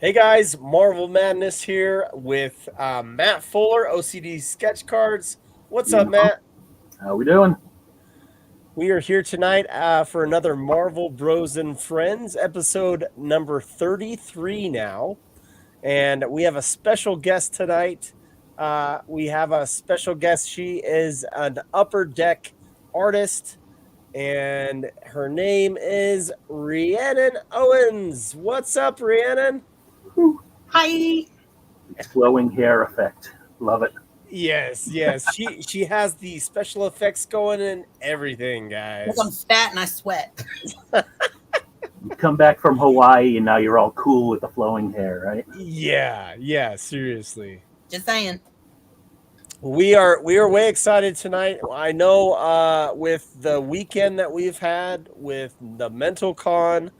Hey guys, Marvel Madness here with Matt Fuller, OCD Sketch Cards. What's up, Beautiful. Matt? How we doing? We are here tonight for another Marvel Bros and Friends episode number 33 now. And we have a special guest tonight. We have a special guest. She is an upper deck artist, and her name is Rhiannon Owens. What's up, Rhiannon? Whew. Hi. Flowing hair effect. Love it. Yes. She has the special effects going and everything, Because I'm guys. fat and I sweat. You come back from Hawaii and now you're all cool with the flowing hair, right? Yeah, seriously. Just saying. We are way excited tonight. I know with the weekend that we've had with the mental con,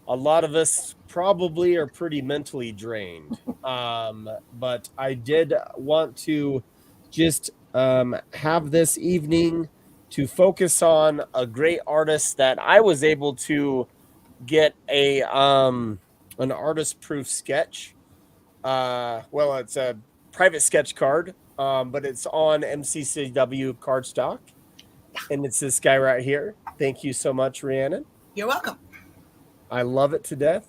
a lot of us probably are pretty mentally drained. But I did want to just have this evening to focus on a great artist that I was able to get an artist proof sketch. Well, it's a private sketch card, but it's on MCCW cardstock, and it's this guy right here. Thank you so much, Rhiannon. You're welcome. I love it to death.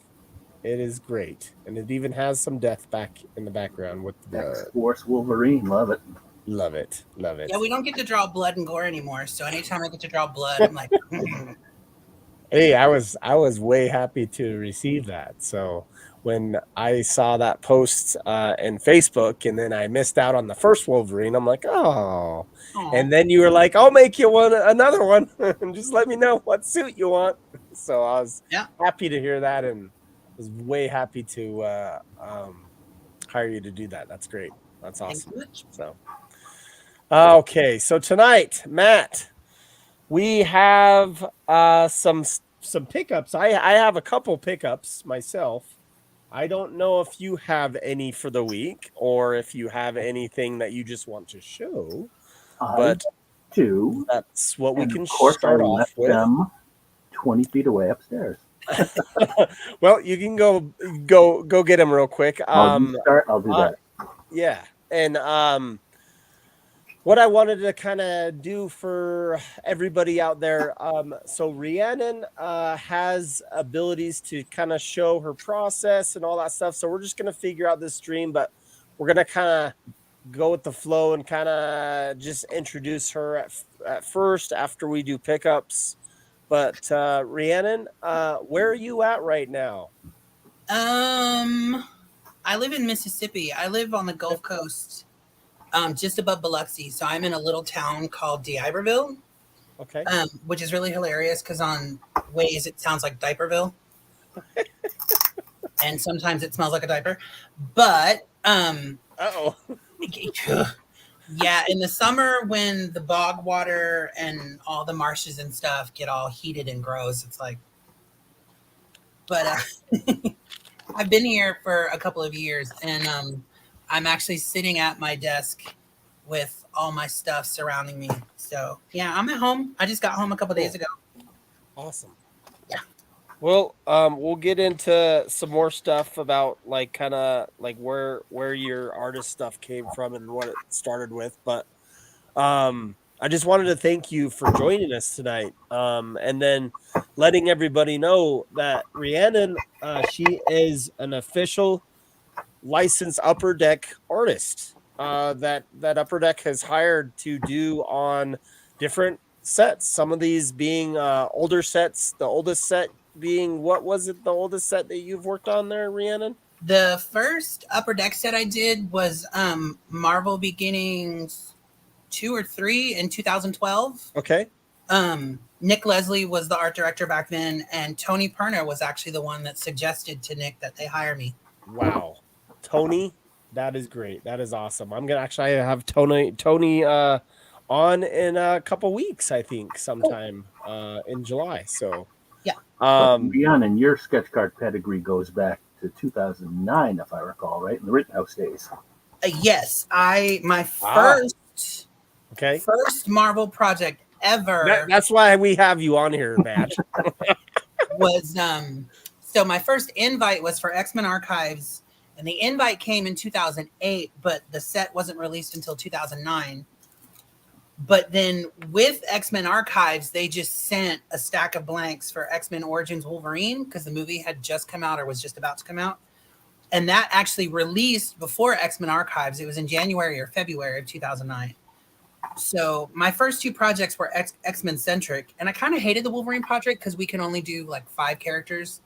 It is great, and it even has some death back in the background with the X-Force Wolverine. Love it. love it. Yeah, we don't get to draw blood and gore anymore. So anytime I get to draw blood, I'm like, Hey, I was way happy to receive that. So when I saw that post in Facebook, and then I missed out on the first Wolverine, I'm like, oh. Aw. And then you were like, I'll make you another one, and just let me know what suit you want. So I was happy to hear that, and was way happy to hire you to do that. That's great. That's awesome. So okay, so tonight, Matt, we have some pickups. I have a couple pickups myself. I don't know if you have any for the week or if you have anything that you just want to show, but do. that's what we And can of course, start I off left with. them 20 feet away upstairs. Well, you can go get them real quick. You start. I'll do that. Yeah, and what I wanted to kind of do for everybody out there. So Rhiannon has abilities to kind of show her process and all that stuff. So we're just going to figure out this stream, but we're going to kind of go with the flow and kind of just introduce her at first after we do pickups. But Rhiannon, where are you at right now? I live in Mississippi. I live on the Gulf Coast, just above Biloxi. So I'm in a little town called D'Iberville. Okay. Which is really hilarious because on Waze it sounds like Diaperville. And sometimes it smells like a diaper. But yeah, in the summer when the bog water and all the marshes and stuff get all heated and gross, it's like, but I've been here for a couple of years, and I'm actually sitting at my desk with all my stuff surrounding me. So yeah, I'm at home. I just got home a couple days ago. Awesome. Yeah. Well, we'll get into some more stuff about like kind of like where your artist stuff came from and what it started with, but I just wanted to thank you for joining us tonight, and then letting everybody know that Rhiannon, she is an official licensed Upper Deck artist that Upper Deck has hired to do on different sets. Some of these being older sets. The oldest set being, what was it? The oldest set that you've worked on there, Rhiannon? The first Upper Deck set I did was Marvel Beginnings 2 or 3 in 2012. Okay. Nick Leslie was the art director back then, and Tony Perner was actually the one that suggested to Nick that they hire me. Wow. Tony, that is great. That is awesome. I'm gonna actually have Tony on in a couple weeks, I think, sometime in July. So yeah. Rhiannon, your sketch card pedigree goes back to 2009, if I recall, right? In the Rittenhouse days. Yes, my first Marvel project ever. That's why we have you on here, Matt. Was so my first invite was for X-Men Archives And the invite came in 2008, but the set wasn't released until 2009. But then with X-Men Archives, they just sent a stack of blanks for X-Men Origins Wolverine because the movie had just come out or was just about to come out. And that actually released before X-Men Archives. It was in January or February of 2009. So my first two projects were X-Men centric. And I kind of hated the Wolverine project because we can only do like 5 characters.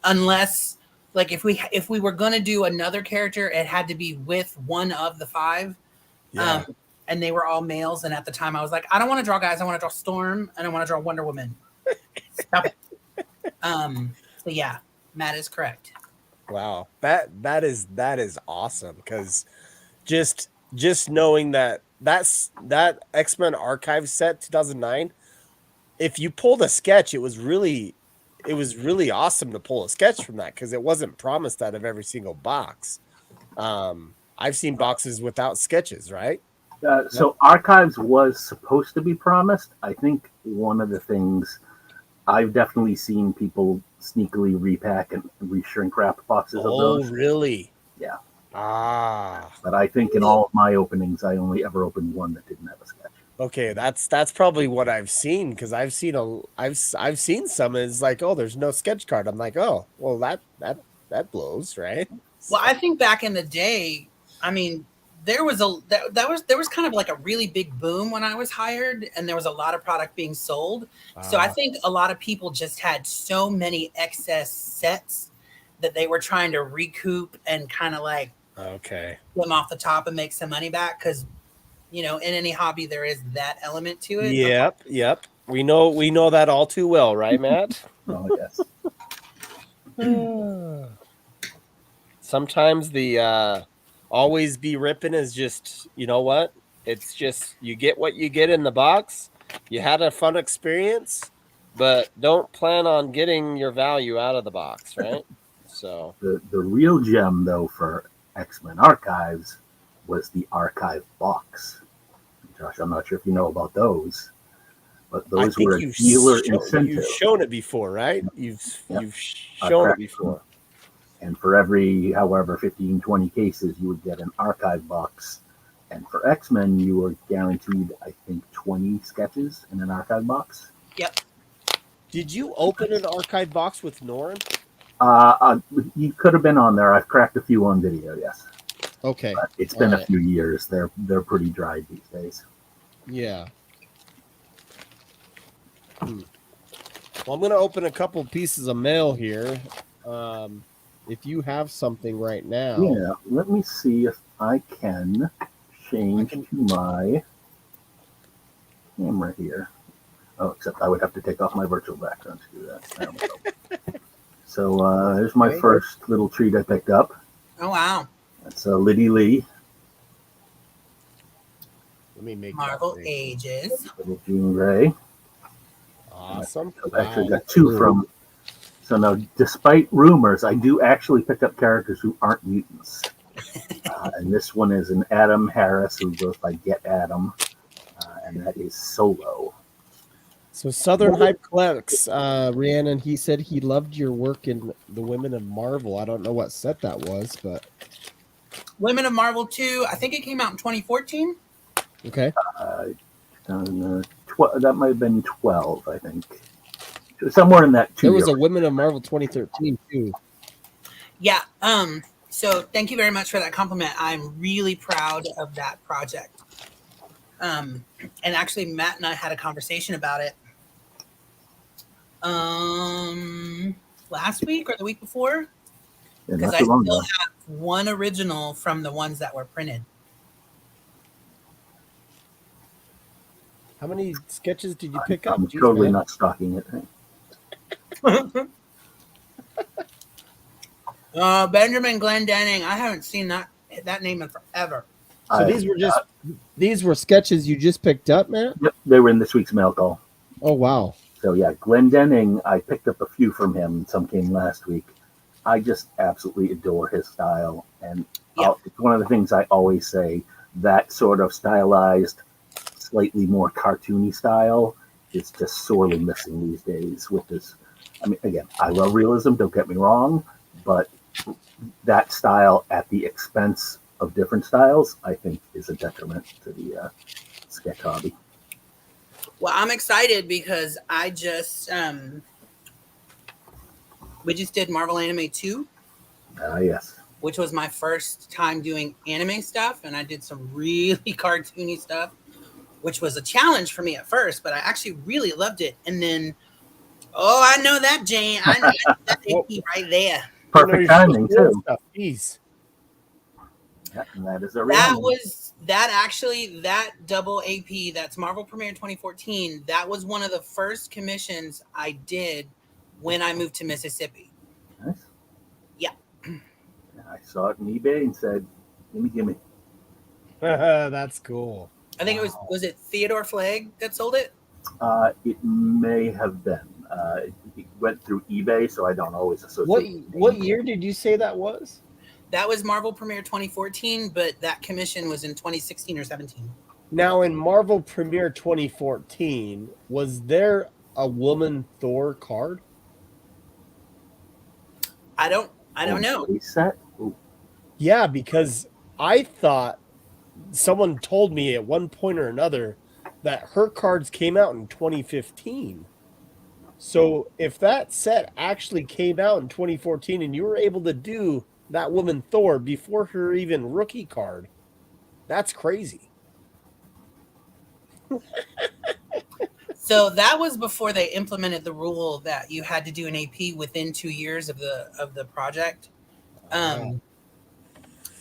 Unless, like, if we were going to do another character, it had to be with one of the 5. Yeah. And they were all males. And at the time I was like, I don't want to draw guys. I want to draw Storm and I want to draw Wonder Woman. Stop it. So yeah, Matt is correct. Wow. That is awesome. Cause just knowing that X-Men Archive set 2009, if you pulled a sketch, it was really awesome to pull a sketch from that. Cause it wasn't promised out of every single box. I've seen boxes without sketches, right? So Archives was supposed to be promised. I think one of the things I've definitely seen people sneakily repack and re-shrink wrap boxes of those. Oh, really? Yeah. But I think in all of my openings, I only ever opened one that didn't have a sketch. Okay, that's probably what I've seen because I've seen some. It's like, oh, there's no sketch card. I'm like, oh, well, that blows, right? Well, I think back in the day, I mean, there was kind of like a really big boom when I was hired, and there was a lot of product being sold. So I think a lot of people just had so many excess sets that they were trying to recoup and kind of like them off the top and make some money back because, you know, in any hobby there is that element to it. Yep. We know that all too well, right, Matt? Oh yes. Sometimes the always be ripping is just, you know what? It's just you get what you get in the box. You had a fun experience, but don't plan on getting your value out of the box, right? So the real gem though for X-Men Archives was the archive box. Josh, I'm not sure if you know about those, but those were a dealer incentive. You've shown it before, right? You've shown it before. And for every, however, 15, 20 cases, you would get an archive box. And for X-Men, you were guaranteed, I think, 20 sketches in an archive box. Yep. Did you open an archive box with Norm? You could have been on there. I've cracked a few on video, yes. Okay. But it's been a few years. They're pretty dry these days. Yeah. Well, I'm going to open a couple pieces of mail here. If you have something right now. Yeah, let me see if I can change to my camera here. Oh, except I would have to take off my virtual background to do that. So there's my first little treat I picked up. Oh, wow. That's Liddy Lee. Let me make Marvel Ages. Little Jean Grey. Awesome. I've actually got 2 from... So now, despite rumors, I do actually pick up characters who aren't mutants. And this one is an Adam Harris who goes by Get Adam. And that is Solo. So Southern Hype Collects, Rhiannon, he said he loved your work in The Women of Marvel. I don't know what set that was, but... Women of Marvel 2, I think it came out in 2014. Okay. That might have been 12, I think. Somewhere in that 2 There was a Women of Marvel 2013 too. Yeah. So thank you very much for that compliment. I'm really proud of that project. And actually, Matt and I had a conversation about it last week or the week before, because I still have one original from the ones that were printed. How many sketches did you pick up? I'm totally not stalking it. Benjamin Glendenning. I haven't seen that name in forever. So these were sketches you just picked up, man? Yep, they were in this week's mail call. Oh wow. So yeah, Glendenning, I picked up a few from him. Some came last week. I just absolutely adore his style. And it's one of the things I always say, that sort of stylized, slightly more cartoony style is just sorely missing these days with this. I mean, again, I love realism, don't get me wrong, but that style at the expense of different styles, I think is a detriment to the sketch hobby. Well, I'm excited because we just did Marvel Anime 2. Yes. Which was my first time doing anime stuff, and I did some really cartoony stuff, which was a challenge for me at first, but I actually really loved it. And then, I know that, Jane. I know that AP right there. Perfect timing too. Jeez. Yeah, and that is a Rhiannon. That double AP, that's Marvel Premiere 2014. That was one of the first commissions I did when I moved to Mississippi. Nice. Yeah. I saw it on eBay and said, "Gimme." That's cool. I think it was it Theodore Flagg that sold it? It may have been. It went through eBay, so I don't always associate. What year did you say that was? That was Marvel Premiere 2014, but that commission was in 2016 or 17. Now, in Marvel Premiere 2014, was there a woman Thor card? I don't know. Set? Ooh. Yeah, because I thought someone told me at one point or another that her cards came out in 2015. So if that set actually came out in 2014 and you were able to do that woman Thor before her even rookie card, that's crazy. So that was before they implemented the rule that you had to do an AP within 2 years of the project.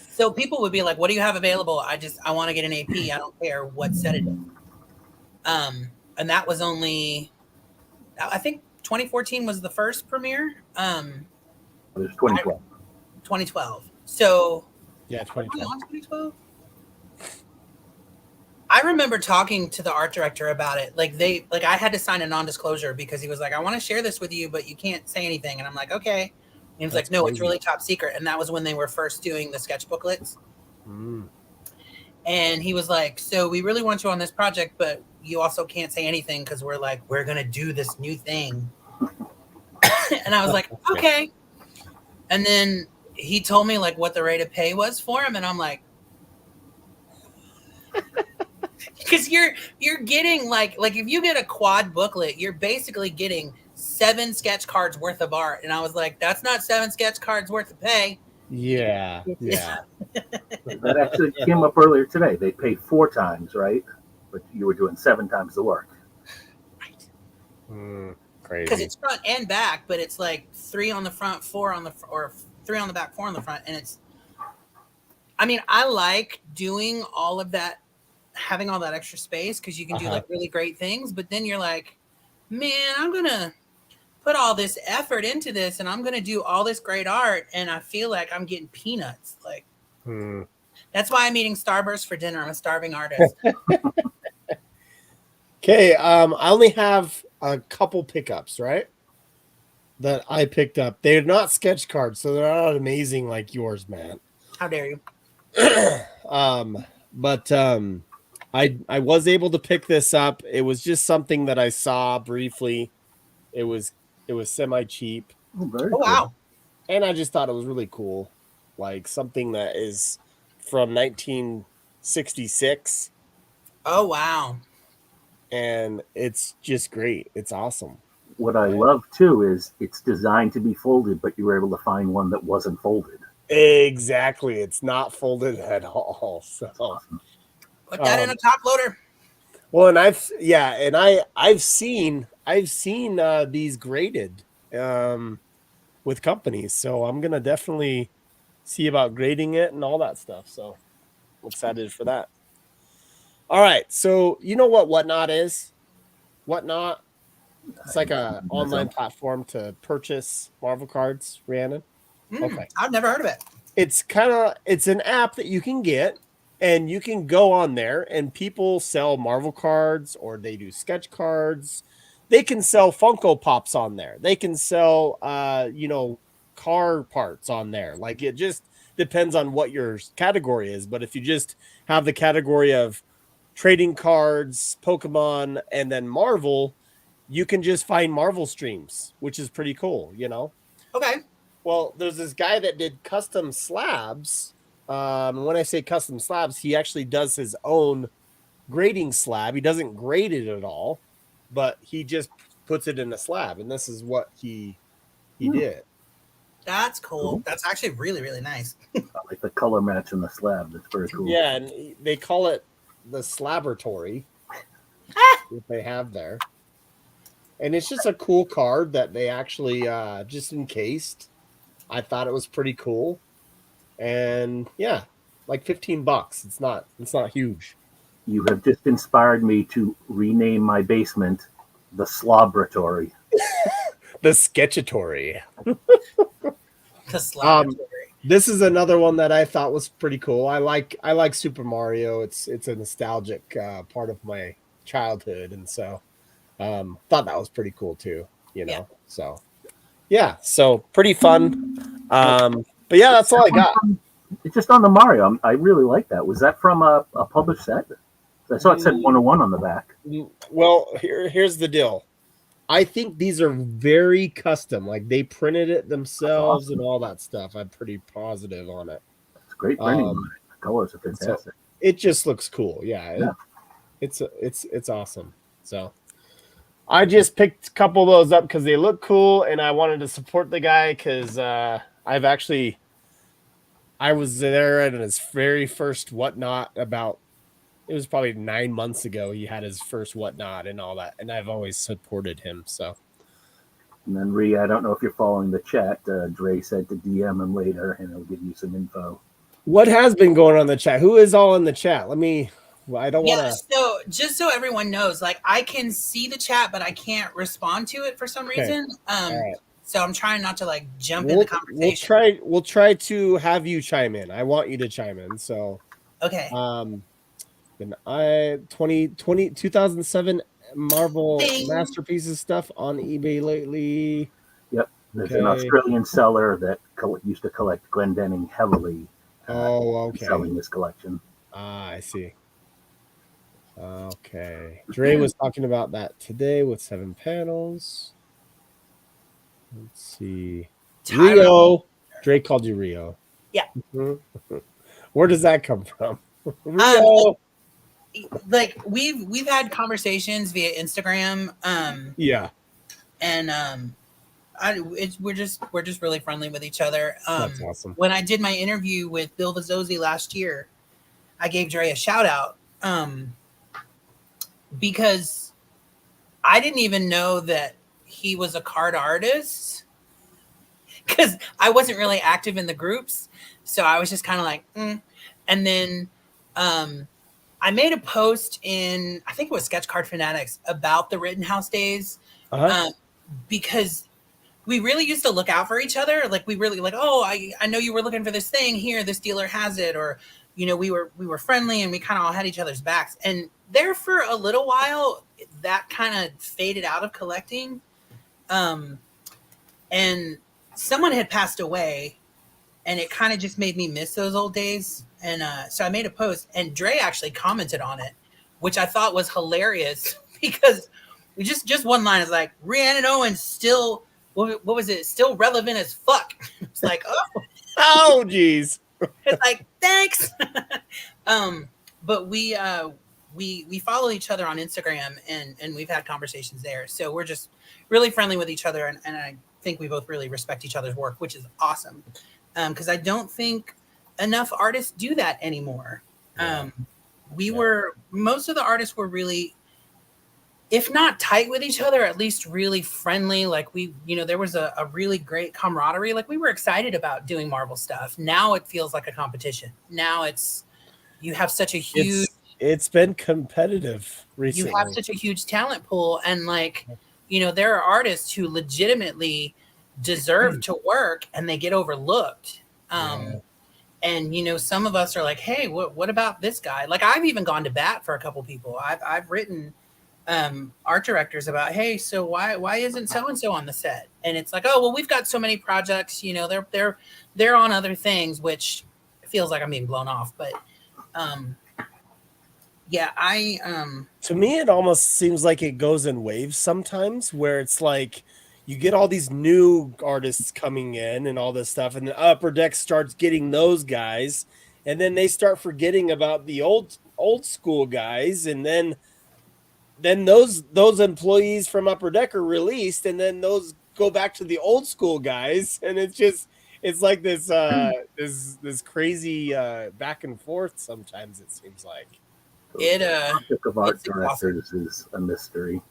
So people would be like, "What do you have available?" I want to get an AP. I don't care what set it is. And that was only, I think 2014 was the first premiere. It was 2012. 2012. So yeah, 2012. I remember talking to the art director about it. I had to sign a non-disclosure because he was like, "I want to share this with you, but you can't say anything." And I'm like, "Okay." And he was like, "No, it's really top secret." And that was when they were first doing the sketch booklets. And he was like, "So we really want you on this project, but you also can't say anything because we're going to do this new thing." And I was like, "Okay." And then he told me what the rate of pay was for him. And I'm like, because you're getting if you get a quad booklet, you're basically getting 7 sketch cards worth of art. And I was like, that's not 7 sketch cards worth of pay. Yeah. That actually came up earlier today. They pay 4 times, right? But you were doing 7 times the work. Right. Crazy. Because it's front and back, but it's 3 on the front, 4 on the or 3 on the back, 4 on the front, and it's. I mean, I like doing all of that, having all that extra space because you can do really great things. But then you're like, man, I'm gonna put all this effort into this, and I'm gonna do all this great art, and I feel like I'm getting peanuts. That's why I'm eating Starburst for dinner. I'm a starving artist. Okay, I only have a couple pickups, right? That I picked up. They're not sketch cards, so they're not amazing like yours, man. How dare you? But I was able to pick this up. It was just something that I saw briefly. It was semi cheap. Oh, wow! And I just thought it was really cool, like something that is from 1966. Oh wow! And it's just great. It's awesome. What I love too is it's designed to be folded, but you were able to find one that wasn't folded. Exactly. It's not folded at all. So put that in a top loader. Well, and I've seen these graded with companies. So I'm gonna definitely see about grading it and all that stuff. So I'm excited for that. All right. So you know what Whatnot is? Whatnot. It's like a online platform to purchase Marvel cards, Rhiannon. Okay. I've never heard of it. It's an app that you can get, and you can go on there, and people sell Marvel cards, or they do sketch cards. They can sell Funko Pops on there. They can sell car parts on there. Like, it just depends on what your category is. But if you just have the category of trading cards, Pokemon, and then Marvel, you can just find Marvel streams, which is pretty cool, Okay. Well, there's this guy that did custom slabs. When I say custom slabs, he actually does his own grading slab. He doesn't grade it at all, but he just puts it in a slab, and this is what he did. That's cool. Cool. That's actually really, really nice. I like the color match in the slab. That's very cool. Yeah, and they call it the Slaboratory that they have there. And it's just a cool card that they actually just encased. I thought it was pretty cool. And yeah, like $15. It's not huge. You have just inspired me to rename my basement the Slobratory. The Sketchatory. The Slaboratory. This is another one that I thought was pretty cool. I like Super Mario. It's a nostalgic part of my childhood, and so thought that was pretty cool too. Yeah. So yeah, so pretty fun. But yeah, that's all I got. It's just on the Mario. I really like that. Was that from a published set? I saw it said 101 on the back. Well, here's the deal. I think these are very custom. Like they printed it themselves and all that stuff. I'm pretty positive on it. It's great printing. The colors are fantastic. So it just looks cool. Yeah. Yeah. It's awesome. So I just picked a couple of those up because they look cool, and I wanted to support the guy because I was there at his very first whatnot it was probably 9 months ago. He had his first whatnot and all that, and I've always supported him. So, and then Rhea, I don't know if you're following the chat. Dre said to DM him later, and he'll give you some info. what has been going on in the chat? Who is all in the chat? I don't want to. So just so everyone knows, like I can see the chat, but I can't respond to it for some reason. Right. So I'm trying not to like jump in the conversation. We'll try to have you chime in. I want you to chime in. So okay. And 2007 Marvel Masterpieces stuff on eBay lately. Yep. There's an Australian seller that used to collect Glendenning heavily. Okay. Selling this collection. I see. Okay. Dre was talking about that today with 7 panels. Let's see. Rio. Dre called you Rio. Yeah. Where does that come from? Rio. Like we've had conversations via Instagram. Yeah. And we're just really friendly with each other. That's awesome. When I did my interview with Bill Vazzosi last year, I gave Dre a shout out because I didn't even know that he was a card artist because I wasn't really active in the groups. So I was just kind of like, And then I made a post in, I think it was Sketch Card Fanatics, about the Rittenhouse days because we really used to look out for each other. Like we really like, oh, I know you were looking for this thing here. This dealer has it. Or, we were friendly and we kind of all had each other's backs. And there for a little while, that kind of faded out of collecting. And someone had passed away and it kind of just made me miss those old days. And so I made a post and Dre actually commented on it, which I thought was hilarious because we just one line is like, Rhiannon Owens still, what was it? Still relevant as fuck. It's like, oh, geez. It's like, thanks. But we follow each other on Instagram and we've had conversations there. So we're just really friendly with each other. And I think we both really respect each other's work, which is awesome. Because I don't think enough artists do that anymore. Most of the artists were really, if not tight with each other, at least really friendly. Like there was a really great camaraderie. Like we were excited about doing Marvel stuff. Now it feels like a competition. Now you have such a huge. It's been competitive recently. You have such a huge talent pool, and there are artists who legitimately deserve to work and they get overlooked. And some of us are like, hey, what about this guy? Like I've even gone to bat for a couple people. I've written art directors about, hey, so why isn't so and so on the set? And it's like, oh well, we've got so many projects, they're on other things, which feels like I'm being blown off. But to me it almost seems like it goes in waves sometimes where it's like you get all these new artists coming in and all this stuff, and the Upper Deck starts getting those guys, and then they start forgetting about the old school guys, and then those employees from Upper Deck are released, and then those go back to the old school guys, and it's like this this crazy back and forth. Sometimes it seems like It The topic of art it's exhausting. directors is a mystery,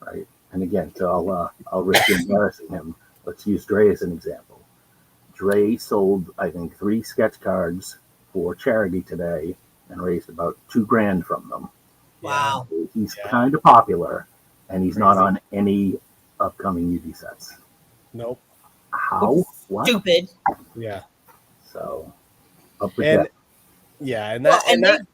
right? And again, so I'll risk embarrassing him. Let's use Dre as an example. Dre sold, I think, 3 sketch cards for charity today and raised about $2,000 from them. Wow. He's Yeah. kind of popular, and he's not Crazy. on any upcoming UD sets. Nope. How? What? Stupid. Yeah. So, up with And that. yeah, and Well, that and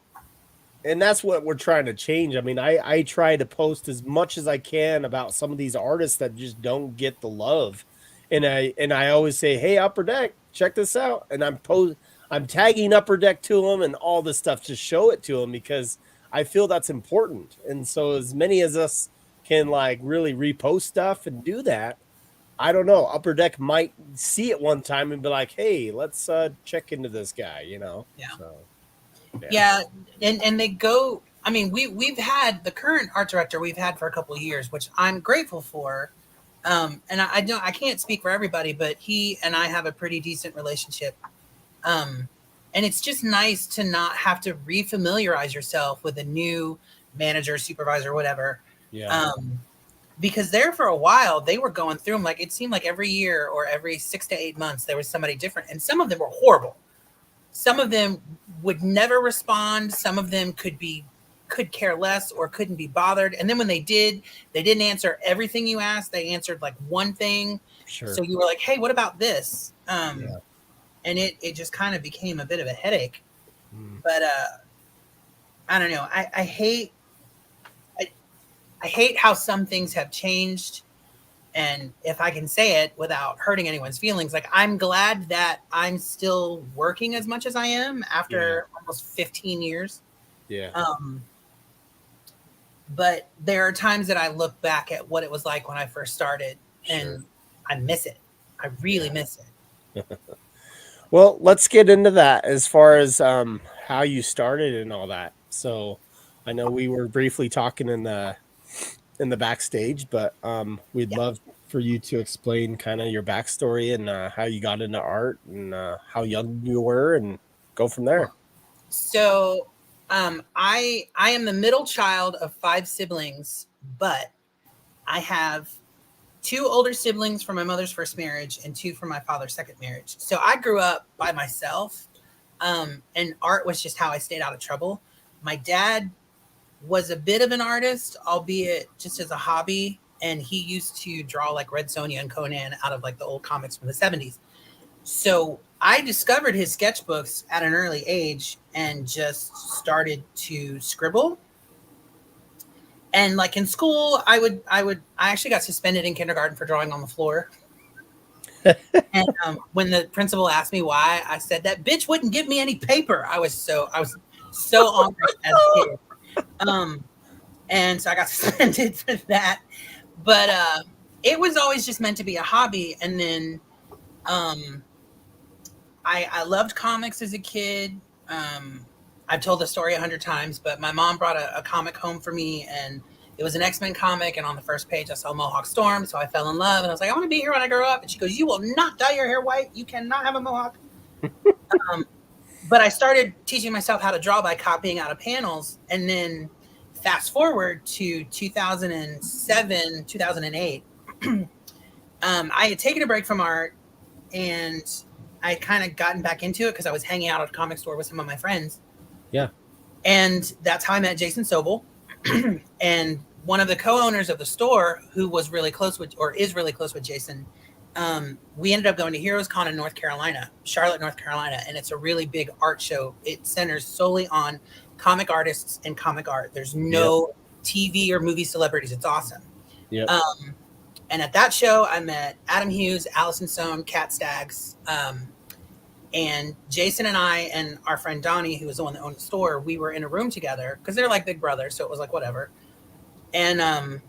and that's what we're trying to change. I mean, I try to post as much as I can about some of these artists that just don't get the love. And I always say, "Hey, Upper Deck, check this out." And I'm tagging Upper Deck to them and all this stuff to show it to them because I feel that's important. And so as many as us can like really repost stuff and do that, I don't know, Upper Deck might see it one time and be like, "Hey, let's check into this guy," you know. Yeah. So, yeah, and they go. I mean, we've had the current art director we've had for a couple of years, which I'm grateful for. And I can't speak for everybody, but he and I have a pretty decent relationship. And it's just nice to not have to refamiliarize yourself with a new manager, supervisor, whatever. yeah. Because there for a while they were going through them, like it seemed like every year or every 6 to 8 months there was somebody different, and some of them were horrible. Some of them would never respond. Some of them could care less or couldn't be bothered. And then when they did, they didn't answer everything you asked. They answered like one thing. Sure. So you were like, hey, what about this? Yeah. And it just kind of became a bit of a headache. Mm. But I don't know. I hate how some things have changed. And if I can say it without hurting anyone's feelings, like I'm glad that I'm still working as much as I am after almost 15 years. Yeah. But there are times that I look back at what it was like when I first started, and I miss it. I really miss it. Well, let's get into that as far as how you started and all that. So, I know we were briefly talking in the backstage, but we'd love for you to explain kind of your backstory and how you got into art and how young you were, and go from there. So, I am the middle child of 5 siblings, but I have 2 older siblings from my mother's first marriage and 2 from my father's second marriage. So I grew up by myself, and art was just how I stayed out of trouble. My dad was a bit of an artist, albeit just as a hobby, and he used to draw like Red Sonja and Conan out of like the old comics from the 70s. So I discovered his sketchbooks at an early age and just started to scribble. And like in school, I actually got suspended in kindergarten for drawing on the floor. And when the principal asked me why, I said that bitch wouldn't give me any paper. I was so angry as a kid. And so I got suspended for that. But it was always just meant to be a hobby. And then I loved comics as a kid. I've told the story 100 times, but my mom brought a comic home for me, and it was an X-Men comic. And on the first page, I saw Mohawk Storm. So I fell in love, and I was like, I want to be here when I grow up. And she goes, you will not dye your hair white. You cannot have a Mohawk. But I started teaching myself how to draw by copying out of panels. And then fast forward to 2007, 2008, I had taken a break from art, and I had kind of gotten back into it because I was hanging out at a comic store with some of my friends. Yeah. And that's how I met Jason Sobel. And one of the co-owners of the store, who was really close with, or is really close with Jason, we ended up going to Heroes Con in North Carolina, Charlotte, North Carolina. And it's a really big art show. It centers solely on comic artists and comic art. There's no TV or movie celebrities. It's awesome. Yeah. And at that show, I met Adam Hughes, Allison Sohn, Kat Staggs, and Jason and I and our friend Donnie, who was the one that owned the store, we were in a room together because they're like big brothers. So it was like, whatever. And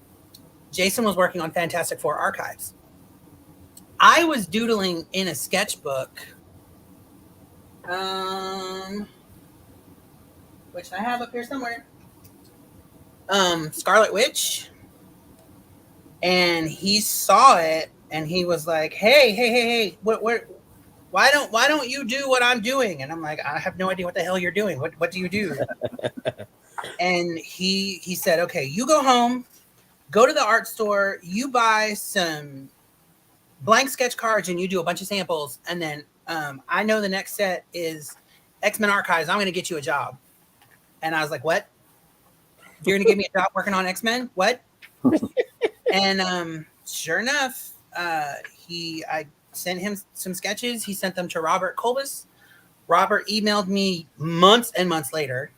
Jason was working on Fantastic Four Archives. I was doodling in a sketchbook, which I have up here somewhere, Scarlet Witch, and he saw it and he was like, hey, why don't you do what I'm doing? And I'm like, I have no idea what the hell you're doing. What do you do? And he said, okay, you go home, go to the art store, you buy some blank sketch cards and you do a bunch of samples. And then I know the next set is X-Men Archives. I'm going to get you a job. And I was like, what? You're going to give me a job working on X-Men? What? And sure enough, I sent him some sketches. He sent them to Robert Colbus. Robert emailed me months and months later.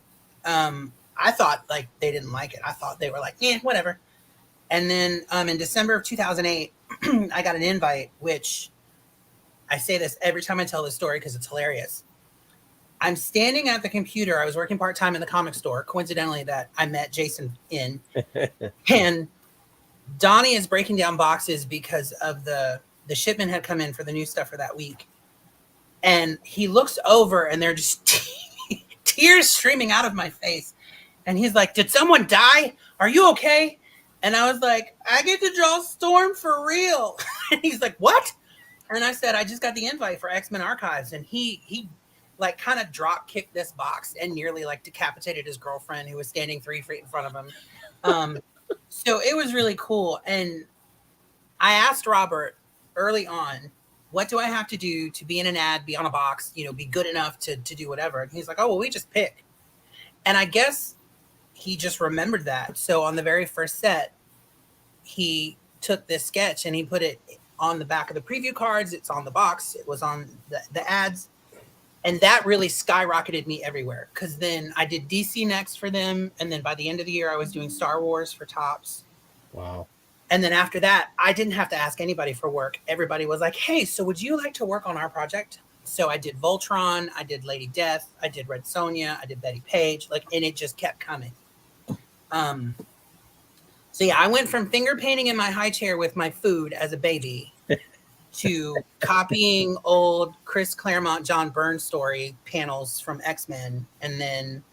I thought like they didn't like it. I thought they were like, whatever. And then in December of 2008, I got an invite, which I say this every time I tell this story because it's hilarious. I'm standing at the computer. I was working part-time in the comic store, coincidentally, that I met Jason in. And Donnie is breaking down boxes because of the shipment had come in for the new stuff for that week. And he looks over and they're just tears streaming out of my face. And he's like, did someone die? Are you okay? And I was like, I get to draw Storm for real. And he's like, what? And I said, I just got the invite for X-Men Archives. And he like kind of drop kicked this box and nearly like decapitated his girlfriend who was standing 3 feet in front of him. So it was really cool. And I asked Robert early on, what do I have to do to be in an ad, be on a box, be good enough to do whatever? And he's like, oh, well, we just pick. And I guess he just remembered that. So on the very first set, he took this sketch and he put it on the back of the preview cards. It's on the box. It was on the ads. And that really skyrocketed me everywhere. Because then I did DC next for them. And then by the end of the year, I was doing Star Wars for Topps. Wow. And then after that, I didn't have to ask anybody for work. Everybody was like, hey, so would you like to work on our project? So I did Voltron, I did Lady Death, I did Red Sonja, I did Betty Page, and it just kept coming. So yeah, I went from finger painting in my high chair with my food as a baby to copying old Chris Claremont, John Byrne story panels from X-Men. And then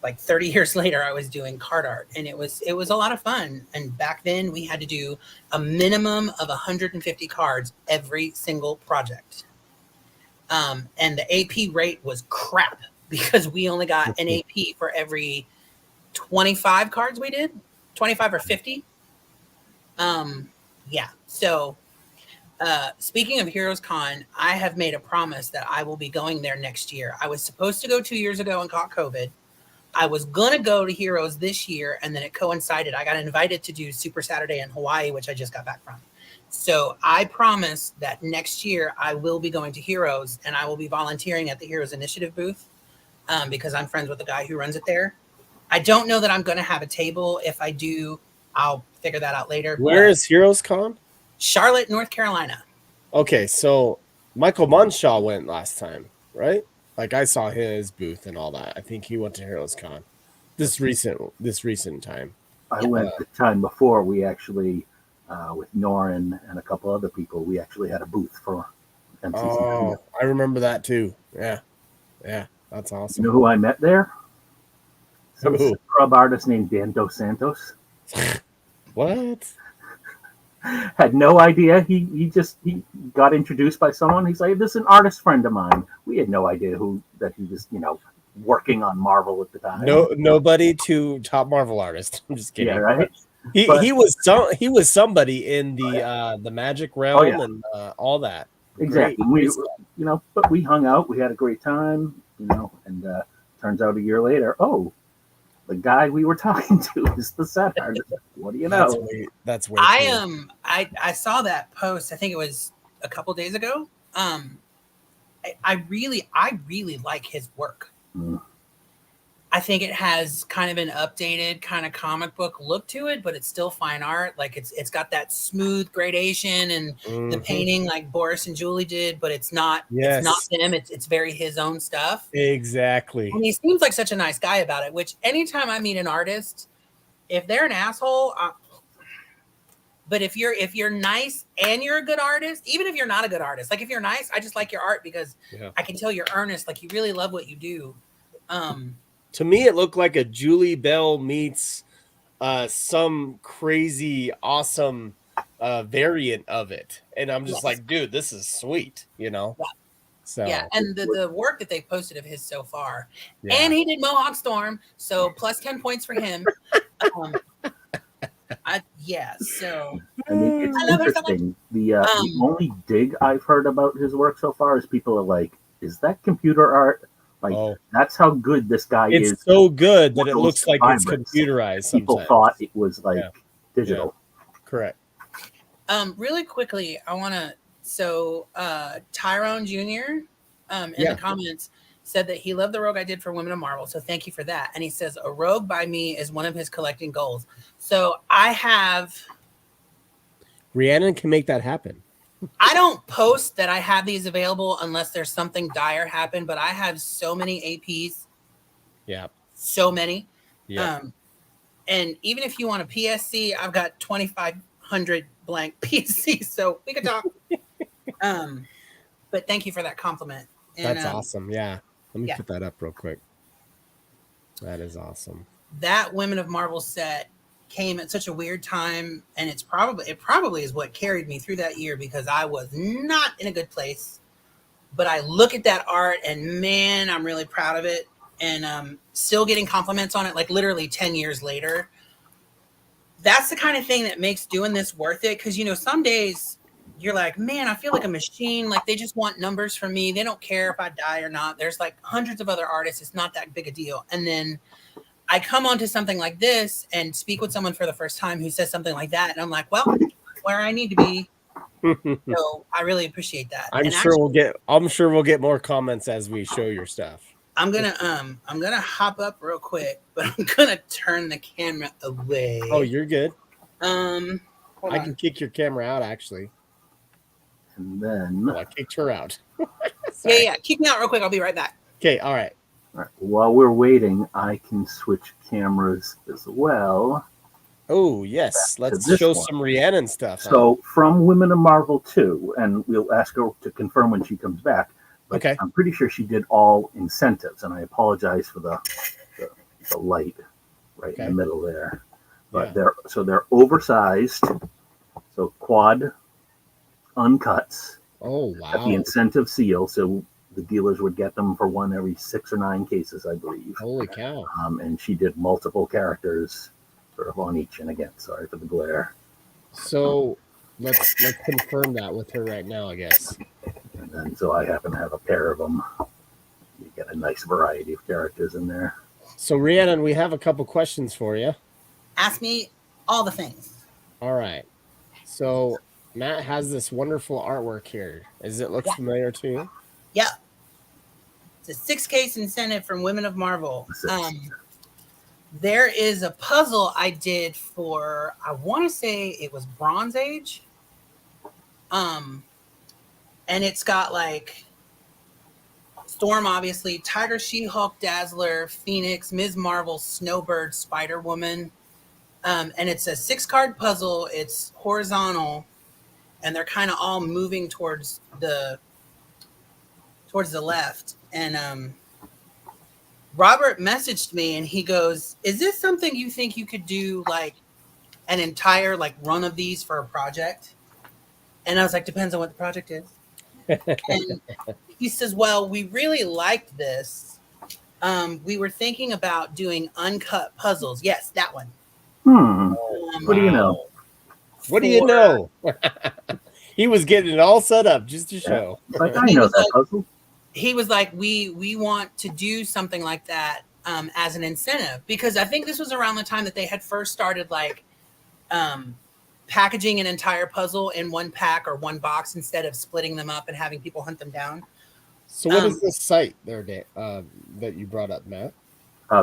like 30 years later, I was doing card art, and it was a lot of fun. And back then we had to do a minimum of 150 cards every single project. And the AP rate was crap because we only got an AP for every 25 cards we did, 25 or 50. Yeah. So speaking of Heroes Con, I have made a promise that I will be going there next year. I was supposed to go 2 years ago and caught COVID. I was going to go to Heroes this year, and then it coincided. I got invited to do Super Saturday in Hawaii, which I just got back from. So I promise that next year I will be going to Heroes, and I will be volunteering at the Heroes Initiative booth because I'm friends with the guy who runs it there. I don't know that I'm going to have a table. If I do, I'll figure that out later. Where is Heroes Con? Charlotte, North Carolina. Okay, so Michael Munshaw went last time, right? Like I saw his booth and all that. I think he went to Heroes Con this recent time. I went the time before. We actually, with Norin and a couple other people, we actually had a booth for MCC. Oh, I remember that too. Yeah, that's awesome. You know who I met there? Some scrub artist named Dan Dos Santos. What? Had no idea. He got introduced by someone. He's like, this is an artist friend of mine. We had no idea that he was, working on Marvel at the time. Nobody to top Marvel artist. I'm just kidding. Yeah, right. He was somebody in the Magic realm and all that. Exactly. But we hung out. We had a great time. And turns out a year later, the guy we were talking to is the set artist. What do you know? That's way. I saw that post. I think it was a couple days ago. I really like his work. Mm. I think it has kind of an updated kind of comic book look to it, but it's still fine art. Like it's got that smooth gradation and the painting like Boris and Julie did, but it's not it's not them. It's very his own stuff. Exactly. And he seems like such a nice guy about it, which anytime I meet an artist if they're an asshole, but if you're nice and you're a good artist, even if you're not a good artist, like if you're nice, I just like your art because I can tell you're earnest, like you really love what you do. To me, it looked like a Julie Bell meets some crazy, awesome variant of it, and I'm just like, dude, this is sweet, you know. Yeah. So yeah, and the work that they posted of his so far, and he did Mohawk Storm, so plus 10 points for him. So I mean, it's interesting. The only dig I've heard about his work so far is people are like, "Is that computer art?" Like, that's how good this guy is. It's so good that it looks like it's computerized. People thought it was like digital. Correct. Really quickly, I want to. So Tyrone Jr. In the comments said that he loved the rogue I did for Women of Marvel. So thank you for that. And he says a rogue by me is one of his collecting goals. So I have. Rhiannon can make that happen. I don't post that I have these available unless there's something dire happen, but I have so many APs. Yeah. So many. Yeah. And even if you want a PSC, I've got 2,500 blank PSC, so we could talk. But thank you for that compliment. And, that's awesome. Yeah. Let me put that up real quick. That is awesome. That Women of Marvel set came at such a weird time, and it probably is what carried me through that year because I was not in a good place. But I look at that art and man, I'm really proud of it. And still getting compliments on it, like literally 10 years later. That's the kind of thing that makes doing this worth it. Because, you know, some days you're like, man, I feel like a machine. Like they just want numbers from me. They don't care if I die or not. There's like hundreds of other artists. It's not that big a deal. And then I come onto something like this and speak with someone for the first time who says something like that. And I'm like, well, where I need to be. So I really appreciate that. I'm sure we'll get more comments as we show your stuff. I'm gonna hop up real quick, but I'm gonna turn the camera away. Oh, you're good. I can kick your camera out actually. And then I kicked her out. yeah. Kick me out real quick. I'll be right back. Okay, all right. All right. While we're waiting, I can switch cameras as well. Oh, yes. Let's show some Rhiannon stuff. So from Women of Marvel 2, and we'll ask her to confirm when she comes back. But I'm pretty sure she did all incentives, and I apologize for the light right in the middle there. But they're oversized, so quad uncuts. Oh, wow. At the incentive seal, so the dealers would get them for one every 6 or 9 cases, I believe. Holy cow. And she did multiple characters sort of on each. And again, sorry for the glare. So let's confirm that with her right now, I guess. And then, so I happen to have a pair of them. You get a nice variety of characters in there. So Rhiannon, we have a couple questions for you. Ask me all the things. All right. So Matt has this wonderful artwork here. Does it look familiar to you? Yeah. It's a 6-case incentive from Women of Marvel. There is a puzzle I did for, I want to say it was Bronze Age. And it's got like Storm, obviously, Tiger, She-Hulk, Dazzler, Phoenix, Ms. Marvel, Snowbird, Spider-Woman. And it's a 6-card puzzle. It's horizontal, and they're kind of all moving towards the left. And Robert messaged me and he goes, is this something you think you could do like an entire like run of these for a project? And I was like, depends on what the project is. And he says, well, we really liked this. We were thinking about doing uncut puzzles. Yes, that one. What do you know? What do you know? He was getting it all set up just to show. Like, I know that puzzle. He was like, we want to do something like that as an incentive, because I think this was around the time that they had first started like packaging an entire puzzle in one pack or one box instead of splitting them up and having people hunt them down. So what is this site there, that you brought up, Matt?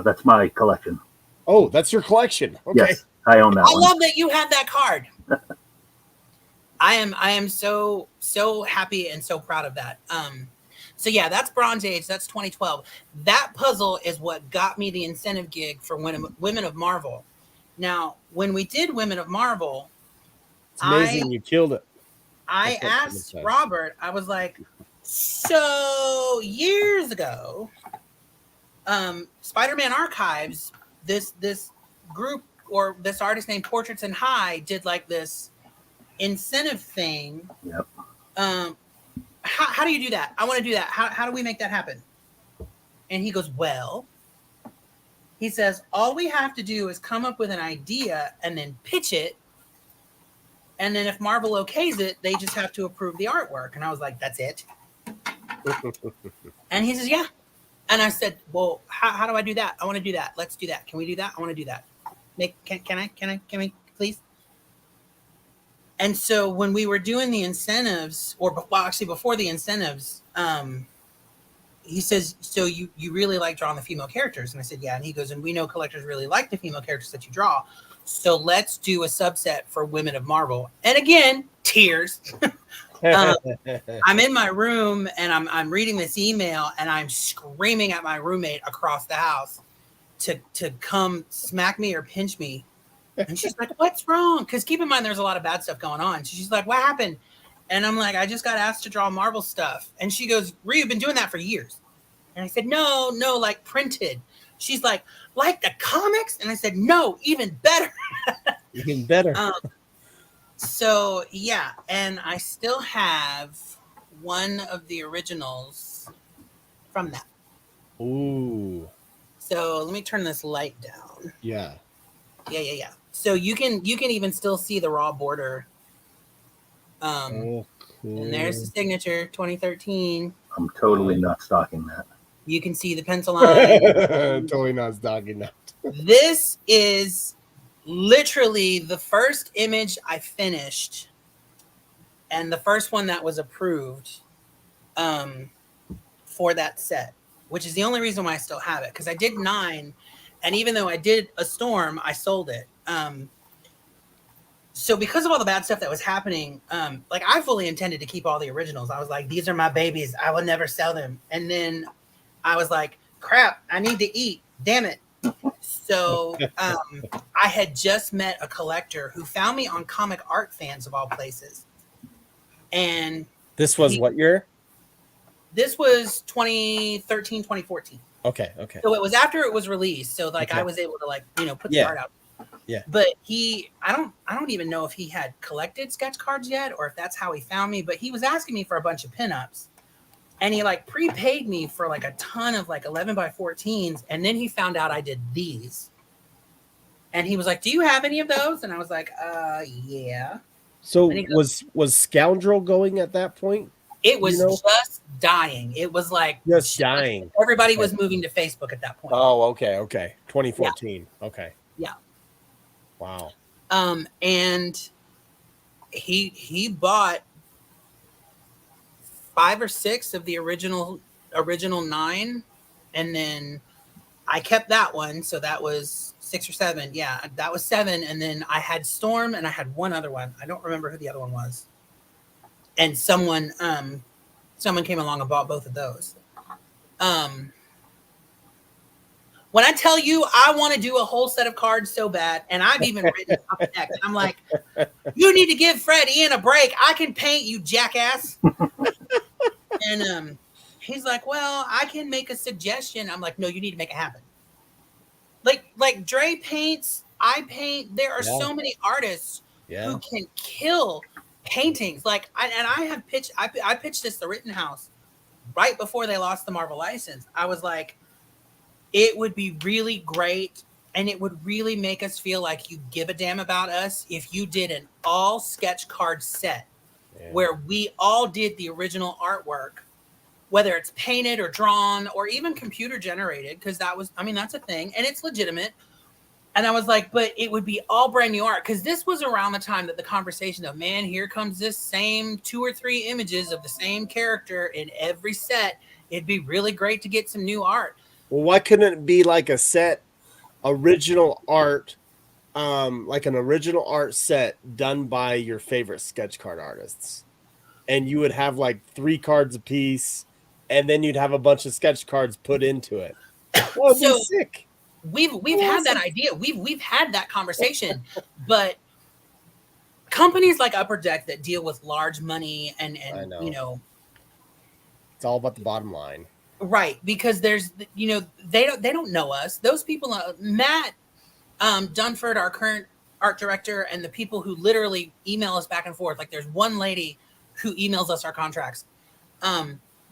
That's my collection. Oh, that's your collection. Okay. Yes, I own that one. I love that you have that card. I am so happy and so proud of that. So yeah, that's Bronze Age. That's 2012. That puzzle is what got me the incentive gig for Women of Marvel. Now, when we did Women of Marvel, It's amazing you killed it. I That's what someone asked says. Robert, I was like, so years ago, Spider-Man Archives, this group or this artist named Portraits in High did like this incentive thing. Yep. How do you do that? I want to do that. How do we make that happen? And he goes, well, he says, all we have to do is come up with an idea and then pitch it. And then if Marvel okays it, they just have to approve the artwork. And I was like, that's it. And he says, yeah. And I said, well, how do I do that? I want to do that. Let's do that. Can we do that? I want to do that. Can we please? And so when we were doing the incentives, actually before the incentives, he says, so you really like drawing the female characters? And I said, yeah. And he goes, and we know collectors really like the female characters that you draw. So let's do a subset for Women of Marvel. And again, tears. I'm in my room and I'm reading this email and I'm screaming at my roommate across the house to come smack me or pinch me. And she's like, what's wrong? Because keep in mind, there's a lot of bad stuff going on. So she's like, what happened? And I'm like, I just got asked to draw Marvel stuff. And she goes, Rhea, you've been doing that for years. And I said, no, like printed. She's like the comics? And I said, no, even better. Even better. So, yeah. And I still have one of the originals from that. Ooh. So let me turn this light down. Yeah. Yeah. So you can even still see the raw border. Cool. And there's the signature, 2013. I'm totally not stalking that. You can see the pencil line. Totally not stalking that. This is literally the first image I finished and the first one that was approved for that set, which is the only reason why I still have it, because I did 9, and even though I did a Storm, I sold it. So because of all the bad stuff that was happening, like I fully intended to keep all the originals. I was like, these are my babies. I will never sell them. And then I was like, crap, I need to eat. Damn it. So I had just met a collector who found me on Comic Art Fans of all places. And this was what year? This was 2013, 2014. Okay. So it was after it was released. So like I was able to put the art out. Yeah. But I don't even know if he had collected sketch cards yet or if that's how he found me, but he was asking me for a bunch of pinups. And he like prepaid me for like a ton of like 11 by 14s. And then he found out I did these. And he was like, do you have any of those? And I was like, yeah. So was Scoundrel going at that point? It was just dying. It was like just dying. Everybody was moving to Facebook at that point. Oh, okay. 2014. Yeah. Okay. Yeah. Wow. And he bought 5 or 6 of the original 9, and then I kept that one, so that was 6 or 7. Yeah, that was 7, and then I had Storm, and I had one other one. I don't remember who the other one was. And someone came along and bought both of those. When I tell you I want to do a whole set of cards so bad, and I've even written up next, I'm like, you need to give Fred Ian a break. I can paint, you jackass. And he's like, well, I can make a suggestion. I'm like, no, you need to make it happen. Like Dre paints, I paint. There are so many artists who can kill paintings. Like, I pitched this to Rittenhouse right before they lost the Marvel license. I was like, it would be really great, and it would really make us feel like you give a damn about us if you did an all sketch card set where we all did the original artwork, whether it's painted or drawn or even computer generated, because that's a thing and it's legitimate. And I was like, but it would be all brand new art, because this was around the time that the conversation of, man, here comes this same 2 or 3 images of the same character in every set. It'd be really great to get some new art. Well, why couldn't it be like a set original art, like an original art set done by your favorite sketch card artists? And you would have like 3 cards a piece, and then you'd have a bunch of sketch cards put into it. That would be sick. we've had that idea. We've had that conversation, but companies like Upper Deck that deal with large money and I know. you know, It's all about the bottom line. right, because there's, you know, they don't know us. Those people, Matt Dunford, our current art director, and the people who literally email us back and forth. Like there's one lady who emails us our contracts.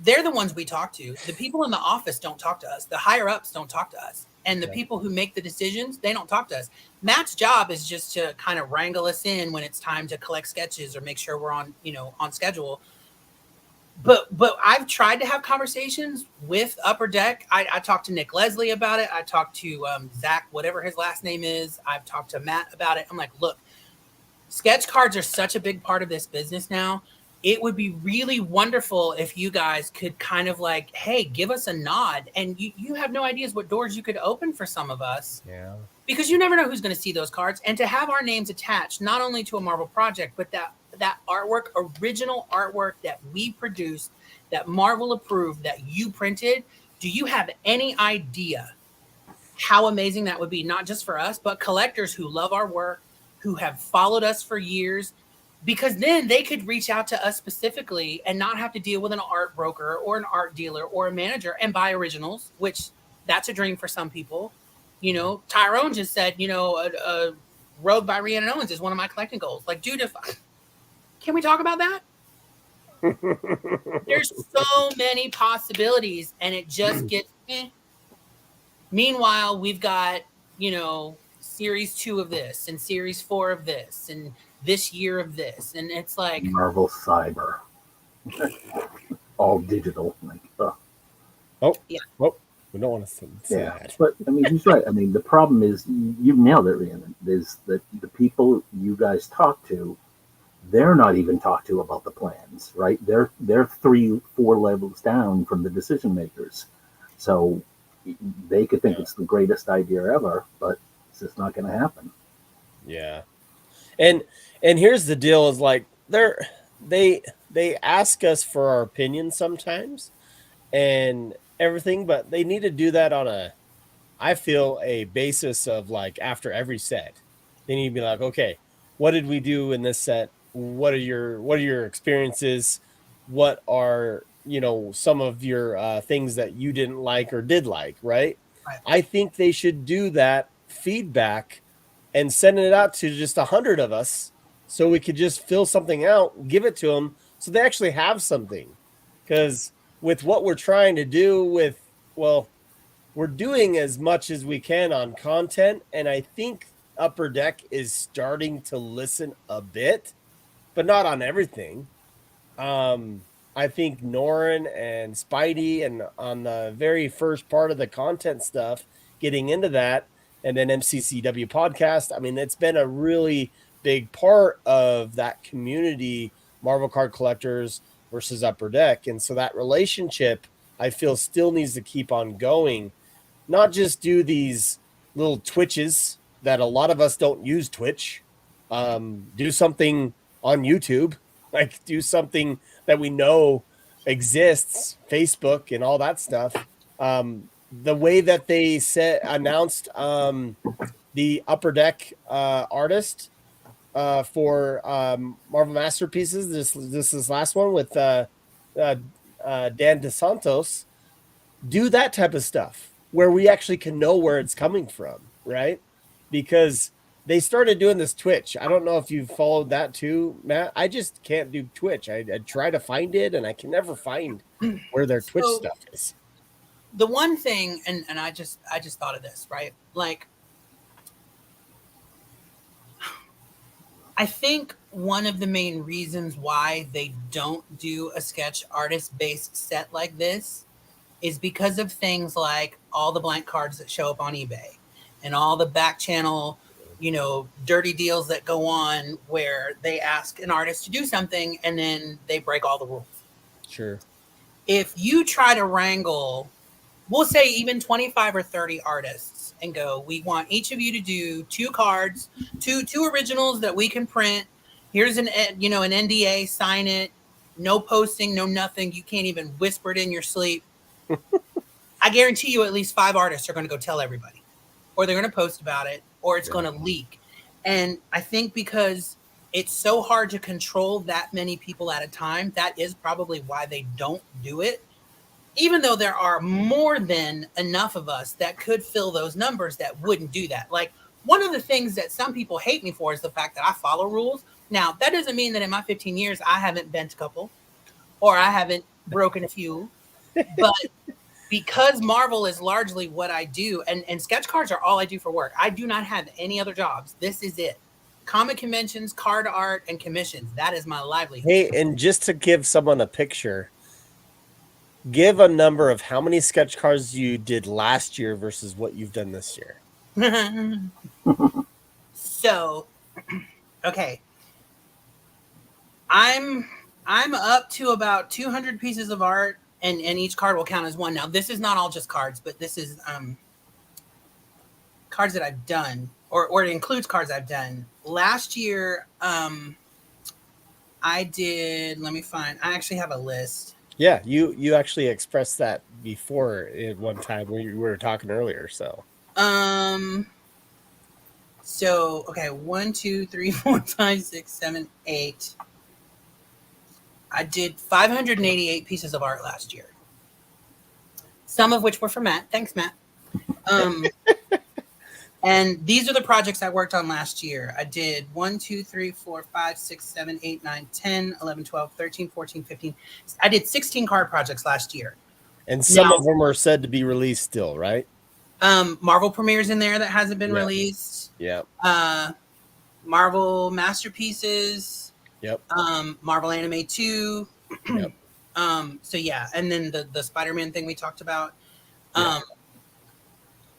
They're the ones we talk to. The people in the office don't talk to us. The higher ups don't talk to us. And the people who make the decisions, they don't talk to us. Matt's job is just to kind of wrangle us in when it's time to collect sketches or make sure we're on, you know, on schedule. But I've tried to have conversations with Upper Deck. I talked to Nick Leslie about it. I talked to Zach, whatever his last name is. I've talked to Matt about it. I'm like, look, sketch cards are such a big part of this business now. It would be really wonderful if you guys could kind of like, hey, give us a nod. And you have no ideas what doors you could open for some of us. Yeah. Because you never know who's going to see those cards. And to have our names attached, not only to a Marvel project, but that artwork, original artwork that we produced, that Marvel approved, that you printed. Do you have any idea how amazing that would be? Not just for us, but collectors who love our work, who have followed us for years, because then they could reach out to us specifically and not have to deal with an art broker or an art dealer or a manager and buy originals, which that's a dream for some people. You know, Tyrone just said, you know, a Rogue by Rhiannon Owens is one of my collecting goals. Like, dude, can we talk about that? There's so many possibilities, and it just gets Meanwhile, we've got, you know, series 2 of this and series 4 of this and this year of this. And it's like Marvel Cyber. All digital. Like, Oh, yeah. Well, we don't want to say that. But I mean, he's right. I mean, the problem is, you've nailed it, Rhiannon, is that the people you guys talk to, they're not even talked to about the plans, right? They're 3-4 levels down from the decision makers. So they could think it's the greatest idea ever, but it's just not going to happen. Yeah. And here's the deal is like they ask us for our opinion sometimes and everything, but they need to do that on I feel a basis of like after every set. They need to be like, okay, what did we do in this set? What are your experiences? What are, you know, some of your things that you didn't like or did like, right? I think they should do that feedback and send it out to just 100 of us so we could just fill something out, give it to them so they actually have something. Because with what we're trying to do we're doing as much as we can on content, and I think Upper Deck is starting to listen a bit, but not on everything. I think Norin and Spidey and on the very first part of the content stuff, getting into that, and then MCCW podcast. I mean, it's been a really big part of that community, Marvel card collectors versus Upper Deck. And so that relationship, I feel, still needs to keep on going, not just do these little Twitches that a lot of us don't use Twitch. Do something on YouTube, like do something that we know exists, Facebook and all that stuff. The way that they announced the Upper Deck artist for Marvel Masterpieces, this last one with Dan DeSantos, do that type of stuff where we actually can know where it's coming from, right? Because they started doing this Twitch. I don't know if you've followed that too, Matt. I just can't do Twitch. I try to find it, and I can never find where their Twitch stuff is. The one thing, and I just thought of this, right? Like, I think one of the main reasons why they don't do a sketch artist-based set like this is because of things like all the blank cards that show up on eBay and all the back channel, you know, dirty deals that go on where they ask an artist to do something and then they break all the rules. Sure. If you try to wrangle, we'll say even 25 or 30 artists and go, we want each of you to do 2 cards, two originals that we can print. Here's an NDA, sign it. No posting, no nothing. You can't even whisper it in your sleep. I guarantee you at least 5 artists are going to go tell everybody. or they're going to post about it, or it's going to leak. And I think because it's so hard to control that many people at a time, that is probably why they don't do it. Even though there are more than enough of us that could fill those numbers that wouldn't do that. Like, one of the things that some people hate me for is the fact that I follow rules. Now, that doesn't mean that in my 15 years, I haven't bent a couple or I haven't broken a few. But because Marvel is largely what I do, and sketch cards are all I do for work. I do not have any other jobs. This is it. Comic conventions, card art, and commissions. That is my livelihood. Hey, and just to give someone a picture, give a number of how many sketch cards you did last year versus what you've done this year. So, okay. I'm up to about 200 pieces of art, and each card will count as one. Now, this is not all just cards, but this is cards that I've done, or it includes cards I've done. Last year, I did, let me find, I actually have a list. Yeah, you actually expressed that before at one time when we were talking earlier. So okay, 1, 2, 3, 4, 5, 6, 7, 8. I did 588 pieces of art last year. Some of which were for Matt. Thanks, Matt. And these are the projects I worked on last year. I did 1, 2, 3, 4, 5, 6, 7, 8, 9, 10, 11, 12, 13, 14, 15. I did 16 card projects last year. And some of them are said to be released still, right? Marvel premieres in there that hasn't been released. Yeah. Marvel Masterpieces. Yep. Marvel Anime 2. Yep. So yeah, and then the Spider-Man thing we talked about.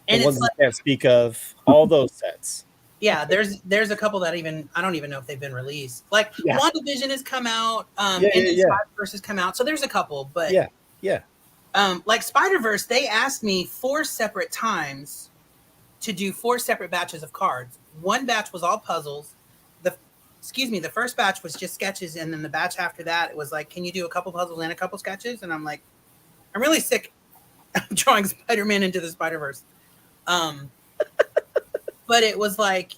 And the ones you can't speak of, all those sets. Yeah, there's a couple that I don't even know if they've been released. Like WandaVision has come out, and Spider-Verse has come out. So there's a couple, but like Spider-Verse, they asked me 4 separate times to do 4 separate batches of cards. One batch was all puzzles. The first batch was just sketches, and then the batch after that, it was like, can you do a couple puzzles and a couple sketches? And I'm like, I'm really sick of drawing Spider-Man into the Spider-Verse. But it was like,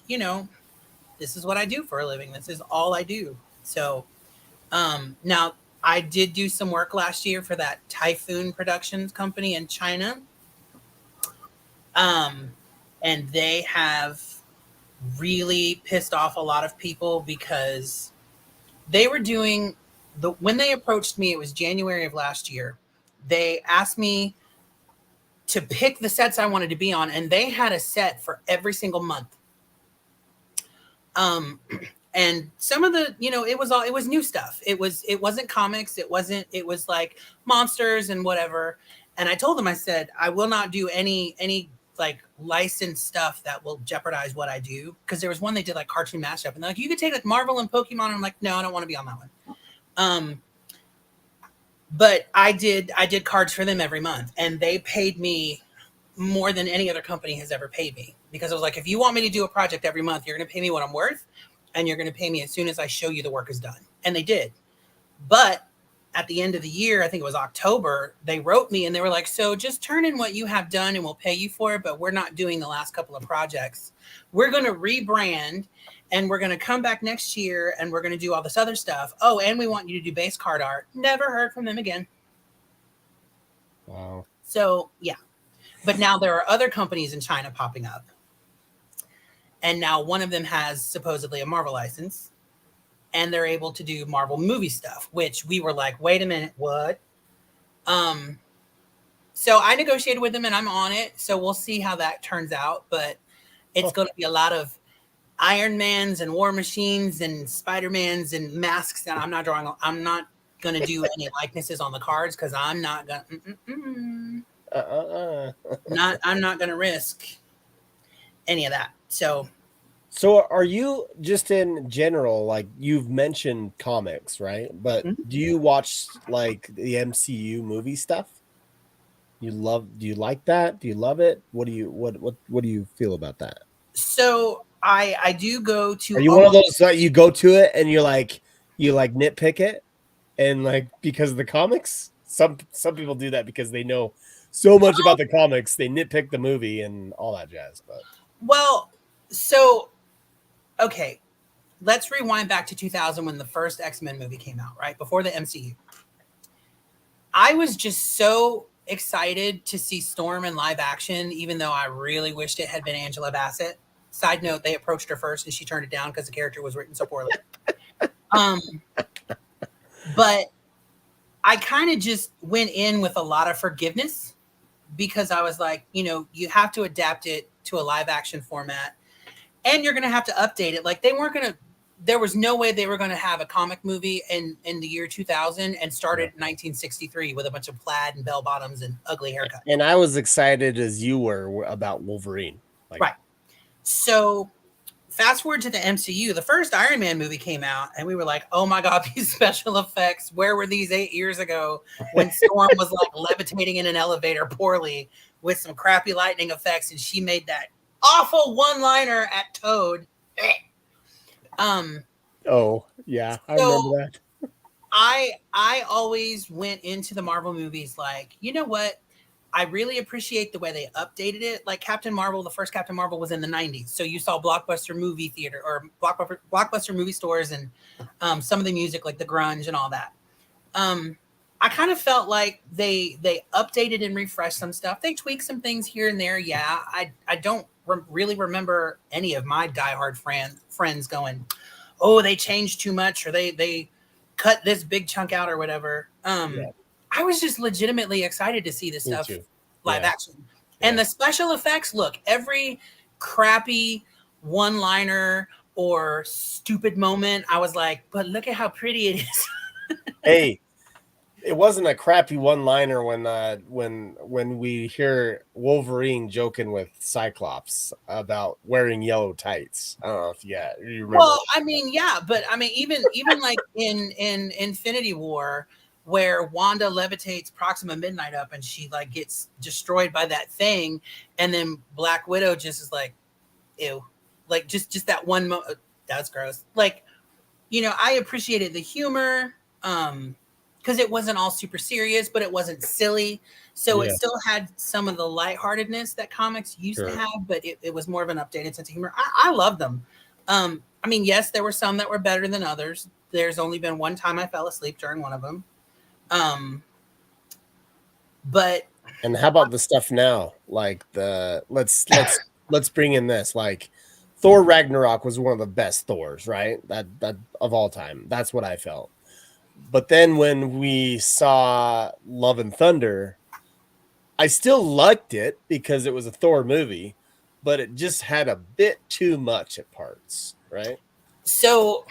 this is what I do for a living. This is all I do. So now I did do some work last year for that Typhoon Productions company in China. And they have really pissed off a lot of people because they were doing when they approached me, it was January of last year. They asked me to pick the sets I wanted to be on, and they had a set for every single month. And some of the, it was new stuff. It wasn't comics. It was like monsters and whatever. And I told them, I said, I will not do any like licensed stuff that will jeopardize what I do. Cause there was one they did like cartoon mashup, and they're like, you could take like Marvel and Pokemon. And I'm like, no, I don't want to be on that one. But I did cards for them every month, and they paid me more than any other company has ever paid me, because I was like, if you want me to do a project every month, you're going to pay me what I'm worth, and you're going to pay me as soon as I show you the work is done. And they did. But at the end of the year, I think it was October, they wrote me and they were like, so just turn in what you have done and we'll pay you for it, but we're not doing the last couple of projects. We're going to rebrand, and we're going to come back next year, and we're going to do all this other stuff. Oh, and we want you to do base card art. Never heard from them again. Wow. So, yeah. But now there are other companies in China popping up. And now one of them has supposedly a Marvel license, and they're able to do Marvel movie stuff, which we were like, wait a minute, what? So I negotiated with them, and I'm on it. So we'll see how that turns out. But it's going to be a lot of Iron Mans and War Machines and Spider-Mans and masks. And I'm not going to do any likenesses on the cards, because I'm not going to. I'm not going to risk any of that. So are you, just in general, like, you've mentioned comics, right? But do you watch like the MCU movie stuff? Do you like that? Do you love it? What do you feel about that? So I do go to. Are you one of those that you go to it and you like nitpick it, and like, because of the comics some people do that because they know so much about the comics, they nitpick the movie and all that jazz. But well, so okay, let's rewind back to 2000 when the first X-Men movie came out, right before the MCU. I was just so excited to see Storm in live action, even though I really wished it had been Angela Bassett. Side note, they approached her first and she turned it down because the character was written so poorly. But I kind of just went in with a lot of forgiveness because I was like, you know, you have to adapt it to a live action format and you're going to have to update it. Like they weren't going to, there was no way they were going to have a comic movie in the year 2000 and started in 1963 with a bunch of plaid and bell bottoms and ugly haircut. And I was excited as you were about Wolverine. Like, right. So fast forward to the MCU, the first Iron Man movie came out and we were like, oh my God, these special effects, where were these 8 years ago when Storm was like levitating in an elevator poorly with some crappy lightning effects and she made that awful one-liner at Toad. Oh yeah, I remember that. I always went into the Marvel movies like, you know what? I really appreciate the way they updated it. Like Captain Marvel, the first Captain Marvel was in the 90s. So you saw Blockbuster movie theater or Blockbuster movie stores and some of the music like the grunge and all that. I kind of felt like they updated and refreshed some stuff. They tweaked some things here and there. Yeah, I don't really remember any of my diehard friends going, oh, they changed too much or they cut this big chunk out or whatever. I was just legitimately excited to see this stuff live action. And the special effects, look, every crappy one-liner or stupid moment, I was like, but look at how pretty it is. Hey, it wasn't a crappy one-liner when we hear Wolverine joking with Cyclops about wearing yellow tights. I don't know if you remember. Well, I mean, yeah, but I mean, even like in Infinity War, where Wanda levitates Proxima Midnight up and she like gets destroyed by that thing, and then Black Widow just is like, ew, like just that one moment. That's gross. Like, you know, I appreciated the humor. Because it wasn't all super serious, but it wasn't silly. So it still had some of the lightheartedness that comics used to have, but it was more of an updated sense of humor. I love them. I mean, yes, there were some that were better than others. There's only been one time I fell asleep during one of them. But and how about the stuff now? Like let's bring in this. Like Thor Ragnarok was one of the best Thors, right? That of all time. That's what I felt. But then when we saw Love and Thunder, I still liked it because it was a Thor movie, but it just had a bit too much at parts, right? So,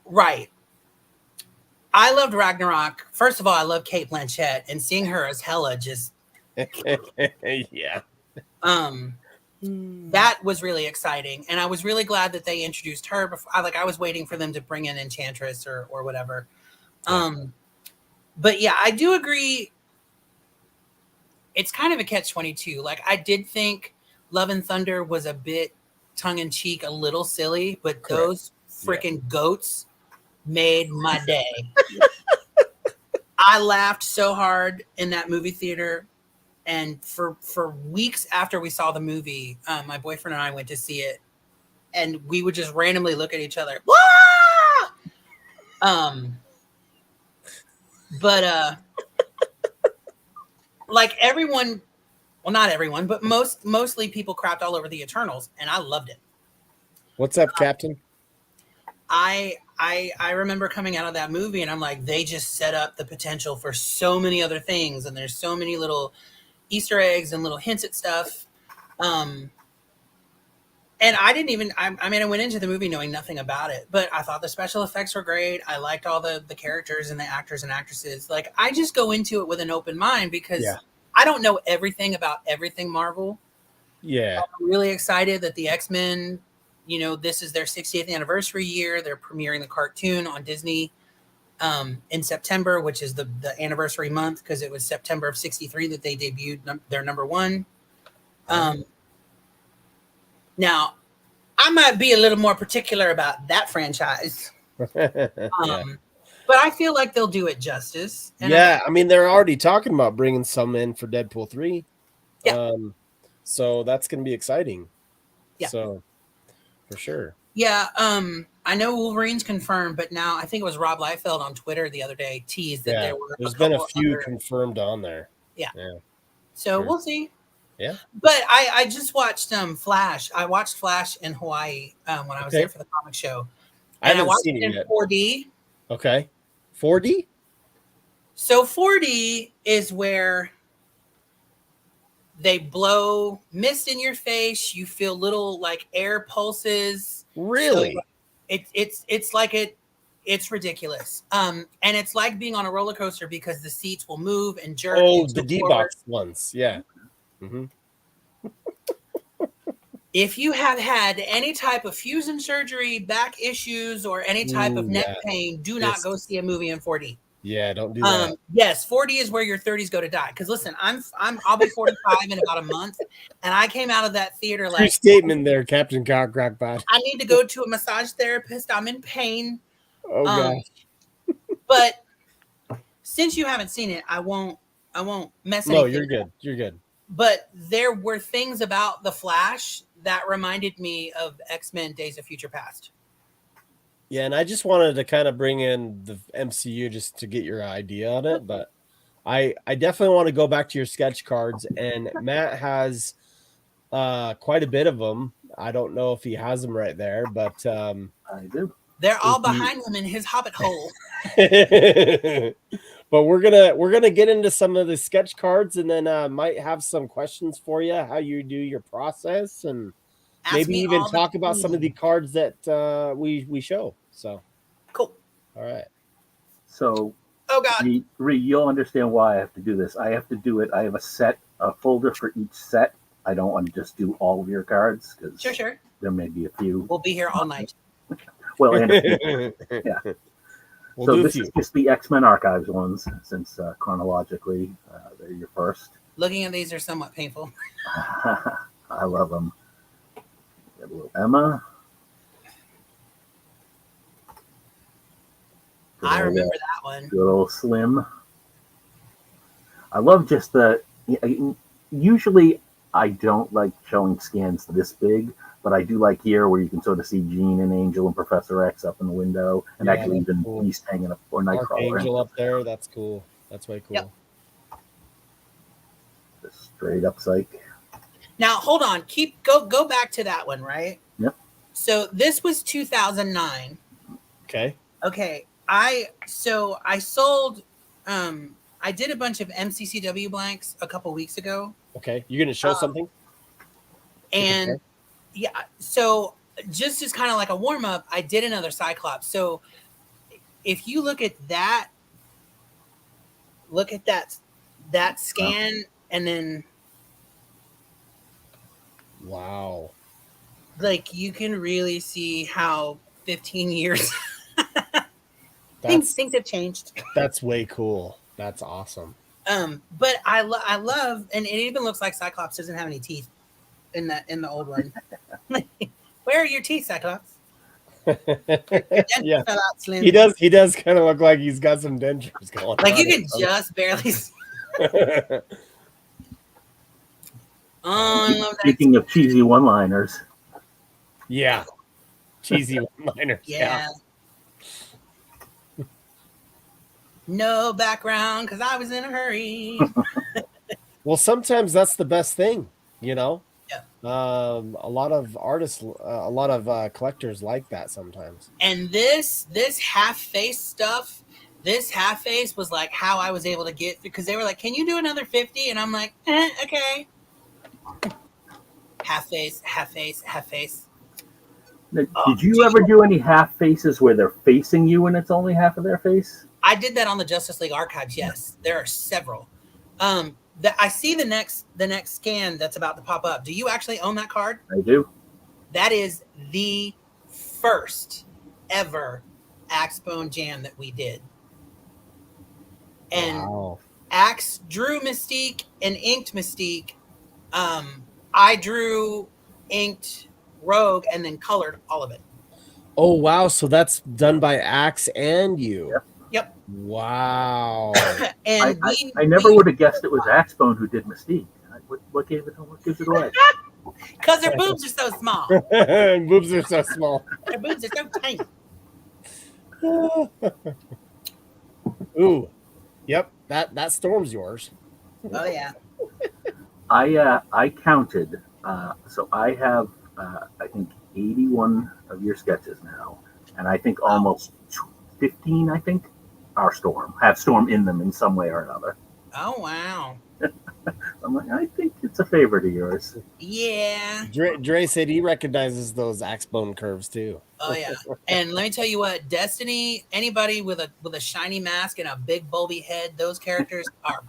right. I loved Ragnarok. First of all, I love Cate Blanchett, and seeing her as Hela just yeah. That was really exciting, and I was really glad that they introduced her before. I was waiting for them to bring in Enchantress or whatever. But yeah, I do agree. It's kind of a catch-22. Like I did think Love and Thunder was a bit tongue-in-cheek, a little silly, but those freaking goats made my day. I laughed so hard in that movie theater. And for weeks after we saw the movie, my boyfriend and I went to see it, and we would just randomly look at each other. Wah! But like everyone, well, not everyone, but mostly people crapped all over the Eternals, and I loved it. What's up, Captain? I remember coming out of that movie, and I'm like, they just set up the potential for so many other things, and there's so many little Easter eggs and little hints at stuff. And I didn't even, I mean, I went into the movie knowing nothing about it, but I thought the special effects were great. I liked all the characters and the actors and actresses. Like, I just go into it with an open mind because I don't know everything about everything Marvel. Yeah. I'm really excited that the X-Men, you know, this is their 60th anniversary year. They're premiering the cartoon on Disney in September, which is the anniversary month because it was September of 63 that they debuted their number one. Now, I might be a little more particular about that franchise. But But I feel like they'll do it justice. And Yeah, I mean, they're already talking about bringing some in for Deadpool 3. Yeah. So that's going to be exciting. Yeah. So, for sure. Yeah, I know Wolverine's confirmed, but now I think it was Rob Liefeld on Twitter the other day teased that there were there's been a few other... confirmed on there. Yeah. Yeah. So Sure. we'll see. Yeah. But I just watched Flash. I watched Flash in Hawaii when I was there for the comic show. I And haven't watched seen it it in yet. 4D. Okay. 4D? So 4D is where they blow mist in your face. You feel little like air pulses. Really? So it's like it's ridiculous. And it's like being on a roller coaster because the seats will move and jerk. Oh, the D-Box ones. Yeah. Mm-hmm. If you have had any type of fusion surgery, back issues, or any type of neck pain, do not go see a movie in 4D. Yeah, don't do that. Yes, 4D is where your 30s go to die. Because listen, I'll be 45 in about a month, and I came out of that theater like True statement there, Captain Crackpot. I need to go to a massage therapist. I'm in pain. Oh gosh. But since you haven't seen it, I won't mess. No, you're good. You're good. But there were things about the Flash that reminded me of X-Men: Days of Future Past. Yeah, and I just wanted to kind of bring in the MCU just to get your idea on it, but I definitely want to go back to your sketch cards, and Matt has quite a bit of them. I don't know if he has them right there, but I do. They're all behind him in his hobbit hole. But we're gonna get into some of the sketch cards, and then might have some questions for you, how you do your process, and maybe even talk about some of the cards that we show. So cool. All right. So oh god, you'll understand why I have to do this. I have to do it. I have a folder for each set. I don't want to just do all of your cards because sure. There may be a few. We'll be here all night. Well, and yeah. So this is just the X-Men Archives ones, since chronologically they're your first. Looking at these are somewhat painful. I love them. Got a little Emma. I remember that one. Good old Slim. I love just usually I don't like showing scans this big, but I do like here where you can sort of see Jean and Angel and Professor X up in the window, and actually even Beast hanging up or Nightcrawler. Angel up there, that's cool. That's way cool. Yep. Just straight up psych. Now hold on, go back to that one, right? Yep. So this was 2009. Okay. I sold I did a bunch of MCCW blanks a couple weeks ago. Okay. You're gonna show something? And yeah, so just kind of like a warm-up, I did another Cyclops. So if you look at that scan, and then wow, like you can really see how 15 years things have changed. That's way cool. That's awesome. But I love, and it even looks like Cyclops doesn't have any teeth in the old one. Where are your teeth, Cyclops? Yeah, he does kind of look like he's got some dentures going. Like you can just barely see. Speaking of cheesy one-liners. Yeah. Cheesy one-liners. Yeah. No background because I was in a hurry. Well, sometimes that's the best thing, you know? Yeah. A lot of artists, a lot of collectors like that sometimes. And this half-face stuff, this half-face was like how I was able to get, because they were like, can you do another 50? And I'm like, okay. Half-face. Now, did you ever do any half faces where they're facing you and it's only half of their face? I did that on the Justice League Archives. Yes, there are several. I see the next scan that's about to pop up. Do you actually own that card? I do. That is the first ever Axebone Jam that we did. And wow. Axe drew Mystique and inked Mystique. I drew, inked Rogue, and then colored all of it. Oh wow! So that's done by Axe and you. Yep. Yep. Wow. And I never would have guessed it was Axbone who did Mystique. What gives it away? because their boobs are so small. Boobs are so small. Their boobs are so tiny. Ooh. Yep. That storm's yours. Oh yeah. I counted. So I have I think 81 of your sketches now, and I think almost 15. I think are Storm have Storm in them in some way or another. Oh wow. I'm like, I think it's a favorite of yours. Yeah. Dre said he recognizes those axe bone curves too. Oh yeah. And let me tell you what, Destiny, anybody with a shiny mask and a big bulby head, those characters are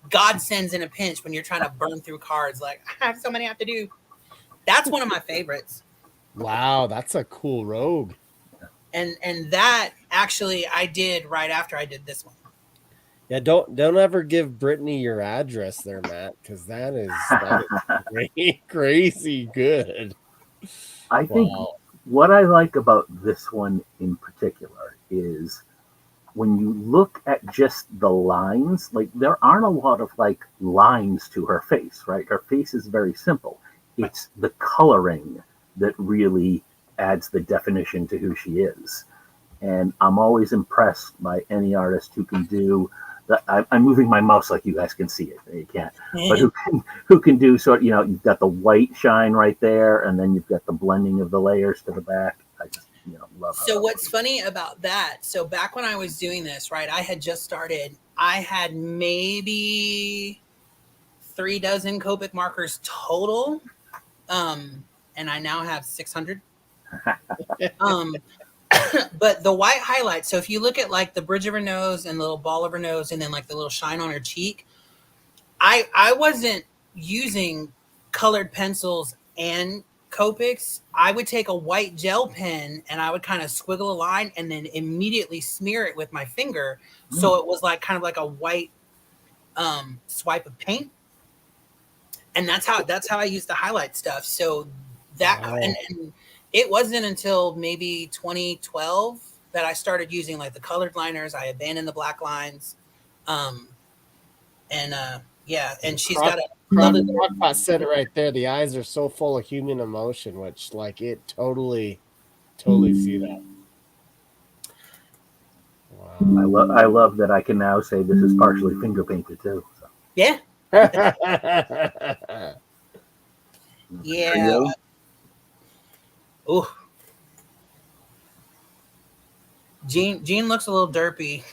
godsends in a pinch when you're trying to burn through cards. Like, I have so many I have to do. That's one of my favorites. Wow, that's a cool rogue. And that actually I did right after I did this one. Yeah, don't ever give Brittany your address there, Matt, because that is crazy good. I think what I like about this one in particular is when you look at just the lines, like there aren't a lot of like lines to her face, right? Her face is very simple. It's the coloring that really adds the definition to who she is. And I'm always impressed by any artist who can do that. I'm moving my mouse like you guys can see it. You can't, but who can do sort? You know, you've got the white shine right there, and then you've got the blending of the layers to the back. I just love. So what's funny about that? So back when I was doing this, right, I had just started. I had maybe 3 dozen Copic markers total, and I now have 600. But the white highlights, so if you look at like the bridge of her nose and the little ball of her nose and then like the little shine on her cheek, I wasn't using colored pencils and Copics. I would take a white gel pen and I would kind of squiggle a line and then immediately smear it with my finger. So it was like kind of like a white swipe of paint. And that's how I used to highlight stuff. So that and it wasn't until maybe 2012 that I started using like the colored liners. I abandoned the black lines. Yeah, and she's got a Crockpot said it right there. The eyes are so full of human emotion, which like it totally see that. Wow. I love that I can now say this is partially finger painted too. So. Yeah. Yeah. Oh. Jean looks a little derpy.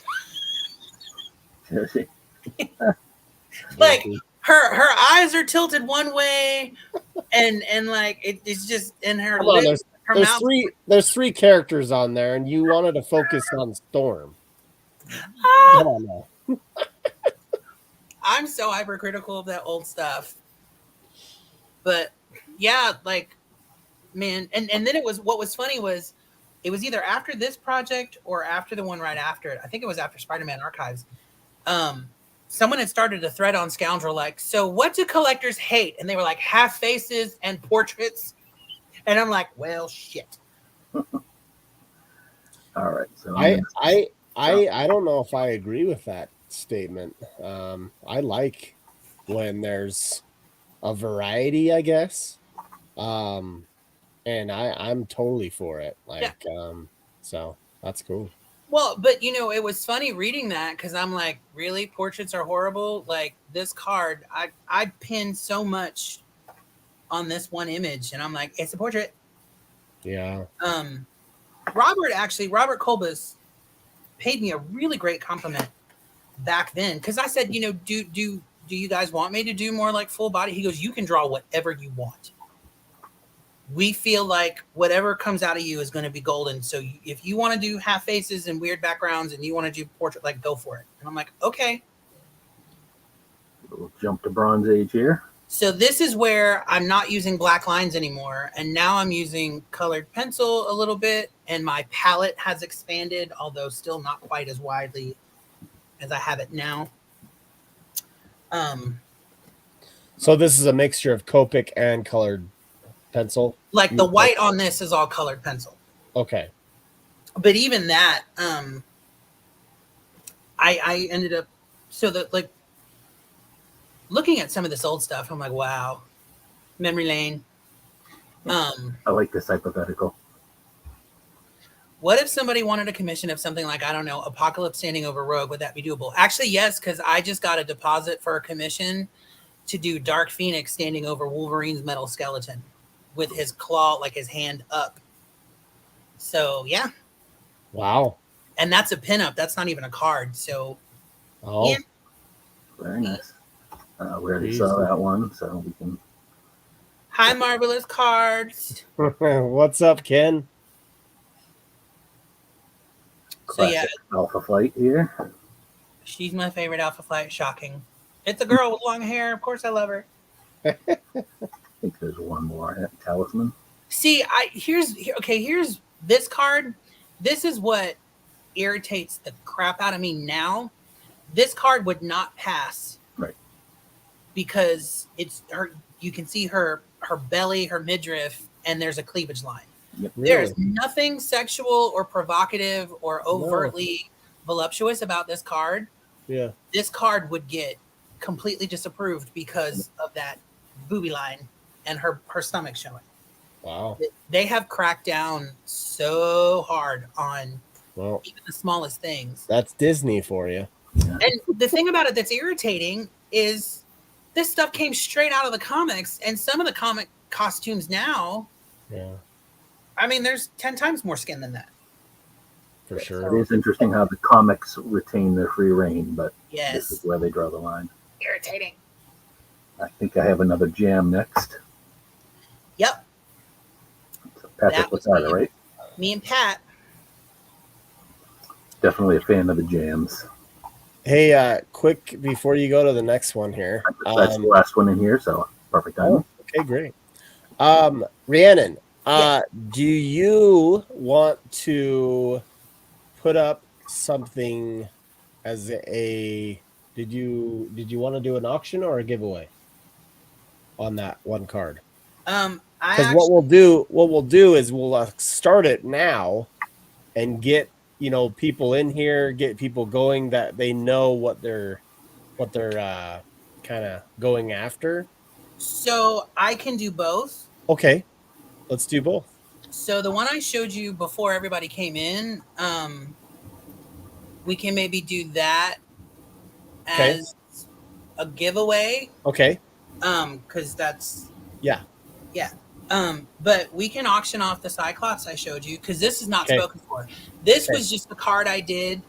Like her eyes are tilted one way, and like it's just in her lips. There's three characters on there, and you wanted to focus on Storm. Come on now. I'm so hypercritical of that old stuff, but yeah, like man, and then what was funny was it was either after this project or after the one right after it. I think it was after Spider-Man Archives. Someone had started a thread on Scoundrel like, so what do collectors hate? And they were like half faces and portraits. And I'm like, well, shit. All right. So I don't know if I agree with that statement. I like when there's a variety, I guess. And I'm totally for it. Like, so that's cool. Well, but it was funny reading that because I'm like, really, portraits are horrible. Like this card, I pinned so much on this one image, and I'm like, it's a portrait. Yeah. Robert Colbus paid me a really great compliment back then because I said, do you guys want me to do more like full body? He goes, you can draw whatever you want. We feel like whatever comes out of you is going to be golden. So if you want to do half faces and weird backgrounds and you want to do portrait, like go for it. And I'm like, okay. We'll jump to Bronze Age here. So this is where I'm not using black lines anymore. And now I'm using colored pencil a little bit. And my palette has expanded, although still not quite as widely as I have it now. So this is a mixture of Copic and colored pencil. Like the white on this is all colored pencil. Okay. But even that, I ended up so that like looking at some of this old stuff, I'm like, wow, memory lane. I like this hypothetical. What if somebody wanted a commission of something like, I don't know, Apocalypse standing over Rogue? Would that be doable? Actually, yes, because I just got a deposit for a commission to do Dark Phoenix standing over Wolverine's metal skeleton with his claw, like his hand up. So, yeah. Wow. And that's a pinup. That's not even a card. So, Oh, yeah. Very nice. We already Jeez. saw that one, so we can. Hi, Marvelous Cards. what's up, Ken? So, yeah, Classic Alpha Flight here. she's my favorite Alpha Flight. Shocking. It's a girl with long hair. Of course, I love her. I think there's one more talisman. See, here's this card. This is what irritates the crap out of me now. This card would not pass. Right. Because it's her, you can see her belly, her midriff, and there's a cleavage line. Yep. Really? There's nothing sexual or provocative or overtly voluptuous about this card. Yeah. This card would get completely disapproved because of that booby line and her stomach showing. Wow. They have cracked down so hard on Well, even the smallest things. that's Disney for you. And the thing about it that's irritating is this stuff came straight out of the comics, and some of the comic costumes now, Yeah, I mean, there's 10 times more skin than that. for sure. It is interesting how the comics retain their free reign, but this is Yes. where they draw the line. Irritating. I think I have another jam next. Yep. So Patrick That was Lasada, me. right? Me and Pat. Definitely a fan of the jams. Hey, quick before you go to the next one here. That's the last one in here, so perfect time. Oh, okay, great. Rhiannon, do you want to put up something as a? Did you want to do an auction or a giveaway on that one card? Because what we'll do is we'll start it now and get people in here, get people going that they know what they're kind of going after. So I can do both. Okay, let's do both. So the one I showed you before everybody came in, we can maybe do that as a giveaway. Okay. Because that's Yeah. But we can auction off the Cyclops I showed you because this is not spoken for. This was just the card I did,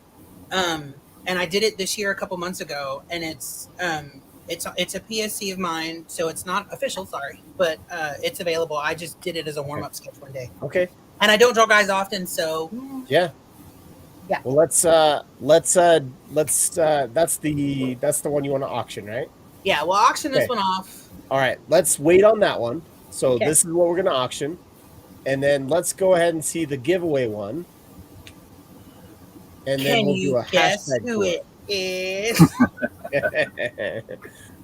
and I did it this year a couple months ago, and it's a PSC of mine, so it's not official, sorry, but it's available. I just did it as a warm-up sketch one day. Okay. And I don't draw guys often, so Yeah. Yeah. Well, let's that's the one you want to auction, right? yeah, we'll auction this one off. All right, let's wait on that one. So Okay. this is what we're going to auction. And then let's go ahead and see the giveaway one. And then Can we'll do you a guess hashtag who for it is?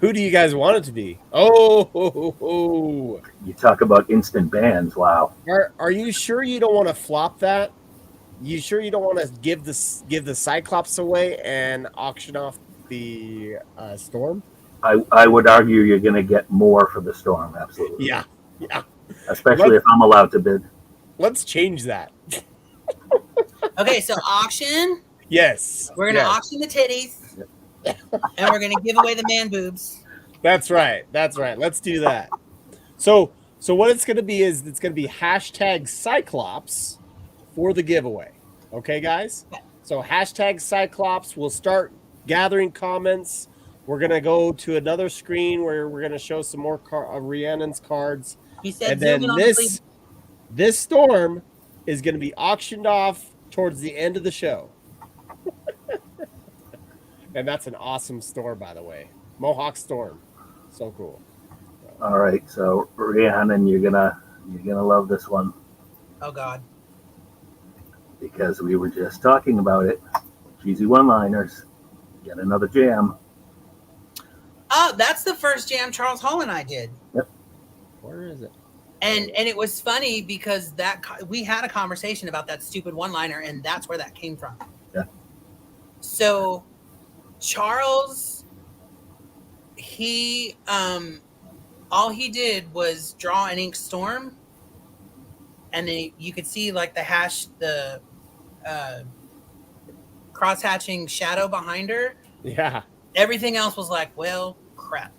Who do you guys want it to be? Oh, You talk about instant bans. Wow. are you sure you don't want to flop that? You sure you don't want to give the Cyclops away and auction off the Storm? I would argue you're going to get more for the Storm, absolutely. Yeah. Especially if I'm allowed to bid. Let's change that. Okay, so auction. Yes. We're going to auction the titties. And we're going to give away the man boobs. That's right. Let's do that. So what it's going to be is it's going to be hashtag Cyclops for the giveaway. Okay, guys? So hashtag Cyclops. We'll start gathering comments. We're going to go to another screen where we're going to show some more Rhiannon's cards. He said, And then this Storm is going to be auctioned off towards the end of the show. And that's an awesome store, by the way. Mohawk Storm. So cool. All right, so Rhiannon, you're gonna love this one Oh, God. because we were just talking about it. Cheesy one-liners. Get another jam. Oh, that's the first jam Charles Hall and I did. Yep. Where is it? And it was funny because we had a conversation about that stupid one-liner, and that's where that came from. Yeah. So Charles, he all he did was draw an ink storm, and then you could see like the cross hatching shadow behind her. Yeah. Everything else was like, well, crap.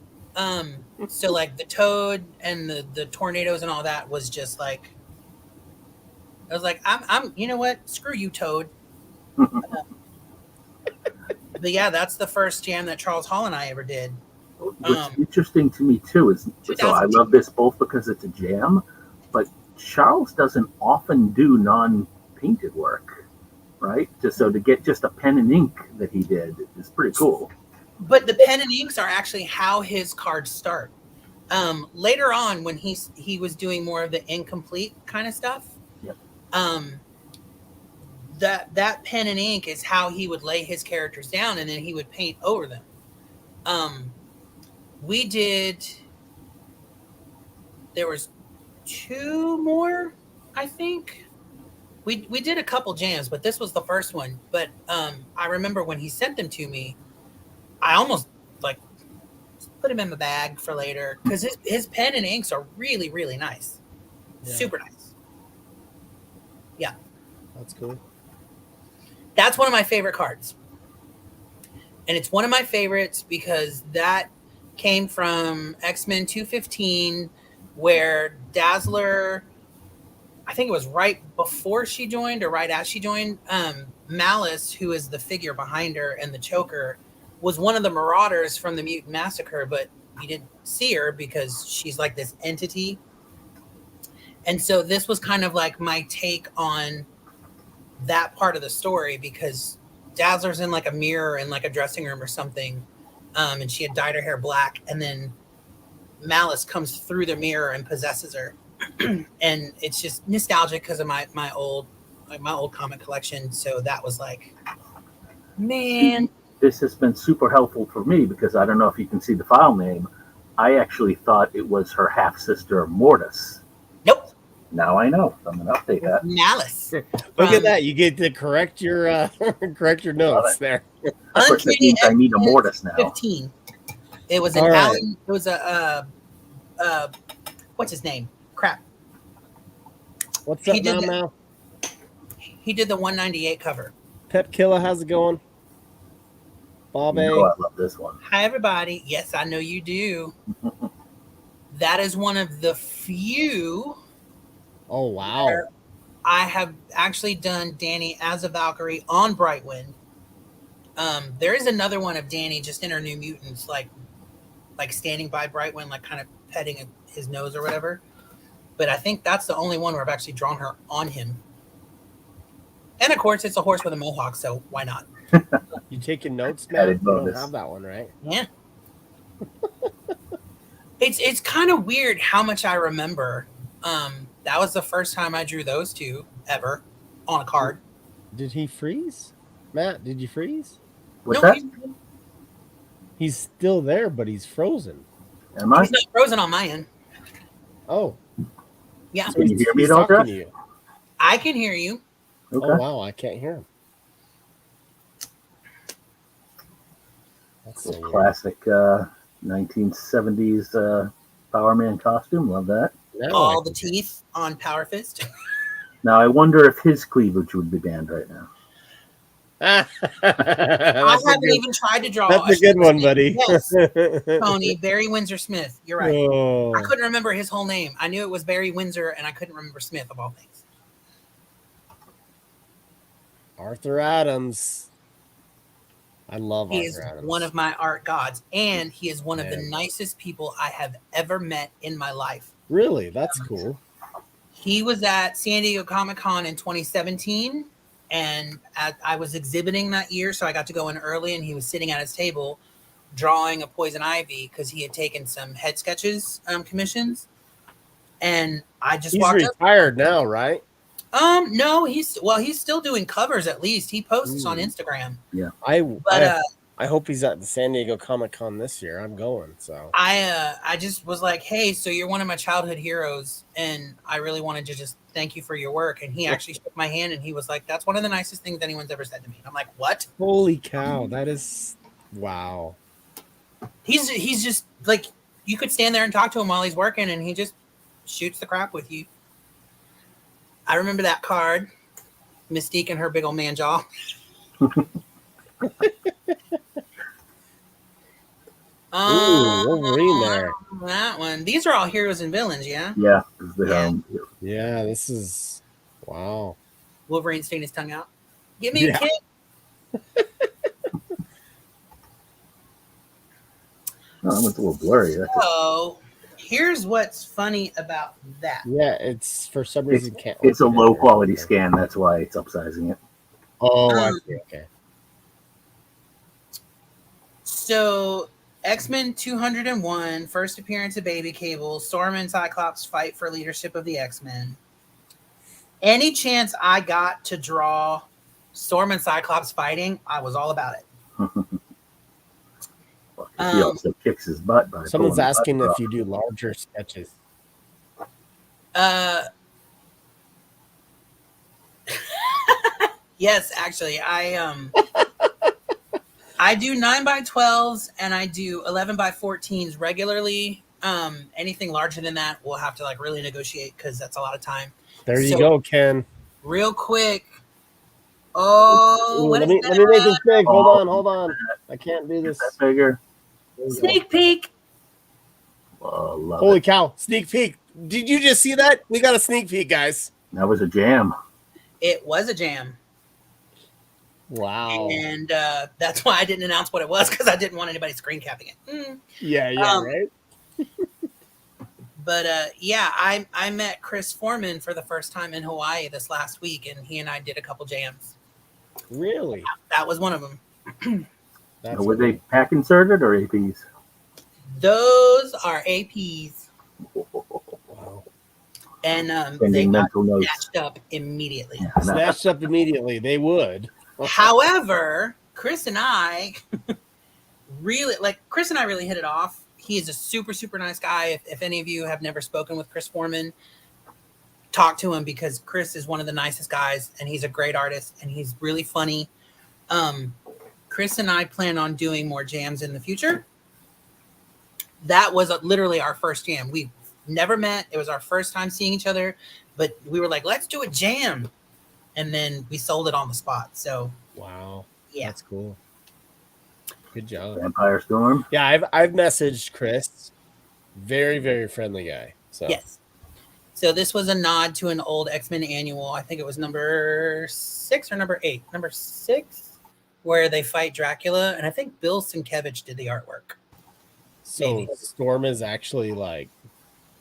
So like the toad and the tornadoes and all that was just like, I was like, I'm you know what? Screw you, Toad. But yeah, that's the first jam that Charles Hall and I ever did. What's interesting to me too is so I love this both because it's a jam, but Charles doesn't often do non-painted work, right? So to get just a pen and ink that he did is pretty cool. But the pen and inks are actually how his cards start. Later on, when he was doing more of the incomplete kind of stuff, yep. That pen and ink is how he would lay his characters down, and then he would paint over them. We did. There was 2 more, I think. We did a couple jams, but this was the first one. But I remember when he sent them to me, I almost like put him in my bag for later because his pen and inks are really, really nice. Yeah. Super nice. Yeah. That's cool. That's one of my favorite cards. And it's one of my favorites because that came from X-Men 215, where Dazzler, I think it was right before she joined or right as she joined, Malice, who is the figure behind her and the choker, was one of the Marauders from the Mutant Massacre, but you didn't see her because she's like this entity. And so this was kind of like my take on that part of the story, because Dazzler's in like a mirror in like a dressing room or something, and she had dyed her hair black, and then Malice comes through the mirror and possesses her. And it's just nostalgic because of my old comic collection. So that was like, man. This has been super helpful for me because I don't know if you can see the file name. I actually thought it was her half sister Mortis. Nope. Now I know. I'm going to update that. Malice. Look at that. You get to correct your notes there. Of course, that means I need a Mortis now. 15. It was an Alan. It was a what's his name? Crap. What's up now? He did the 198 cover. Pep Killer, how's it going? Bobby. You know I love this one. Hi, everybody. Yes, I know you do. That is one of the few. Oh, wow. I have actually done Danny as a Valkyrie on Brightwind. There is another one of Danny just in her New Mutants, like standing by Brightwind, like kind of petting his nose or whatever. But I think that's the only one where I've actually drawn her on him. And of course, it's a horse with a mohawk, so why not? You taking notes, man? You don't have that one, right? Yeah. It's kind of weird how much I remember. That was the first time I drew those two ever on a card. Did he freeze? Matt, did you freeze? What's that? He's still there, but he's frozen. Am I? He's not frozen on my end. Oh. Yeah. Can you hear me, Doctor? I can hear you. Okay. Oh, wow. I can't hear him. That's so classic 1970s Power Man costume. Love that. All the teeth on Power Fist. Now, I wonder if his cleavage would be banned right now. I haven't even tried to draw. That's a good one, buddy. Yes, Tony, Barry Windsor Smith. You're right. Oh. I couldn't remember his whole name. I knew it was Barry Windsor, and I couldn't remember Smith, of all things. Arthur Adams. I love Arthur Adams. He is one of my art gods, and he is one of the nicest people I have ever met in my life. Really? That's cool. He was at San Diego Comic-Con in 2017, and I was exhibiting that year, so I got to go in early, and he was sitting at his table drawing a Poison Ivy because he had taken some head sketches commissions, and I just walked up. He's retired now, right? No, he's still doing covers. At least he posts on Instagram. Yeah, I hope he's at the San Diego Comic-Con this year. I'm going. So I just was like, hey, so you're one of my childhood heroes, and I really wanted to just thank you for your work. And he actually shook my hand, and he was like, that's one of the nicest things anyone's ever said to me. And I'm like, what? Holy cow, that is Wow. He's just like, you could stand there and talk to him while he's working, and he just shoots the crap with you. I remember that card, Mystique and her big old man jaw. Wolverine there. That one. These are all heroes and villains, yeah? Yeah. Yeah, this is wow. Wolverine sticking his tongue out. Give me a kick. Oh, that one's a little blurry. So, here's what's funny about that. Yeah, it's for some reason can't. It's a low quality scan. That's why it's upsizing it. Oh, I see. Okay. So, X-Men 201, first appearance of Baby Cable, Storm and Cyclops fight for leadership of the X-Men. Any chance I got to draw Storm and Cyclops fighting, I was all about it. He also kicks his butt by someone's asking if you do larger sketches. Yes, actually, I do 9x12s and I do 11x14s regularly. Anything larger than that, we'll have to like really negotiate because that's a lot of time. There you go, Ken. Real quick. Oh, let me make this big. Hold on. I can't do this. That bigger. Sneak peek. Holy cow! Sneak peek. Did you just see that? We got a sneak peek, guys. That was a jam. It was a jam. Wow. And that's why I didn't announce what it was, because I didn't want anybody screen capping it. Yeah, right. But yeah, I met Chris Foreman for the first time in Hawaii this last week, and he and I did a couple jams. Really? That was one of them. Were they pack inserted or APs? Those are APs. Wow. And they got snatched up immediately. Yeah, snatched up immediately. They would. However, Chris and I really hit it off. He is a super, super nice guy. If any of you have never spoken with Chris Foreman, talk to him, because Chris is one of the nicest guys, and he's a great artist, and he's really funny. Chris and I plan on doing more jams in the future. That was literally our first jam. We never met. It was our first time seeing each other, but we were like, let's do a jam. And then we sold it on the spot. So, wow. Yeah. That's cool. Good job. Vampire Storm. Yeah, I've messaged Chris. Very, very friendly guy. So yes. So this was a nod to an old X-Men annual. I think it was number 6 or number 8. Number 6, where they fight Dracula. And I think Bill Sienkiewicz did the artwork. So Maybe. Storm is actually like,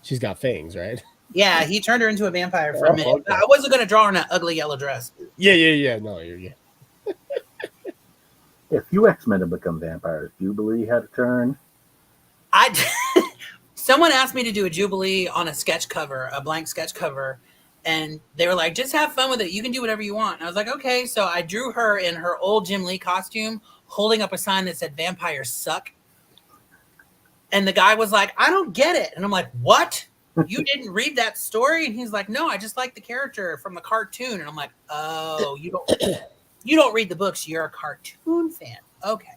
she's got fangs, right? Yeah, he turned her into a vampire for a minute. Okay. I wasn't going to draw her in that ugly yellow dress. Yeah. No, you're. If you X-Men had become vampires, Jubilee had a turn. Someone asked me to do a Jubilee on a sketch cover, a blank sketch cover, and they were like, just have fun with it. You can do whatever you want. And I was like, okay. So I drew her in her old Jim Lee costume, holding up a sign that said vampires suck. And the guy was like, I don't get it. And I'm like, what? You didn't read that story? And he's like, no, I just like the character from the cartoon. And I'm like, oh, you don't read the books. You're a cartoon fan. Okay.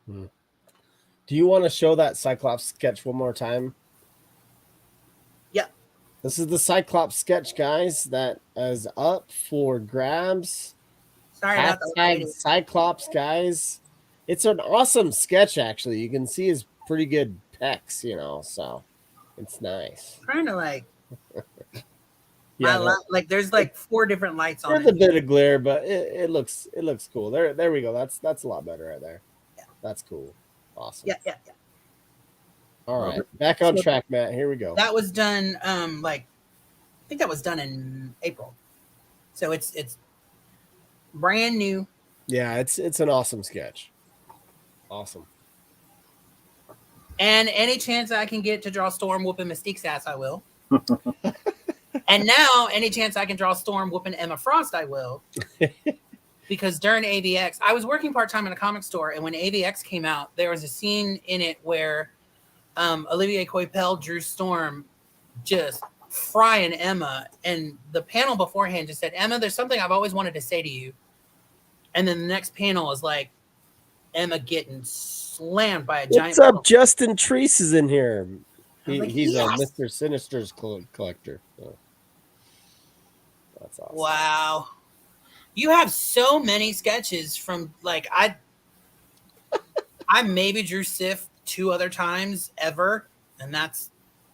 Do you want to show that Cyclops sketch one more time? Yeah. This is the Cyclops sketch, guys, that is up for grabs. Sorry about that. Hashtag Cyclops, guys. It's an awesome sketch, actually. You can see his pretty good pecs, so it's nice. I'm trying to Yeah, there's like 4 different lights on there's it. a bit of glare, but it looks cool. There we go. That's a lot better right there. Yeah. That's cool. Awesome. Yeah. All right, back on track, Matt. Here we go. That was done. I think that was done in April, so it's brand new. Yeah, it's an awesome sketch. Awesome. And any chance I can get to draw Storm whooping Mystique's ass, I will. And now, any chance I can draw Storm whooping Emma Frost, I will. Because during AVX, I was working part-time in a comic store, and when AVX came out, there was a scene in it where Olivier Coipel drew Storm just frying Emma, and the panel beforehand just said, Emma, there's something I've always wanted to say to you. And then the next panel is like, Emma getting slammed by a What's giant. up? Justin Treese is in here. I was like, He's a yes! Mr. Sinister's collector. So that's awesome. Wow. You have so many sketches from like I maybe drew Sif 2 other times ever, and that's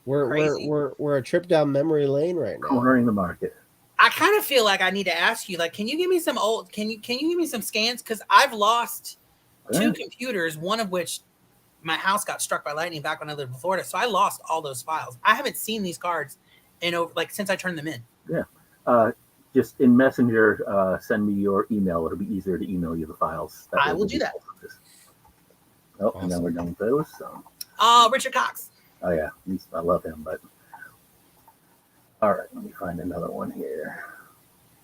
crazy. We're a trip down memory lane right now. Cornering the market. I kind of feel like I need to ask you, like, can you give me some old? Can you give me some scans? Because I've lost 2 computers, one of which my house got struck by lightning back when I lived in Florida, so I lost all those files. I haven't seen these cards in over like since I turned them in. Yeah. Just in Messenger, send me your email. It'll be easier to email you the files. I will do that. Oh, awesome. And then we're done with those. So. Oh, Richard Cox. Oh yeah, I love him. But all right, let me find another one here.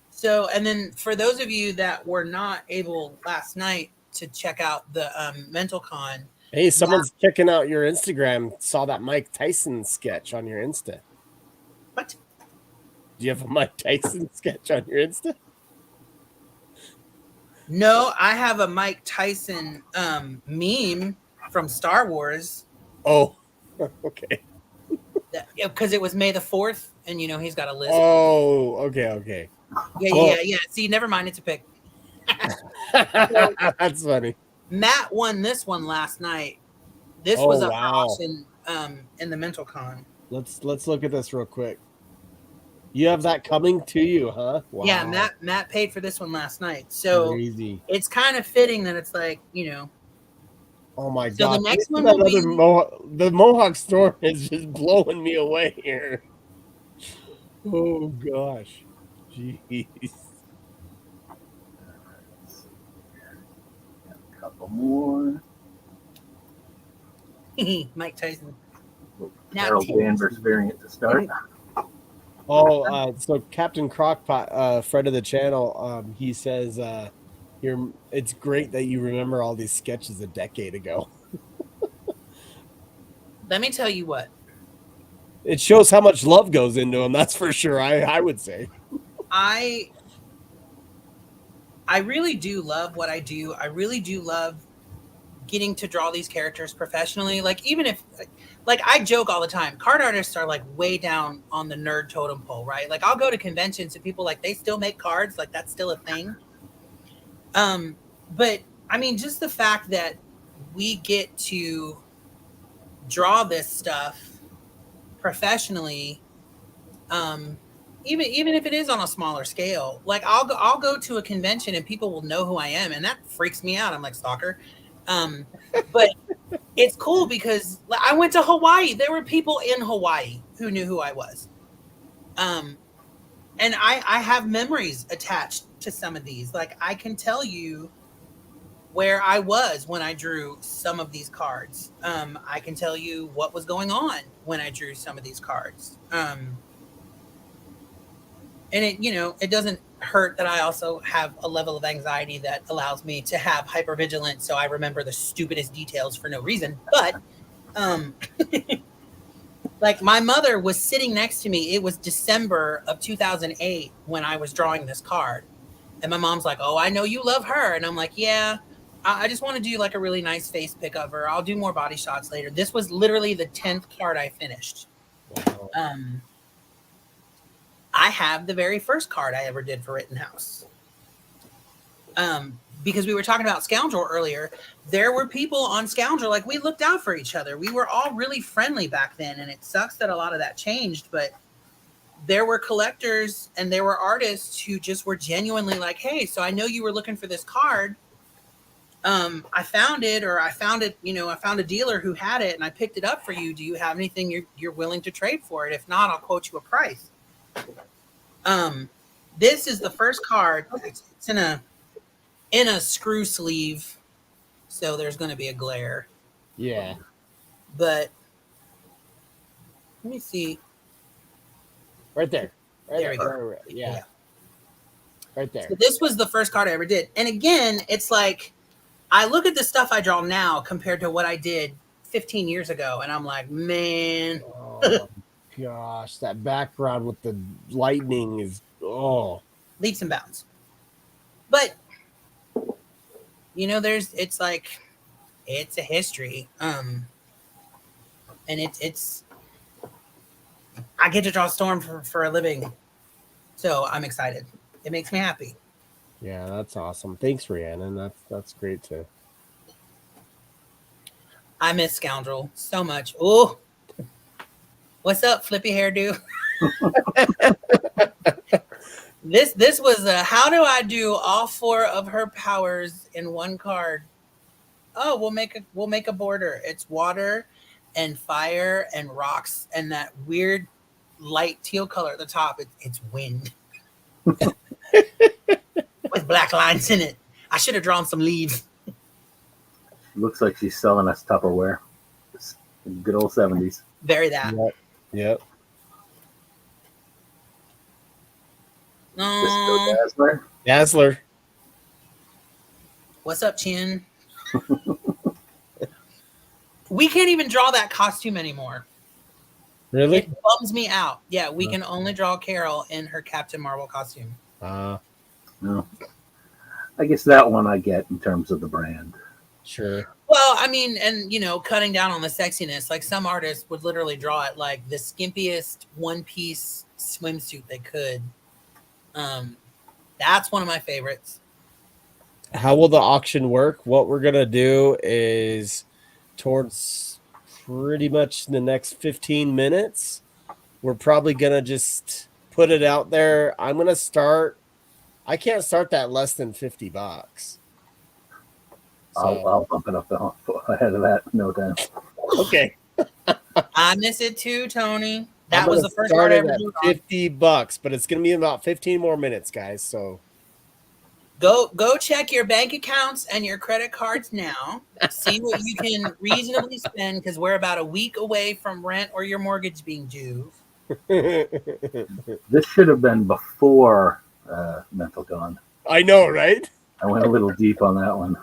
So, and then for those of you that were not able last night to check out the Mental Con. Hey, someone's checking out your Instagram. Saw that Mike Tyson sketch on your Insta. What? Do you have a Mike Tyson sketch on your Insta? No, I have a Mike Tyson meme from Star Wars. Oh, okay. Because it was May the 4th, and you know he's got a list. Oh, okay. Yeah. See, never mind. It's a pick. So, that's funny. Matt won this one last night. This was a auction in the Mental Con. Let's look at this real quick. You have that coming to you, huh? Wow. Yeah, Matt paid for this one last night. So crazy. It's kind of fitting that it's like, you know. Oh my so god. The next one will be the Mohawk storm is just blowing me away here. Oh gosh. Jeez. A couple more. Mike Tyson. Harold Danvers variant to start. Oh, so Captain Crockpot, friend of the channel, he says, it's great that you remember all these sketches a decade ago. Let me tell you what. It shows how much love goes into them, that's for sure, I would say. I really do love what I do. I really do love getting to draw these characters professionally. Like, even if, like, I joke all the time, card artists are like way down on the nerd totem pole, right? Like, I'll go to conventions and people like, they still make cards, like that's still a thing. But I mean, just the fact that we get to draw this stuff professionally, even if it is on a smaller scale, like I'll go to a convention and people will know who I am, and that freaks me out. I'm like, stalker. But it's cool because I went to Hawaii. There were people in Hawaii who knew who I was. And I have memories attached to some of these. Like, I can tell you where I was when I drew some of these cards. I can tell you what was going on when I drew some of these cards. And it doesn't hurt that I also have a level of anxiety that allows me to have hypervigilance, so I remember the stupidest details for no reason. But like, my mother was sitting next to me. It was December of 2008 when I was drawing this card, and my mom's like, "Oh, I know you love her," and I'm like, "Yeah, I just want to do like a really nice face pick of her. I'll do more body shots later." This was literally the 10th card I finished. Wow. I have the very first card I ever did for Rittenhouse. Because we were talking about Scoundrel earlier, there were people on Scoundrel, like, we looked out for each other. We were all really friendly back then, and it sucks that a lot of that changed, but there were collectors and there were artists who just were genuinely like, "Hey, so I know you were looking for this card. I found it, or I found a dealer who had it and I picked it up for you. Do you have anything you're willing to trade for it? If not, I'll quote you a price." This is the first card. It's in a screw sleeve, so there's going to be a glare. Yeah. But let me see. Right there. There we go. Right, yeah. Right there. So this was the first card I ever did. And again, it's like, I look at the stuff I draw now compared to what I did 15 years ago, and I'm like, man. Oh, gosh, that background with the lightning is, leaps and bounds. But it's like it's a history. And it's I get to draw Storm for a living, so I'm excited. It makes me happy. Yeah, that's awesome. Thanks, Rhiannon. That's great to. I miss Scoundrel so much. Oh, what's up, Flippy Hairdo? This was how do I do all 4 of her powers in one card? Oh, we'll make a border. It's water and fire and rocks and that weird light teal color at the top. It's wind with black lines in it. I should have drawn some leaves. Looks like she's selling us Tupperware. It's good old 70s. Very that. Yep. Dazzler. Dazzler. What's up, Chin? We can't even draw that costume anymore. Really? It bums me out. Yeah, we can only draw Carol in her Captain Marvel costume. No. I guess that one I get in terms of the brand. Sure. Well, I mean, and cutting down on the sexiness, like some artists would literally draw it like the skimpiest one-piece swimsuit they could. That's one of my favorites. How will the auction work? What we're gonna do is towards pretty much the next 15 minutes, we're probably gonna just put it out there. I'm gonna start. I can't start that less than $50. So, I'll bump it up ahead of that, no doubt. Okay. I miss it too, Tony. That I'm was gonna the first start part I it ever at drew on. $50, but it's gonna be about 15 more minutes, guys. So Go check your bank accounts and your credit cards now. See what you can reasonably spend because we're about a week away from rent or your mortgage being due. This should have been before Mental Gone. I know, right? I went a little deep on that one.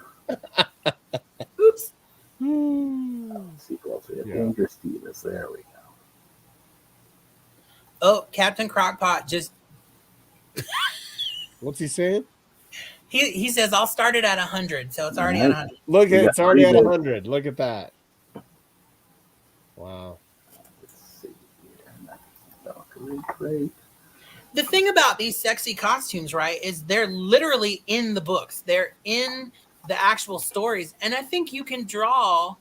Oops. Let's see what else we have. Yeah. Dangerous Divas. There we go. Oh, Captain Crockpot just What's he saying? he says I'll start it at 100, so it's already at 100. Look, We it's got already at 3 100. Look at that. Wow. Let's see here. Valkyrie crate. The thing about these sexy costumes, right, is they're literally in the books. They're in the actual stories. And I think you can draw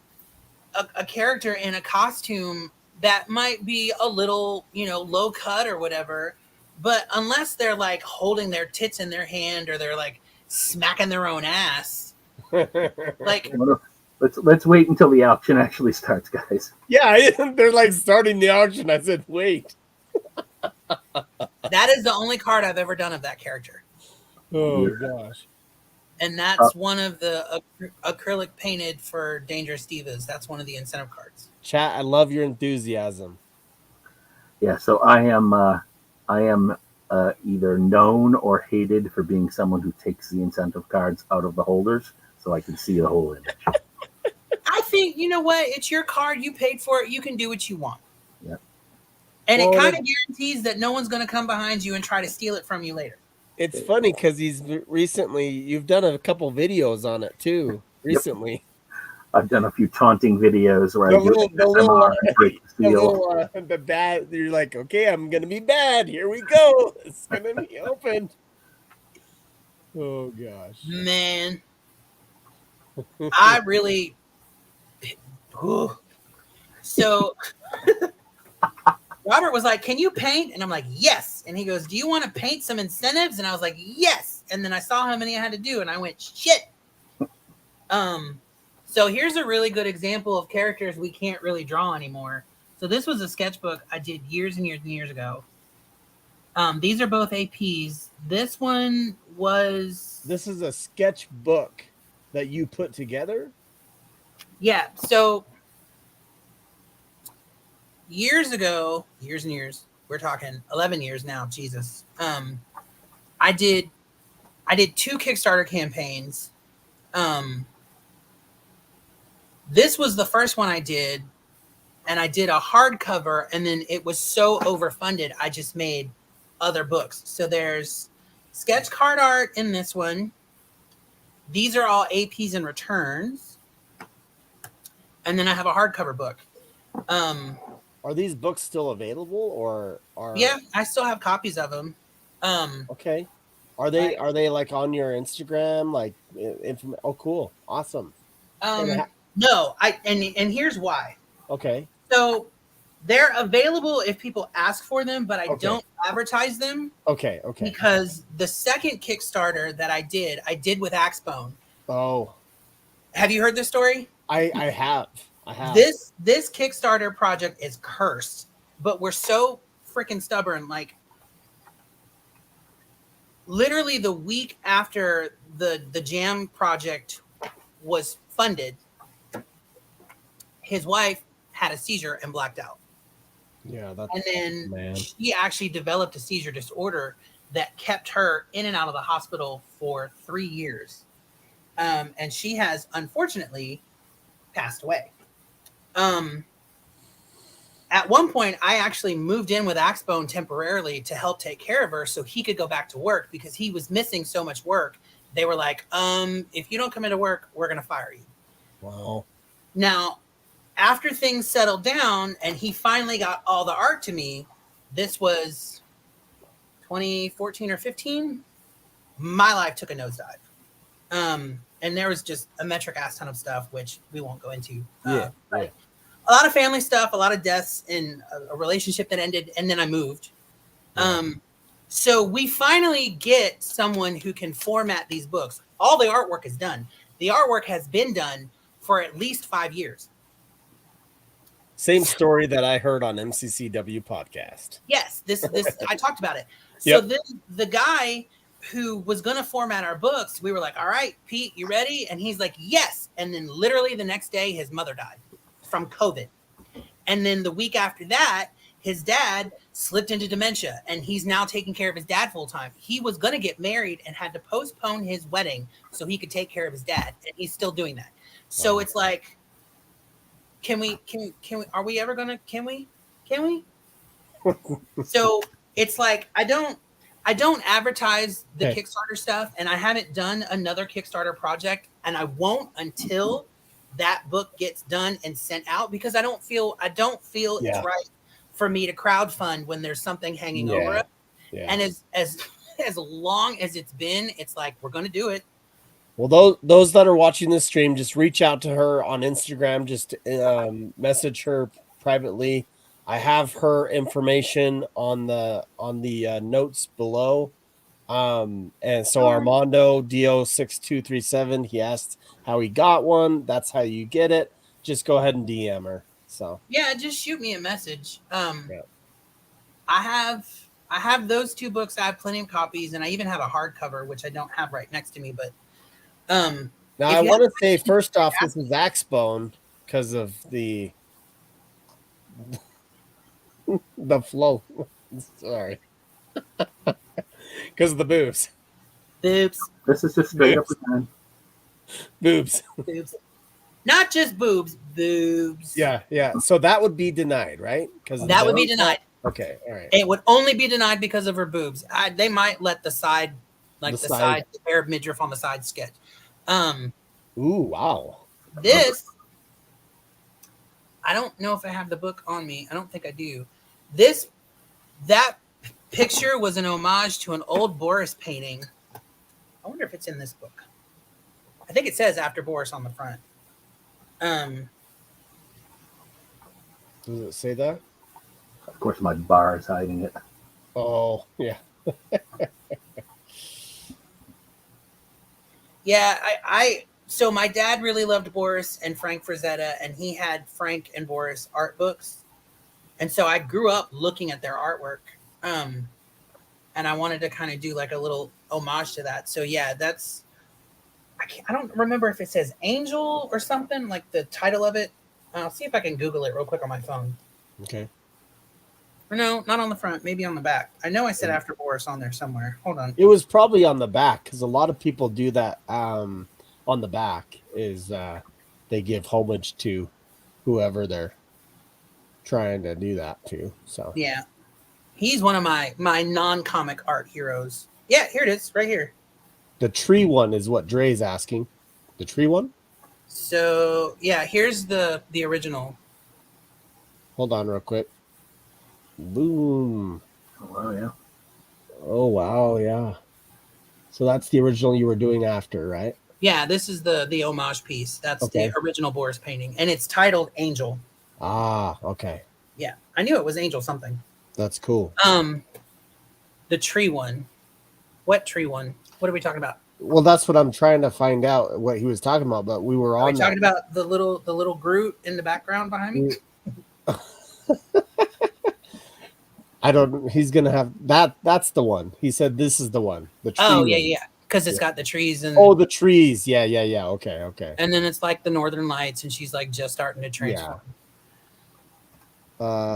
a character in a costume that might be a little, low cut or whatever. But unless they're like holding their tits in their hand or they're like smacking their own ass, like Let's wait until the auction actually starts, guys. Yeah, they're like starting the auction. I said, wait. that is the only card I've ever done of that character. Oh, Yeah. gosh. And that's one of the acrylic painted for Dangerous Divas. That's one of the incentive cards. Chat, I love your enthusiasm. Yeah, so I am either known or hated for being someone who takes the incentive cards out of the holders so I can see the whole image. I think, you know what? It's your card. You paid for it. You can do what you want. Yeah. And Well, it kind of guarantees that no one's going to come behind you and try to steal it from you later. It's funny because you've done a couple videos on it too recently. I've done a few taunting videos where I do ASMR and break the seal. The bad. You're like, okay, I'm gonna be bad. Here we go. It's gonna be opened. Oh gosh, Man, I really. So Robert was like, "Can you paint?" And I'm like, "Yes." And he goes, "Do you want to paint some incentives?" And I was like, "Yes." And then I saw how many I had to do, and I went, "Shit." So here's a really good example of characters we can't really draw anymore. So this was a sketchbook I did years and years and years ago. These are both APs. This is a sketchbook that you put together. Yeah. So years ago, years and years, we're talking 11 years now. Jesus. I did 2 Kickstarter campaigns. This was the first one I did, and I did a hardcover, and then it was so overfunded, I just made other books. So there's sketch card art in this one. These are all APs and returns. And then I have a hardcover book. Are these books still available, or are? Yeah, I still have copies of them. Okay. Are they like on your Instagram? Like, oh, cool, awesome. No, and here's why. Okay. So they're available if people ask for them, but I don't advertise them. Okay. Because the second Kickstarter that I did with Axebone. Oh. Have you heard this story? I have. This Kickstarter project is cursed, but we're so freaking stubborn. Like, literally the week after the Jam project was funded, his wife had a seizure and blacked out. Yeah, that's, and then she actually developed a seizure disorder that kept her in and out of the hospital for 3 years. And she has unfortunately passed away. At one point, I actually moved in with Axebone temporarily to help take care of her so he could go back to work because he was missing so much work. They were like, if you don't come into work, we're going to fire you. Wow. Now, after things settled down and he finally got all the art to me, this was 2014 or 15, my life took a nosedive. And there was just a metric ass ton of stuff, which we won't go into. Yeah. A lot of family stuff, a lot of deaths in a relationship that ended, and then I moved. So we finally get someone who can format these books. All the artwork is done. The artwork has been done for at least 5 years. Same story that I heard on MCCW podcast. Yes, this I talked about it. So then the guy who was going to format our books, we were like, all right, Pete, you ready? And he's like, yes. And then literally the next day, his mother died from COVID. And then the week after that, his dad slipped into dementia and he's now taking care of his dad full time. He was going to get married and had to postpone his wedding so he could take care of his dad. And he's still doing that. So it's like, can we, are we ever going to, can we? So it's like, I don't advertise the Kickstarter stuff, and I haven't done another Kickstarter project, and I won't until that book gets done and sent out because I don't feel it's right for me to crowdfund when there's something hanging over it. Yeah. And as long as it's been, it's like we're going to do it. Well, those that are watching this stream, just reach out to her on Instagram. Just message her privately. I have her information on the notes below. And so Armando DO6237, he asked how he got one. That's how you get it. Just go ahead and DM her. So yeah, just shoot me a message. I have those 2 books. I have plenty of copies, and I even have a hardcover, which I don't have right next to me. But now I want to say first off, this is Axebone because of the flow. Sorry. Because of the boobs. Boobs. This is just straight up again. Boobs. Boobs. Not just boobs. Boobs. Yeah. So that would be denied, right? Because that would be denied. Okay. All right. It would only be denied because of her boobs. They might let the side, like the side pair of midriff on the side sketch. Ooh, wow. This, I don't know if I have the book on me. I don't think I do. That picture was an homage to an old Boris painting. I wonder if it's in this book. I think it says After Boris on the front. Does it say that? Of course, my bar is hiding it. Oh, yeah. Yeah, so my dad really loved Boris and Frank Frazetta, and he had Frank and Boris art books. And so I grew up looking at their artwork. And I wanted to kind of do like a little homage to that. So yeah, I don't remember if it says Angel or something, like the title of it. I'll see if I can Google it real quick on my phone. Okay. Or no, not on the front, maybe on the back. I know I said After Boris on there somewhere. Hold on. It was probably on the back because a lot of people do that on the back is they give homage to whoever they're trying to do that to. So yeah. He's one of my non-comic art heroes. Yeah, here it is, right here. The tree one is what Dre's asking. The tree one? So yeah, here's the original. Hold on real quick. Boom. Oh, yeah. Oh, wow. Yeah. So that's the original you were doing after, right? Yeah, this is the homage piece. That's Okay. the original Boris painting, and it's titled Angel. Ah, okay. Yeah, I knew it was Angel something. That's cool. The tree one. What tree one? What are we talking about? Well, that's what I'm trying to find out what he was talking about, but we were Are we on talking about the little Groot in the background behind me? I don't. He's gonna have that. That's the one. He said this is the one. The tree. Oh one. yeah, because it's got the trees and Oh, the trees. Yeah. Okay. and then it's like the Northern Lights, and she's like just starting to transform.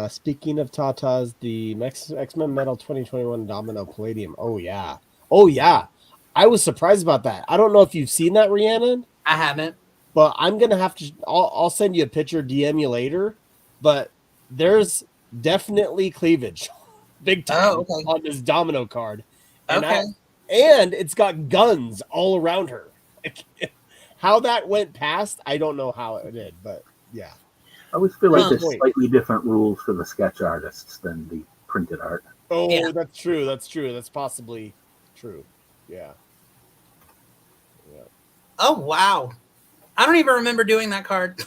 Speaking of Tatas, the X-Men Metal 2021 Domino Palladium. Oh yeah. I was surprised about that. I don't know if you've seen that, Rhiannon, I haven't. but I'm gonna have to. I'll send you a picture, DM you later. But there's definitely cleavage, big time, on this Domino card. And and it's got guns all around her. How that went past, I don't know how it did, but yeah. I always feel like there's slightly different rules for the sketch artists than the printed art. Oh, yeah. That's true. That's possibly true. Yeah. Oh, wow. I don't even remember doing that card.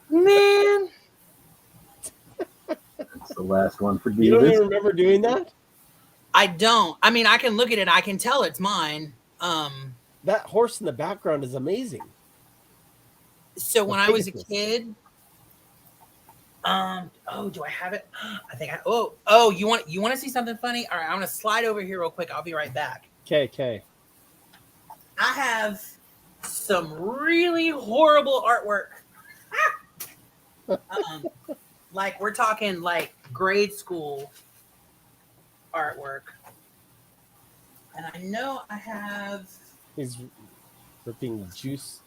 Man. That's the last one for Divas. You don't even remember doing that? I don't. I mean, I can look at it. I can tell it's mine. That horse in the background is amazing. So when I was a kid, do I have it? I think you want to see something funny? All right, I'm gonna slide over here real quick. I'll be right back. Okay. I have some really horrible artwork. Like we're talking like grade school artwork, and I know I have. He's ripping juice.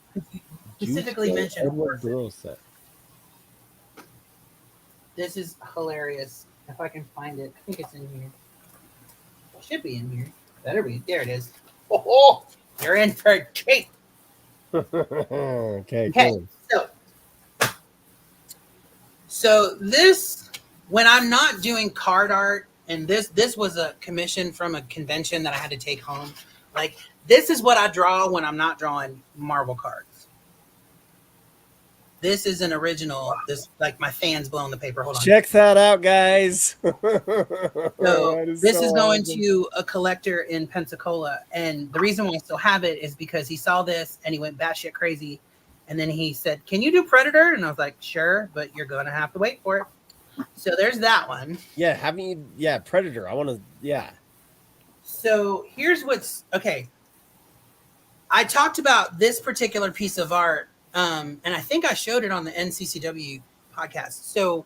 Specifically mentioned Edward Burrow set. This is hilarious. If I can find it, I think it's in here. It should be in here. Better be. There it is. Oh, you're in for a treat. Okay. Cool. So this, when I'm not doing card art, and this was a commission from a convention that I had to take home. Like this is what I draw when I'm not drawing Marvel cards. This is an original. This like my fan's blowing the paper. Hold on. Check that out, guys. So this is going to a collector in Pensacola, and the reason why I still have it is because he saw this and he went batshit crazy, and then he said, "Can you do Predator?" And I was like, "Sure, but you're gonna have to wait for it." So there's that one. Yeah, Predator. I want to. Yeah. So here's what's okay. I talked about this particular piece of art. And I think I showed it on the NCCW podcast. So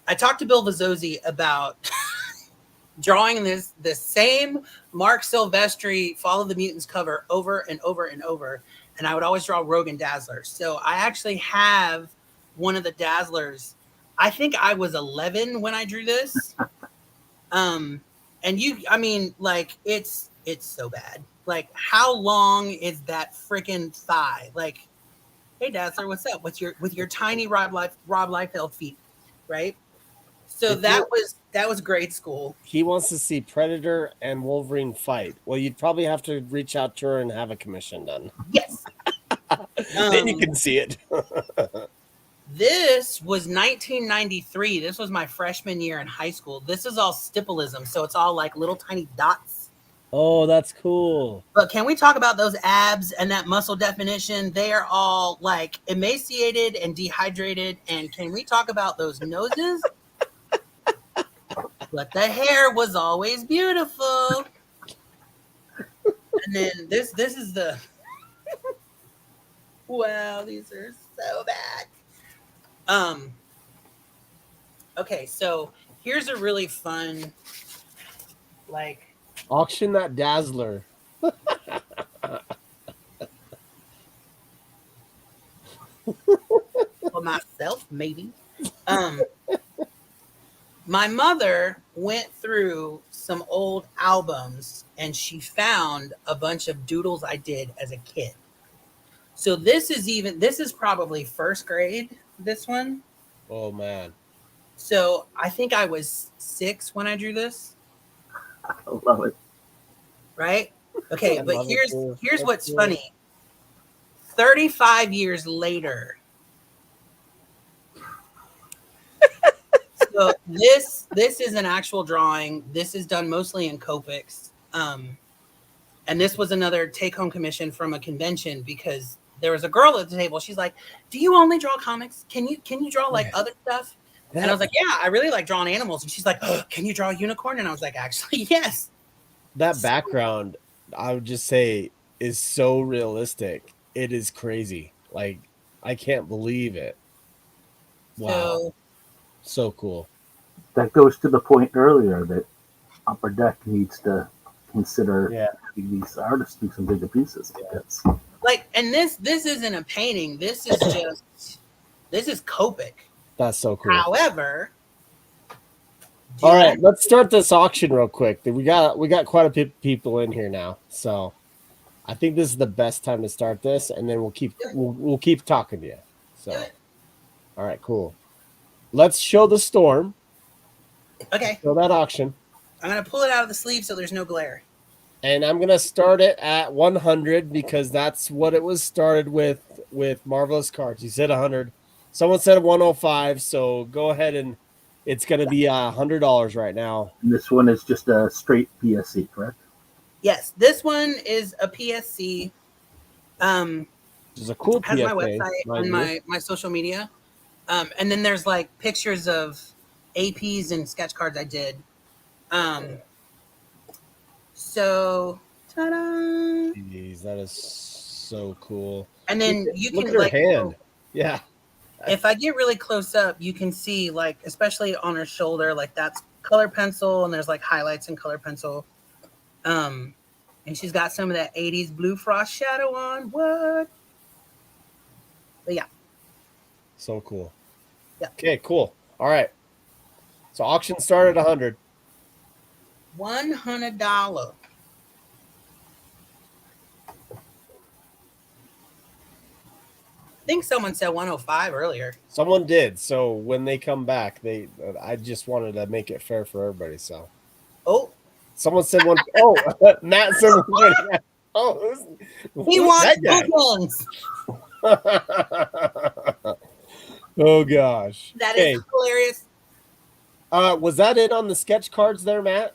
I talked to Bill Vazzosi about drawing the same Mark Silvestri Fall of the Mutants cover over and over and over. And I would always draw Rogue and Dazzler. So I actually have one of the Dazzlers. I think I was 11 when I drew this. And it's so bad. Like, how long is that freaking thigh? Like, hey Dazzler, what's up? With your tiny Rob Liefeld feet, right? So that was grade school. He wants to see Predator and Wolverine fight. Well, you'd probably have to reach out to her and have a commission done. Yes. Then you can see it. This was 1993. This was my freshman year in high school. This is all stippleism, so it's all like little tiny dots. Oh, that's cool. But can we talk about those abs and that muscle definition? They are all like emaciated and dehydrated. And can we talk about those noses? But the hair was always beautiful. And then this is the wow, these are so bad. Okay, so here's a really fun like auction that Dazzler. For myself, maybe. My mother went through some old albums and she found a bunch of doodles I did as a kid. So this is probably first grade, this one. Oh man. So I think I was 6 when I drew this, I love it. right? Okay, I but love it too. here's That's what's cool. funny. 35 years later. So this is an actual drawing. This is done mostly in Copics. And this was another take-home commission from a convention because there was a girl at the table. She's like, "Do you only draw comics? Can you draw like other stuff?" And I was like, "Yeah, I really like drawing animals." And she's like, "Oh, can you draw a unicorn?" And I was like, "Actually, yes." That background, I would just say, is so realistic. It is crazy. Like, I can't believe it. Wow. So cool. That goes to the point earlier that Upper Deck needs to consider having these artists do some bigger pieces. Because like, and this isn't a painting. This is Copic. That's so cool. However, all right, let's start this auction real quick. We got quite a few people in here now, so I think this is the best time to start this, and then we'll keep talking to you. So, all right, cool. Let's show the storm. Okay. Show that auction. I'm gonna pull it out of the sleeve so there's no glare. And I'm gonna start it at 100 because that's what it was started with Marvelous Cards. You said 100. Someone said 105. So go ahead and it's gonna be $100 right now. And this one is just a straight PSC, correct? Yes, this one is a PSC. It's a cool has PSA. My website on my social media. And then there's like pictures of APs and sketch cards I did. So, ta-da! Jeez, that is so cool. And then you can look at her like, hand. Yeah. If I get really close up, you can see like, especially on her shoulder, like that's color pencil, and there's like highlights in color pencil. And she's got some of that 80s blue frost shadow on. What? But yeah. So cool. Yeah. Okay, cool. All right. So auction started at 100. $100. I think someone said 105 earlier. Someone did. So when they come back, I just wanted to make it fair for everybody. So. Oh. Someone said one. Oh, Matt said one. Oh, he wants bookends. Oh gosh. That is hilarious. Was that it on the sketch cards there, Matt?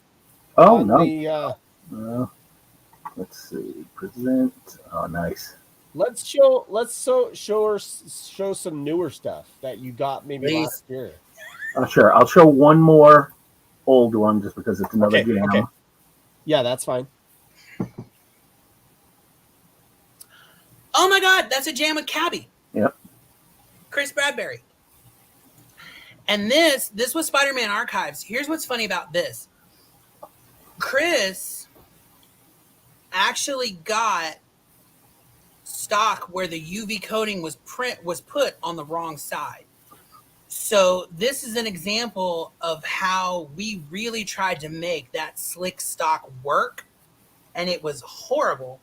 Oh no. Let's see. Present. Oh, nice. Let's show some newer stuff that you got maybe last year. Sure. I'll show one more old one just because it's another jam. Okay. Yeah, that's fine. Oh my God, that's a jam with Cabby. Yep. Chris Bradbury. And this was Spider-Man Archives. Here's what's funny about this. Chris actually got stock where the UV coating was put on the wrong side. So this is an example of how we really tried to make that slick stock work, and it was horrible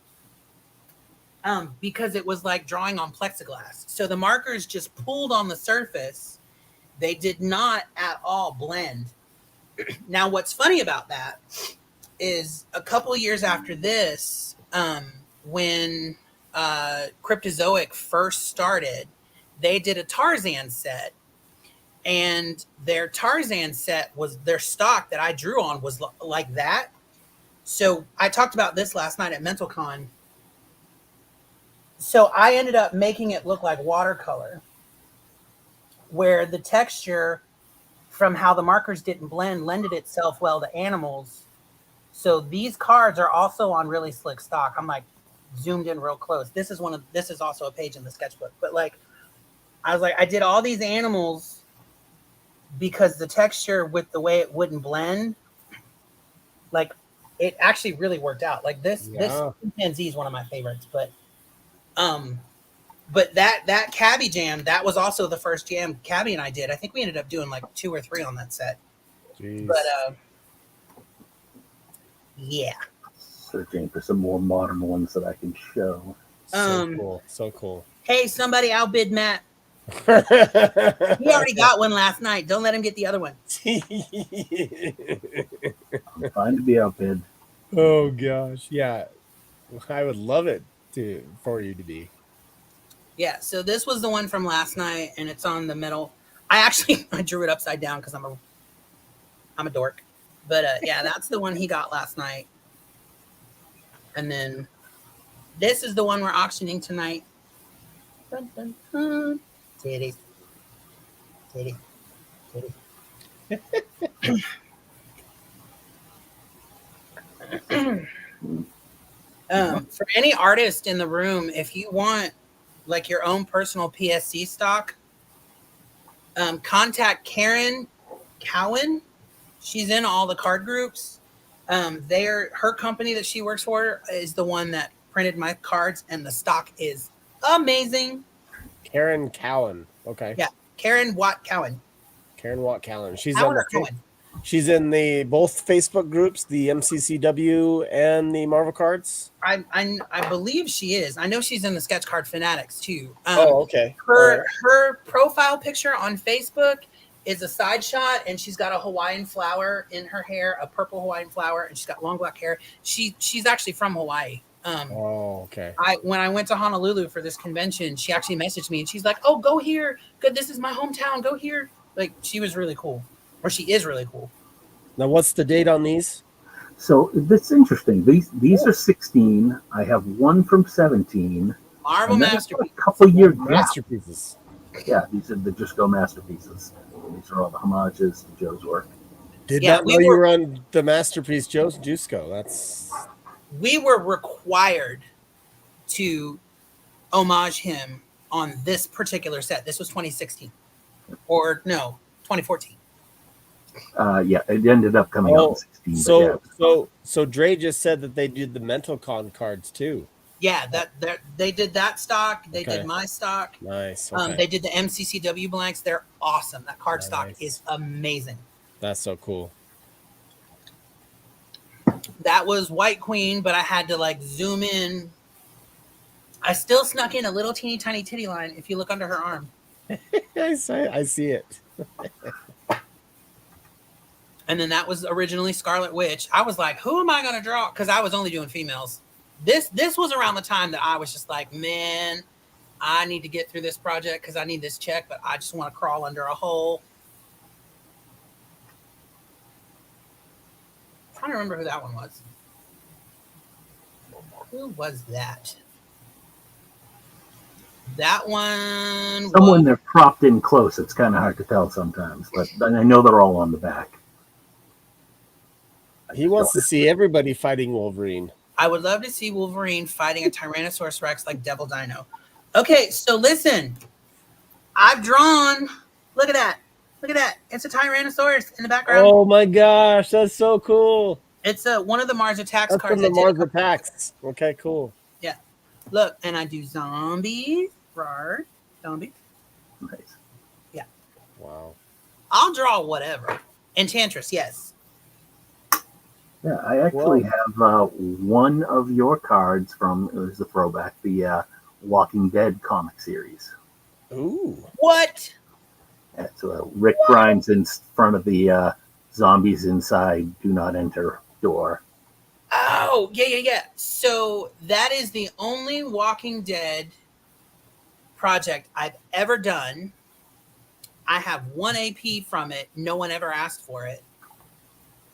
because it was like drawing on plexiglass. So the markers just pulled on the surface. They did not at all blend. Now, what's funny about that is a couple years after this, when Cryptozoic first started, they did a Tarzan set. And their Tarzan set was their stock that I drew on was like that. So I talked about this last night at MentalCon. So I ended up making it look like watercolor, where the texture from how the markers didn't blend lended itself well to animals. So these cards are also on really slick stock. I'm like zoomed in real close. This is also a page in the sketchbook. But like, I was like, I did all these animals because the texture with the way it wouldn't blend, like it actually really worked out. Like this chimpanzee is one of my favorites, but that Cabby jam, that was also the first jam Cabby and I did. I think we ended up doing like 2 or 3 on that set. Jeez. But yeah. Searching for some more modern ones that I can show. So cool. So cool. Hey, somebody outbid Matt. He already got one last night. Don't let him get the other one. I'm fine to be outbid. Oh gosh, yeah. I would love it for you to be. Yeah, so this was the one from last night, and it's on the middle. I drew it upside down because I'm a dork. But yeah, that's the one he got last night. And then this is the one we're auctioning tonight. Dun, dun, dun. Titties. Titties. Titties. For any artist in the room, if you want like your own personal PSC stock, contact Karen Cowan. She's in all the card groups. Her company that she works for is the one that printed my cards, and the stock is amazing. Karen Cowan. Okay. Yeah, Karen Watt Cowan. Karen Watt Cowan. She's Cowan on or Cowan? She's in the both Facebook groups, the MCCW and the Marvel Cards. I believe she is. I know she's in the Sketch Card Fanatics too. Okay. Her profile picture on Facebook is a side shot, and she's got a Hawaiian flower in her hair, a purple Hawaiian flower, and she's got long black hair. She's actually from Hawaii. Okay. When I went to Honolulu for this convention, she actually messaged me, and she's like, "Oh, go here. Good, this is my hometown. Go here." Like, she was really cool, or she is really cool. Now, what's the date on these? So that's interesting. These are 16. I have one from 17. Marvel masterpieces. A couple year masterpieces. Yeah, these are the Just Go masterpieces. These are all the homages to Joe's work. Did not know you were on the masterpiece Joe's Jusco. We were required to homage him on this particular set. This was 2016, or no, 2014. Yeah, it ended up coming out in 16. So Dre just said that they did the MentalCon cards too. Yeah, they did that stock. They did my stock. Nice. Okay. They did the MCCW blanks. They're awesome. That card stock is amazing. That's so cool. That was White Queen, but I had to like zoom in. I still snuck in a little teeny tiny titty line if you look under her arm. I see it. And then that was originally Scarlet Witch. I was like, who am I going to draw? Because I was only doing females. This was around the time that I was just like, man, I need to get through this project because I need this check, but I just want to crawl under a hole. I'm trying to remember who that one was. Who was that? That one. Someone they're propped in close. It's kind of hard to tell sometimes, but I know they're all on the back. He wants to see everybody fighting Wolverine. I would love to see Wolverine fighting a Tyrannosaurus Rex like Devil Dino. Okay, so listen. I've drawn. Look at that. Look at that. It's a Tyrannosaurus in the background. Oh my gosh, that's so cool. It's one of the Mars Attacks that's cards. From the Mars Attacks. Okay, cool. Yeah. Look, and I do zombies. Rar. Zombie. Nice. Yeah. Wow. I'll draw whatever. Enchantress, yes. Yeah, I actually have one of your cards from, it was the throwback, the Walking Dead comic series. Ooh. What? It's Rick Grimes in front of the zombies inside do not enter door. Oh, yeah. So that is the only Walking Dead project I've ever done. I have 1 AP from it. No one ever asked for it.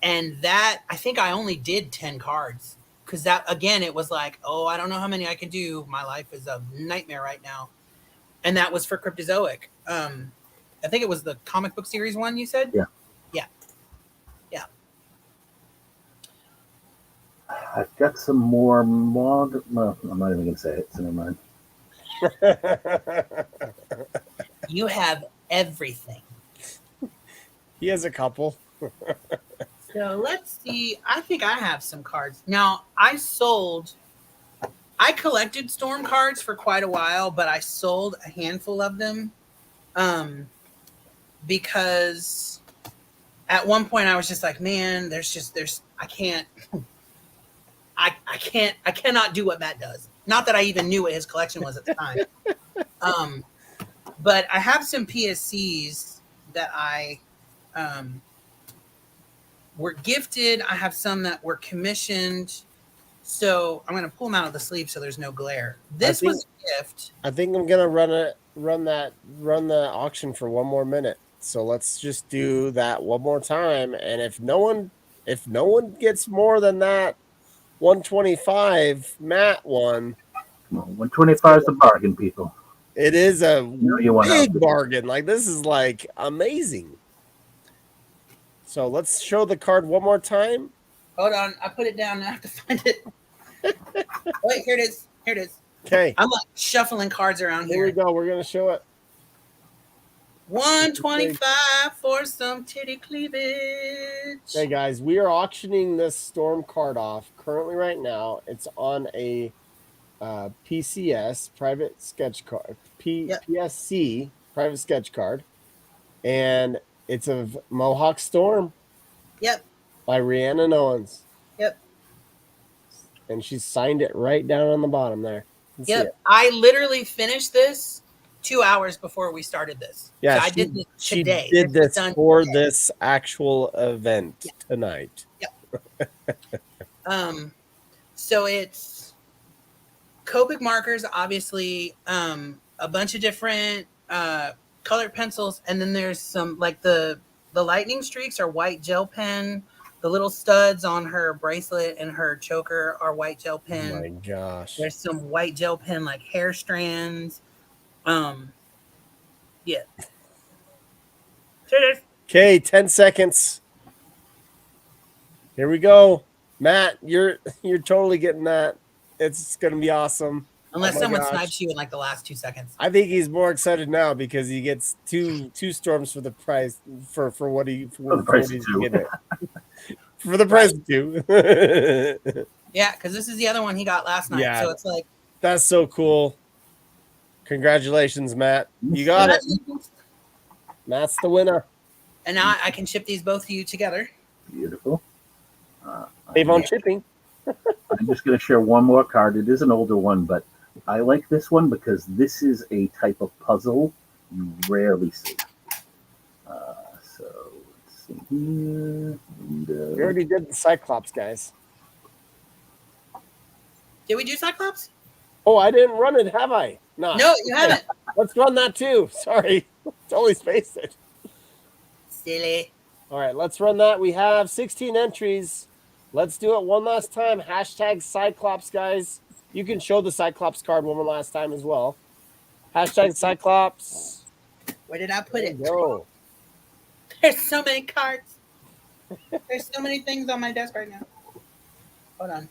And that, I think I only did 10 cards. Because that, again, it was like, oh, I don't know how many I can do. My life is a nightmare right now. And that was for Cryptozoic. I think it was the comic book series one you said? Yeah. I've got some more mod. Well, I'm not even going to say it, so never mind. You have everything. He has a couple. So let's see. I think I have some cards. Now, I collected Storm cards for quite a while, but I sold a handful of them because at one point I was just like, man, I cannot do what Matt does. Not that I even knew what his collection was at the time. But I have some PSCs that I were gifted. I have some that were commissioned. So I'm going to pull them out of the sleeve so there's no glare. This was a gift. I think I'm going to run the auction for one more minute. So let's just do that one more time. And if no one gets more than that 125 Matt won. Well, 125 is a bargain, people. It is a big bargain. Like, this is like amazing. So let's show the card one more time. Hold on. I put it down and I have to find it. Wait, here it is. Here it is. Okay. I'm like shuffling cards around here. Here we go. We're going to show it. 125 for some titty cleavage. Hey guys, we are auctioning this Storm card off currently right now. It's on a PCS private sketch card, PSC private sketch card, and it's a Mohawk Storm. Yep. By Rhiannon Owens. Yep. And she signed it right down on the bottom there. Yep. I literally finished this 2 hours before we started this. Yeah, so I did this today. She did this for this actual event tonight. Yep. So it's Copic markers, obviously, a bunch of different colored pencils, and then there's some like the lightning streaks are white gel pen. The little studs on her bracelet and her choker are white gel pen. Oh my gosh. There's some white gel pen like hair strands. Yeah. Okay, 10 seconds. Here we go. Matt, you're totally getting that. It's gonna be awesome. Unless someone snipes you in like the last 2 seconds. I think he's more excited now because he gets two storms for the price for what he's getting. For the price of two. Yeah, because this is the other one he got last night. Yeah, so it's like that's so cool. Congratulations, Matt. You got it. Matt's the winner. And now I can ship these both to you together. Beautiful. Save on shipping. I'm just going to share one more card. It is an older one, but I like this one because this is a type of puzzle you rarely see. So let's see here. We already did the Cyclops, guys. Did we do Cyclops? Oh, I didn't run it, have I? No, you haven't. Let's run that too. Sorry. Totally spaced it. Silly. All right, let's run that. We have 16 entries. Let's do it one last time. Hashtag Cyclops, guys. You can show the Cyclops card one last time as well. Hashtag Cyclops. Where did I put it? Go. There's so many cards. There's so many things on my desk right now. Hold on.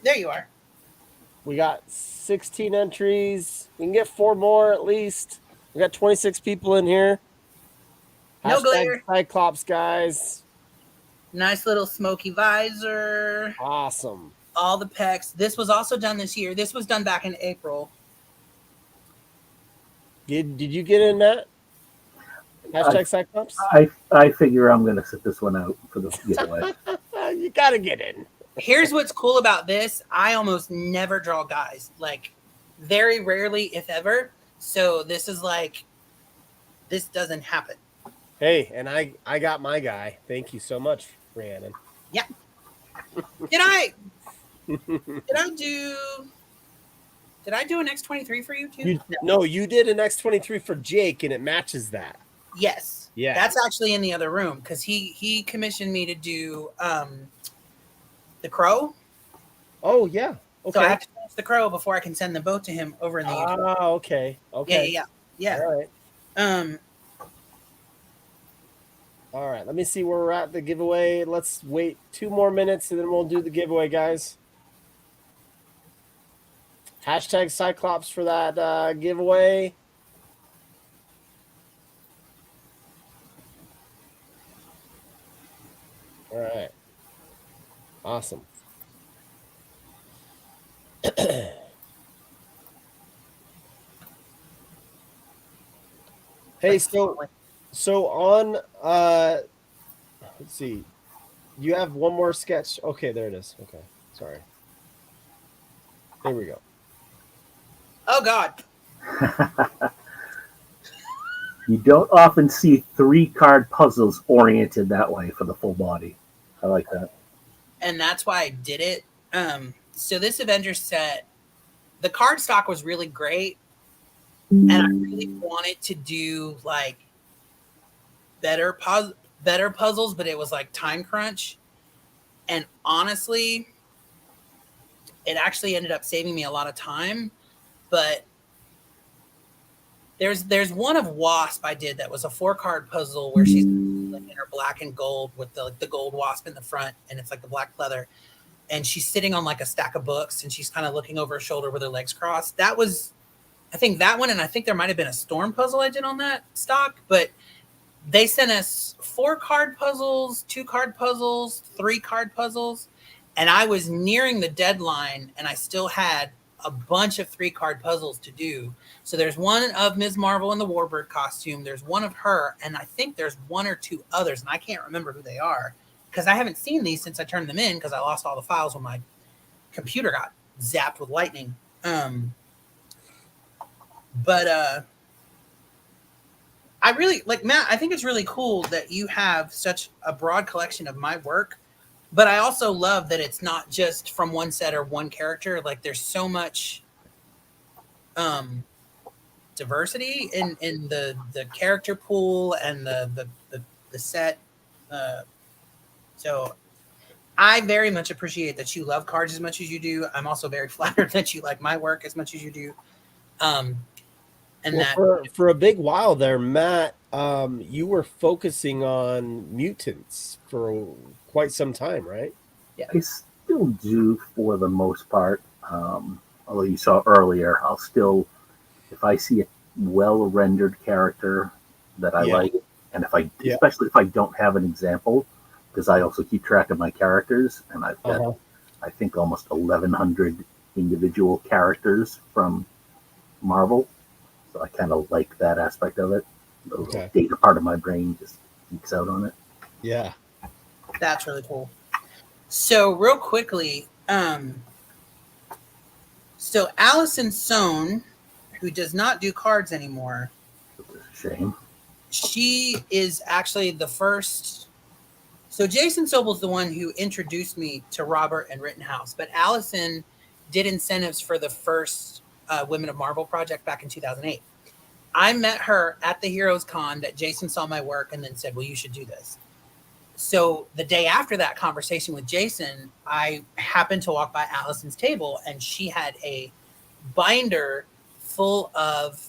There you are. We got 16 entries. We can get 4 more at least. We got 26 people in here. No glare. Cyclops, guys. Nice little smoky visor. Awesome. All the pecs. This was also done this year. This was done back in April. Did you get in that? Hashtag Cyclops? I figure I'm going to sit this one out for the giveaway. You got to get in. Here's what's cool about this. I almost never draw guys. Like, very rarely, if ever. So this is like, this doesn't happen. Hey, and I got my guy. Thank you so much, Rhiannon. Yeah. Did I do an X23 for you too? No, you did an X23 for Jake, and it matches that. Yes. Yeah. That's actually in the other room because he commissioned me to do the Crow. Oh yeah. Okay. So I have to finish the Crow before I can send the boat to him over in the UK. Oh, okay. Okay. Yeah. All right. All right, let me see where we're at the giveaway. Let's wait 2 more minutes and then we'll do the giveaway, guys. Hashtag Cyclops for that giveaway. All right. Awesome. Hey, so on Let's see. You have one more sketch. Okay, there it is. Okay, sorry. There we go. Oh God. You don't often see 3-card puzzles oriented that way for the full body. I like that. And that's why I did it. So this Avengers set, the card stock was really great, and I really wanted to do like better puzzles, but it was like time crunch. And honestly, it actually ended up saving me a lot of time. But there's one of Wasp I did that was a 4-card puzzle where she's like in her black and gold with the gold wasp in the front, and it's like the black leather, and she's sitting on like a stack of books, and she's kind of looking over her shoulder with her legs crossed. That was, I think, that one, and I think there might have been a storm puzzle I did on that stock, but they sent us 4-card puzzles, 2-card puzzles, 3-card puzzles, and I was nearing the deadline, and I still had a bunch of 3-card puzzles to do. So there's one of Ms. Marvel in the Warbird costume, there's one of her, and I think there's 1 or 2 others, and I can't remember who they are because I haven't seen these since I turned them in because I lost all the files when my computer got zapped with lightning. But I really like, Matt, I think it's really cool that you have such a broad collection of my work, but I also love that it's not just from one set or one character. Like there's so much diversity in the character pool and the set. So I very much appreciate that you love cards as much as you do. I'm also very flattered that you like my work as much as you do. And well, for a big while there, Matt, you were focusing on mutants for quite some time, right? Yeah. I still do for the most part. Although you saw earlier, I'll still, if I see a well-rendered character that I like, and especially if I don't have an example, because I also keep track of my characters, and I've got, I think, almost 1,100 individual characters from Marvel. So I kind of like that aspect of it. The little data part of my brain just geeks out on it. Yeah. That's really cool. So real quickly, so Allison Sohn, who does not do cards anymore. Shame. She is actually the first. So Jason Sobel's the one who introduced me to Robert and Rittenhouse, but Allison did incentives for the first Women of Marvel project back in 2008. I met her at the Heroes Con that Jason saw my work and then said, well, you should do this. So the day after that conversation with Jason, I happened to walk by Allison's table and she had a binder full of,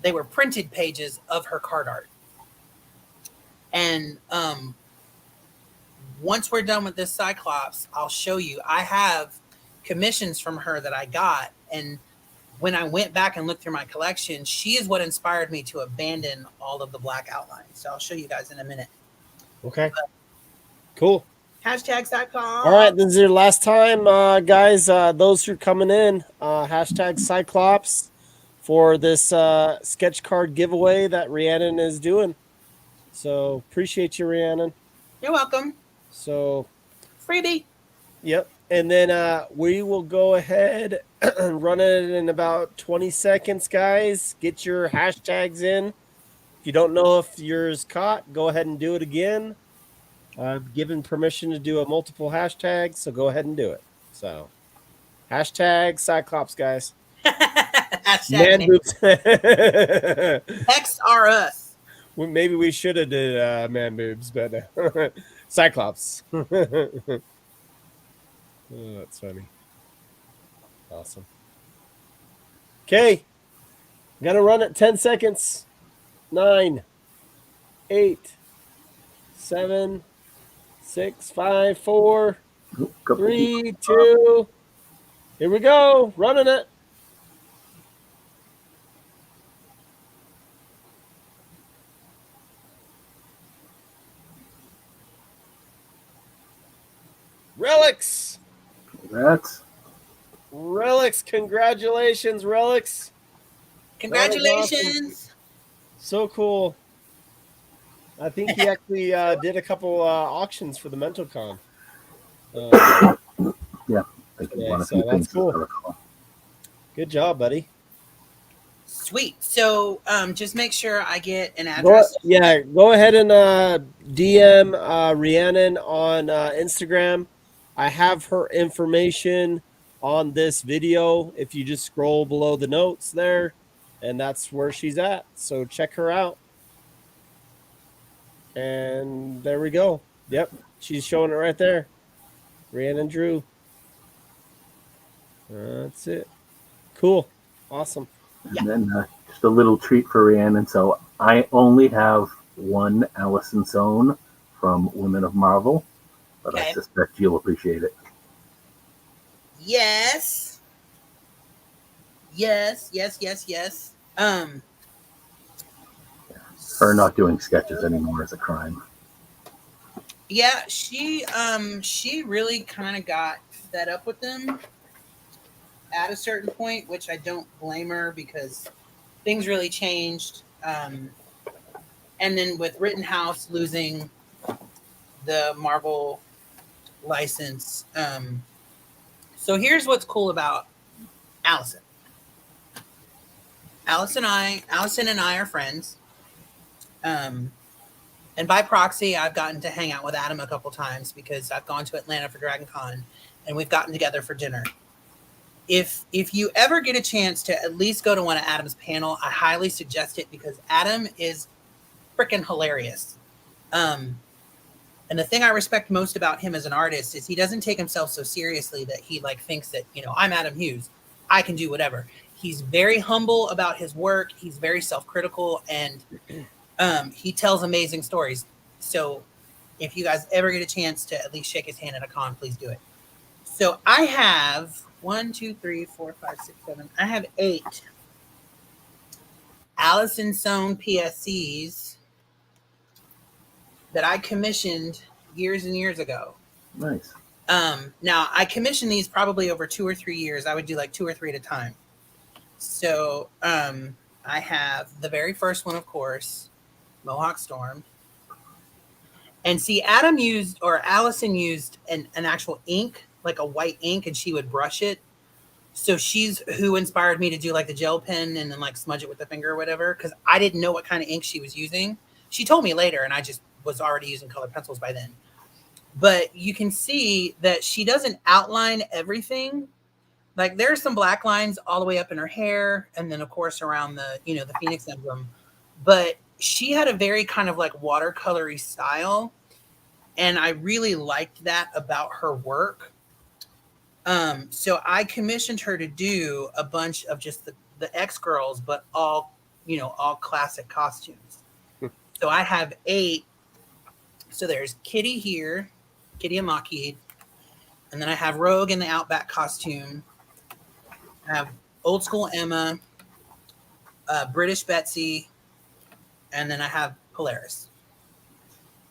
they were printed pages of her card art. And once we're done with this Cyclops, I'll show you. I have commissions from her that I got, and when I went back and looked through my collection, she is what inspired me to abandon all of the black outlines. So I'll show you guys in a minute. Okay. Cool. Hashtag Cyclops. All right, this is your last time, guys. Those who are coming in, hashtag Cyclops for this sketch card giveaway that Rhiannon is doing. So appreciate you, Rhiannon. You're welcome. So freebie. Yep. And then we will go ahead and run it in about 20 seconds, guys. Get your hashtags in. If you don't know if yours caught, go ahead and do it again. I've given permission to do a multiple hashtags, so go ahead and do it. So hashtag Cyclops, guys. Hashtag Man boobs. XRUS. Well, maybe we should have did man boobs, but Cyclops. Oh, that's funny. Awesome. Okay. I'm going to run it 10 seconds. 9, 8, 7, 6, 5, 4, 3, 2. Here we go. Running it. Relics. Relics. Congratulations, Relics. Congratulations. Awesome. So cool. I think he actually did a couple auctions for the MentalCon. Yeah, I think Today, won a few so that's things as I cool. recall. Good job, buddy. Sweet. So just make sure I get an address. Go ahead and DM Rhiannon on Instagram. I have her information on this video. If you just scroll below the notes there, and that's where she's at. So check her out. And there we go. Yep, she's showing it right there. Rhiannon Drew. That's it. Cool. Awesome. And then just a little treat for Rhiannon. So I only have one Allison Sohn from Women of Marvel, but I Okay. suspect you'll appreciate it. Yes. Yes. Her not doing sketches anymore is a crime. Yeah, she really kind of got fed up with them at a certain point, which I don't blame her because things really changed. And then with Rittenhouse losing the Marvel license, so here's what's cool about Allison. Allison and I are friends. And by proxy, I've gotten to hang out with Adam a couple times because I've gone to Atlanta for Dragon Con and we've gotten together for dinner. If you ever get a chance to at least go to one of Adam's panel, I highly suggest it because Adam is freaking hilarious. And the thing I respect most about him as an artist is he doesn't take himself so seriously that he like thinks that, I'm Adam Hughes. I can do whatever. He's very humble about his work. He's very self-critical and he tells amazing stories. So if you guys ever get a chance to at least shake his hand at a con, please do it. So I have 1, 2, 3, 4, 5, 6, 7. I have 8 Allison Sohn PSCs that I commissioned years and years ago. Nice. Now I commissioned these probably over 2 or 3 years. I would do like 2 or 3 at a time. So I have the very first one, of course, Mohawk Storm. And see, Allison used an actual ink, like a white ink, and she would brush it. So she's who inspired me to do like the gel pen and then like smudge it with the finger or whatever, because I didn't know what kind of ink she was using. She told me later, and I just was already using colored pencils by then. But you can see that she doesn't outline everything. Like there's some black lines all the way up in her hair, and then of course around the the Phoenix emblem. But she had a very kind of like watercolory style, and I really liked that about her work. So I commissioned her to do a bunch of just the X girls, but all all classic costumes. So I have 8. So there's Kitty here, Kitty Amakid, and then I have Rogue in the Outback costume. I have Old School Emma, British Betsy, and then I have Polaris.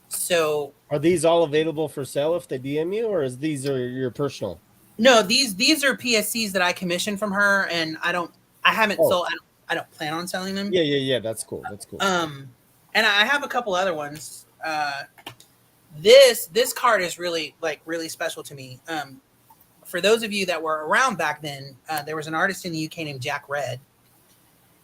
So are these all available for sale if they DM you, or these are your personal? No, these are PSCs that I commissioned from her, and I haven't sold. I don't plan on selling them. Yeah. That's cool. And I have a couple other ones. This card is really special to me. For those of you that were around back then, there was an artist in the UK named Jack Red.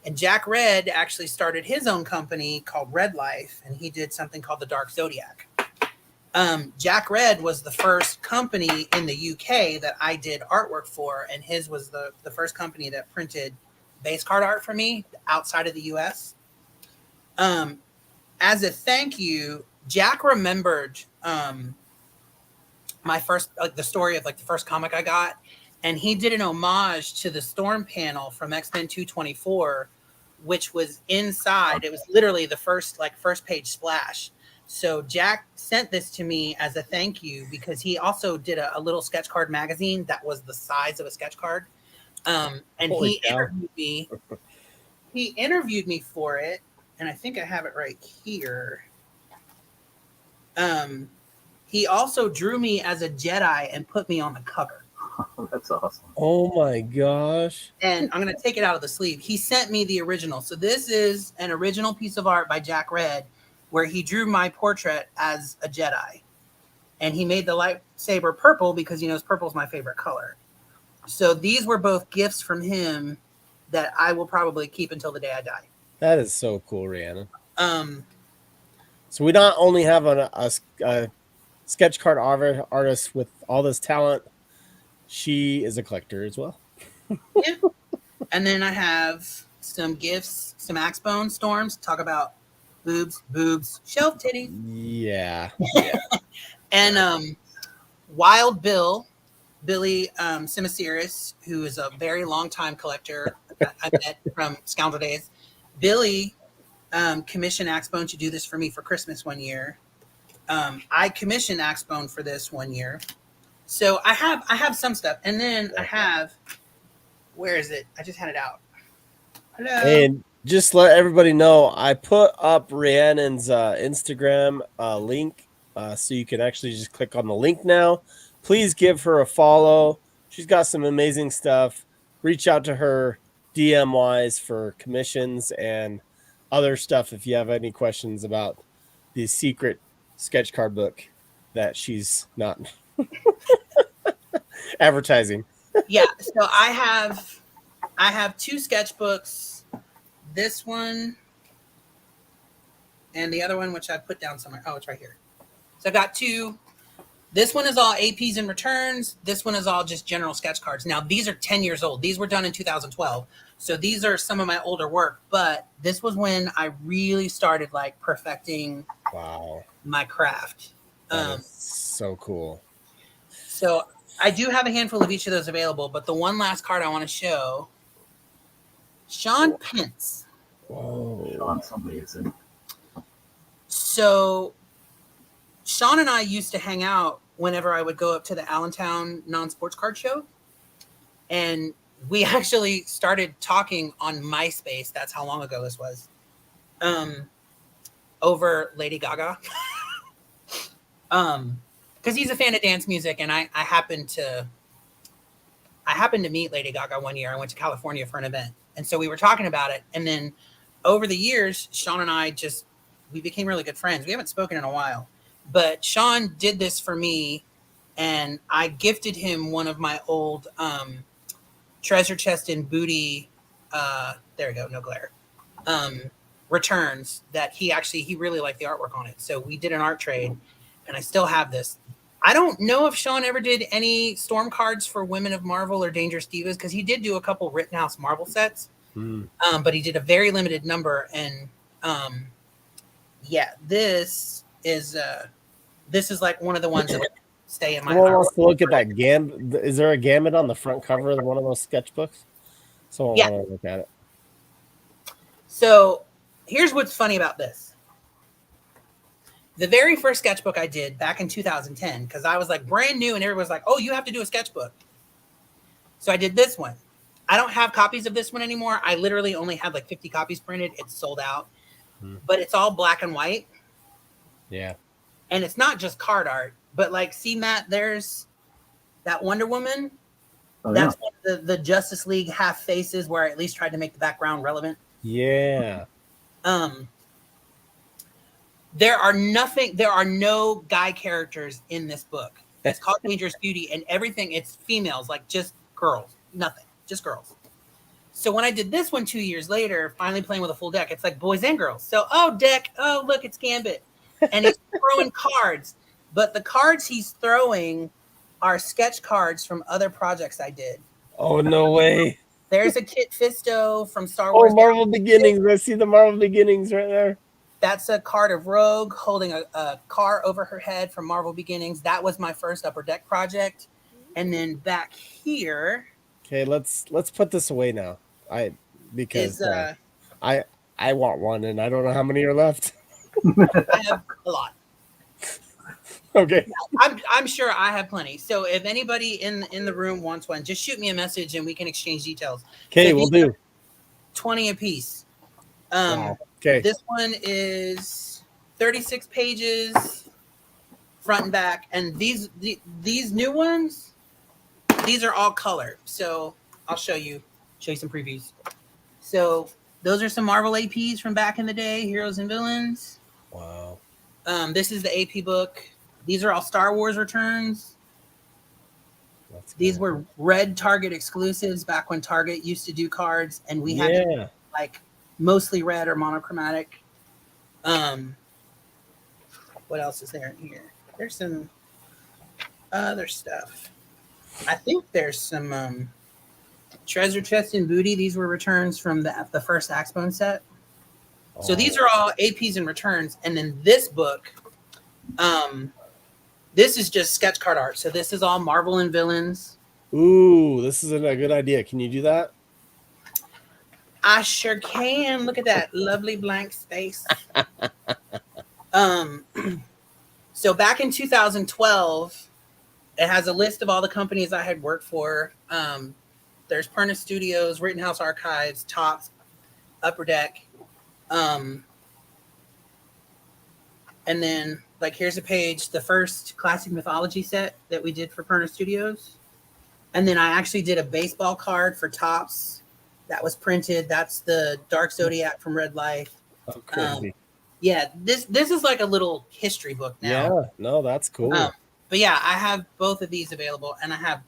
And Jack Red actually started his own company called Red Life, and he did something called the Dark Zodiac. Jack Red was the first company in the UK that I did artwork for, and his was the first company that printed base card art for me outside of the US. As a thank you, Jack remembered my first, the story of the first comic I got, and he did an homage to the Storm panel from X-Men 224, which was inside. It was literally the first page splash. So Jack sent this to me as a thank you because he also did a little sketch card magazine that was the size of a sketch card. And he interviewed me. He interviewed me for it, and I think I have it right here. He also drew me as a Jedi and put me on the cover. That's awesome. Oh my gosh. And I'm going to take it out of the sleeve. He sent me the original. So this is an original piece of art by Jack Red. where he drew my portrait as a Jedi. And he made the lightsaber purple because he knows purple is my favorite color. So these were both gifts from him that I will probably keep until the day I die. That is so cool, Rhiannon. Um, So we not only have a sketch card artist with all this talent, she is a collector as well. yeah. And then I have some gifts, some axe bone storms. Talk about boobs, shelf titties. Yeah. And Wild Billy Simasiris, who is a very long time collector that I met from Scoundrel Days. Billy commissioned Axebone to do this for me for Christmas one year. I commissioned Axebone for this one year. So I have some stuff. And then I have, where is it? I just had it out. Hello. And just let everybody know, I put up Rhiannon's Instagram link, so you can actually just click on the link now. Please give her a follow. She's got some amazing stuff. Reach out to her DM wise for commissions and other stuff if you have any questions about the secret sketch card book that she's not advertising. Yeah, so I have two sketchbooks. This one and the other one, which I put down somewhere. Oh, it's right here. So I've got two. This one is all APs and returns. This one is all just general sketch cards. Now, these are 10 years old. These were done in 2012. So these are some of my older work. But this was when I really started like perfecting my craft. So cool. So I do have a handful of each of those available. But the one last card I want to show, Sean Pence. Whoa. Sean's amazing. So Sean and I used to hang out whenever I would go up to the Allentown non-sports card show. And we actually started talking on MySpace. That's how long ago this was. Over Lady Gaga. Because he's a fan of dance music, and I happened to meet Lady Gaga one year. I went to California for an event. And so we were talking about it. And then over the years, Sean and I we became really good friends. We haven't spoken in a while. But Sean did this for me, and I gifted him one of my old treasure chest and booty. There we go, no glare. Returns that he really liked the artwork on it. So we did an art trade, and I still have this. I don't know if Sean ever did any storm cards for Women of Marvel or Dangerous Divas, because he did do a couple Rittenhouse Marvel sets, but he did a very limited number. And this is like one of the ones that would stay in my Someone wants to look at that gambit. Is there a gambit on the front cover of one of those sketchbooks? Someone want to look at it. So here's what's funny about this. The very first sketchbook I did back in 2010, because I was like brand new and everybody was like, oh, you have to do a sketchbook. So I did this one. I don't have copies of this one anymore. I literally only had like 50 copies printed. It's sold out. But it's all black and white. Yeah. And it's not just card art, but like, see, Matt, there's that Wonder Woman. Oh, that's one of the Justice League half faces where I at least tried to make the background relevant. Yeah. There are no guy characters in this book. It's called Dangerous Beauty, and everything, it's females, like just girls, nothing, just girls. So when I did this one 2 years later, finally playing with a full deck, it's like boys and girls. So, look, it's Gambit. And he's throwing cards, but the cards he's throwing are sketch cards from other projects I did. Oh, no way. There's a Kit Fisto from Star Wars. Oh, Marvel Beginnings. I see the Marvel Beginnings right there. That's a card of Rogue holding a car over her head from Marvel Beginnings. That was my first Upper Deck project. And then back here. Okay, let's put this away now. I want one, and I don't know how many are left. I have a lot. Okay. I'm sure I have plenty. So if anybody in the room wants one, just shoot me a message and we can exchange details. Okay, we'll do 20 a piece. Wow. Okay. This one is 36 pages, front and back, and these new ones, these are all color. So I'll show you some previews. So those are some Marvel APs from back in the day, Heroes and Villains. Wow. This is the AP book. These are all Star Wars returns. These Cool. were Red Target exclusives back when Target used to do cards, and we had like mostly red or monochromatic. What else is there in here? There's some other stuff. I think there's some Treasure Chest and Booty. These were returns from the first Axbone set. So these are all APs and returns. And then this book, this is just sketch card art. So this is all Marvel and Villains. Ooh, this is a good idea. Can you do that? I sure can. Look at that lovely blank space. So back in 2012, it has a list of all the companies I had worked for. There's Perna Studios, Rittenhouse Archives, Tops, Upper Deck. And then, like, here's a page, the first Classic Mythology set that we did for Perna Studios. And then I actually did a baseball card for Tops that was printed. That's the Dark Zodiac from Red Life. Oh, crazy. Yeah, this is like a little history book now. Yeah, no, that's cool. But yeah, I have both of these available, and I have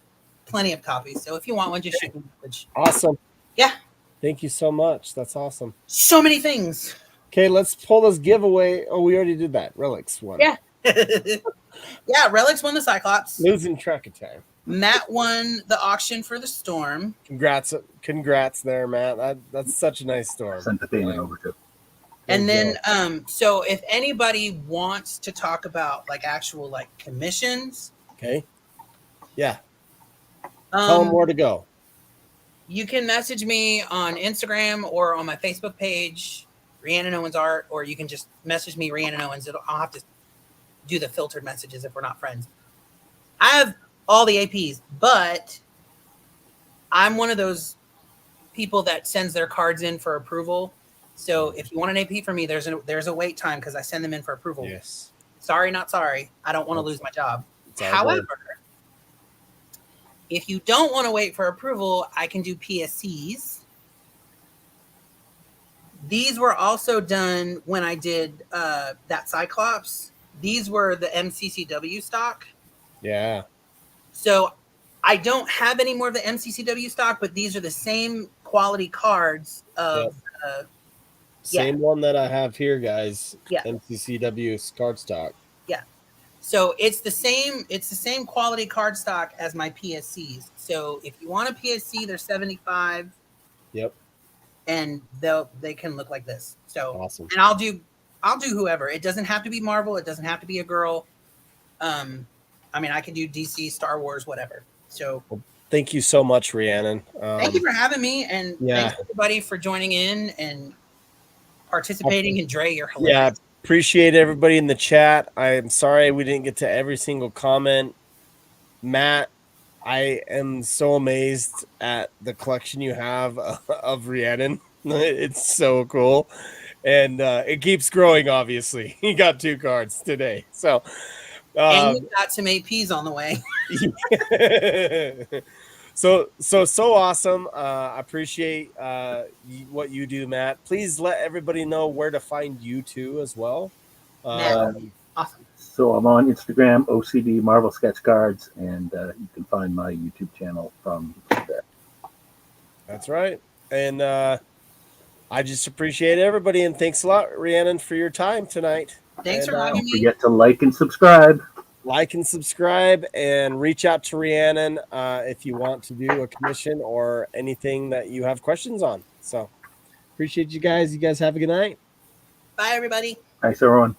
plenty of copies. So if you want one, just shoot me a message. Awesome. Yeah. Thank you so much. That's awesome. So many things. Okay, let's pull this giveaway. Oh, we already did that. Relics one. Yeah. Yeah, Relics won the Cyclops. Losing track of time. Matt won the auction for the Storm. Congrats there, Matt. That's such a nice storm. Sent the payment over to. And then, so if anybody wants to talk about like actual like commissions, okay, yeah, tell them where to go. You can message me on Instagram or on my Facebook page, Rhiannon Owens Art, or you can just message me Rhiannon Owens. I'll have to do the filtered messages if we're not friends. I have all the APs, but I'm one of those people that sends their cards in for approval. So if you want an AP from me, there's a wait time because I send them in for approval. Yes. Sorry, not sorry. I don't want to lose my job. However, if you don't want to wait for approval, I can do PSCs. These were also done when I did that Cyclops. These were the MCCW stock. Yeah. So I don't have any more of the MCCW stock, but these are the same quality cards of same one that I have here, guys. Yeah. MCCW card stock. Yeah. So it's the same quality card stock as my PSCs. So if you want a PSC, they're $75. Yep. And they can look like this. So awesome. And I'll do whoever. It doesn't have to be Marvel. It doesn't have to be a girl. I mean, I can do DC, Star Wars, whatever. So thank you so much, Rhiannon. Thank you for having me, and thanks everybody for joining in and participating. And Dre, you're hilarious. Yeah, appreciate everybody in the chat. I'm sorry we didn't get to every single comment. Matt, I am so amazed at the collection you have of Rhiannon. It's so cool. And it keeps growing, obviously. He got 2 cards today. So and we got some APs on the way. So awesome. I appreciate what you do, Matt. Please let everybody know where to find you too as well. Awesome. So I'm on Instagram, OCD Marvel Sketch Cards, and you can find my YouTube channel from there. That's right. And I just appreciate everybody, and thanks a lot, Rhiannon, for your time tonight. Thanks for having me. Don't forget to like and subscribe. Like and subscribe, and reach out to Rhiannon if you want to do a commission or anything that you have questions on. So appreciate you guys. You guys have a good night. Bye, everybody. Thanks, everyone.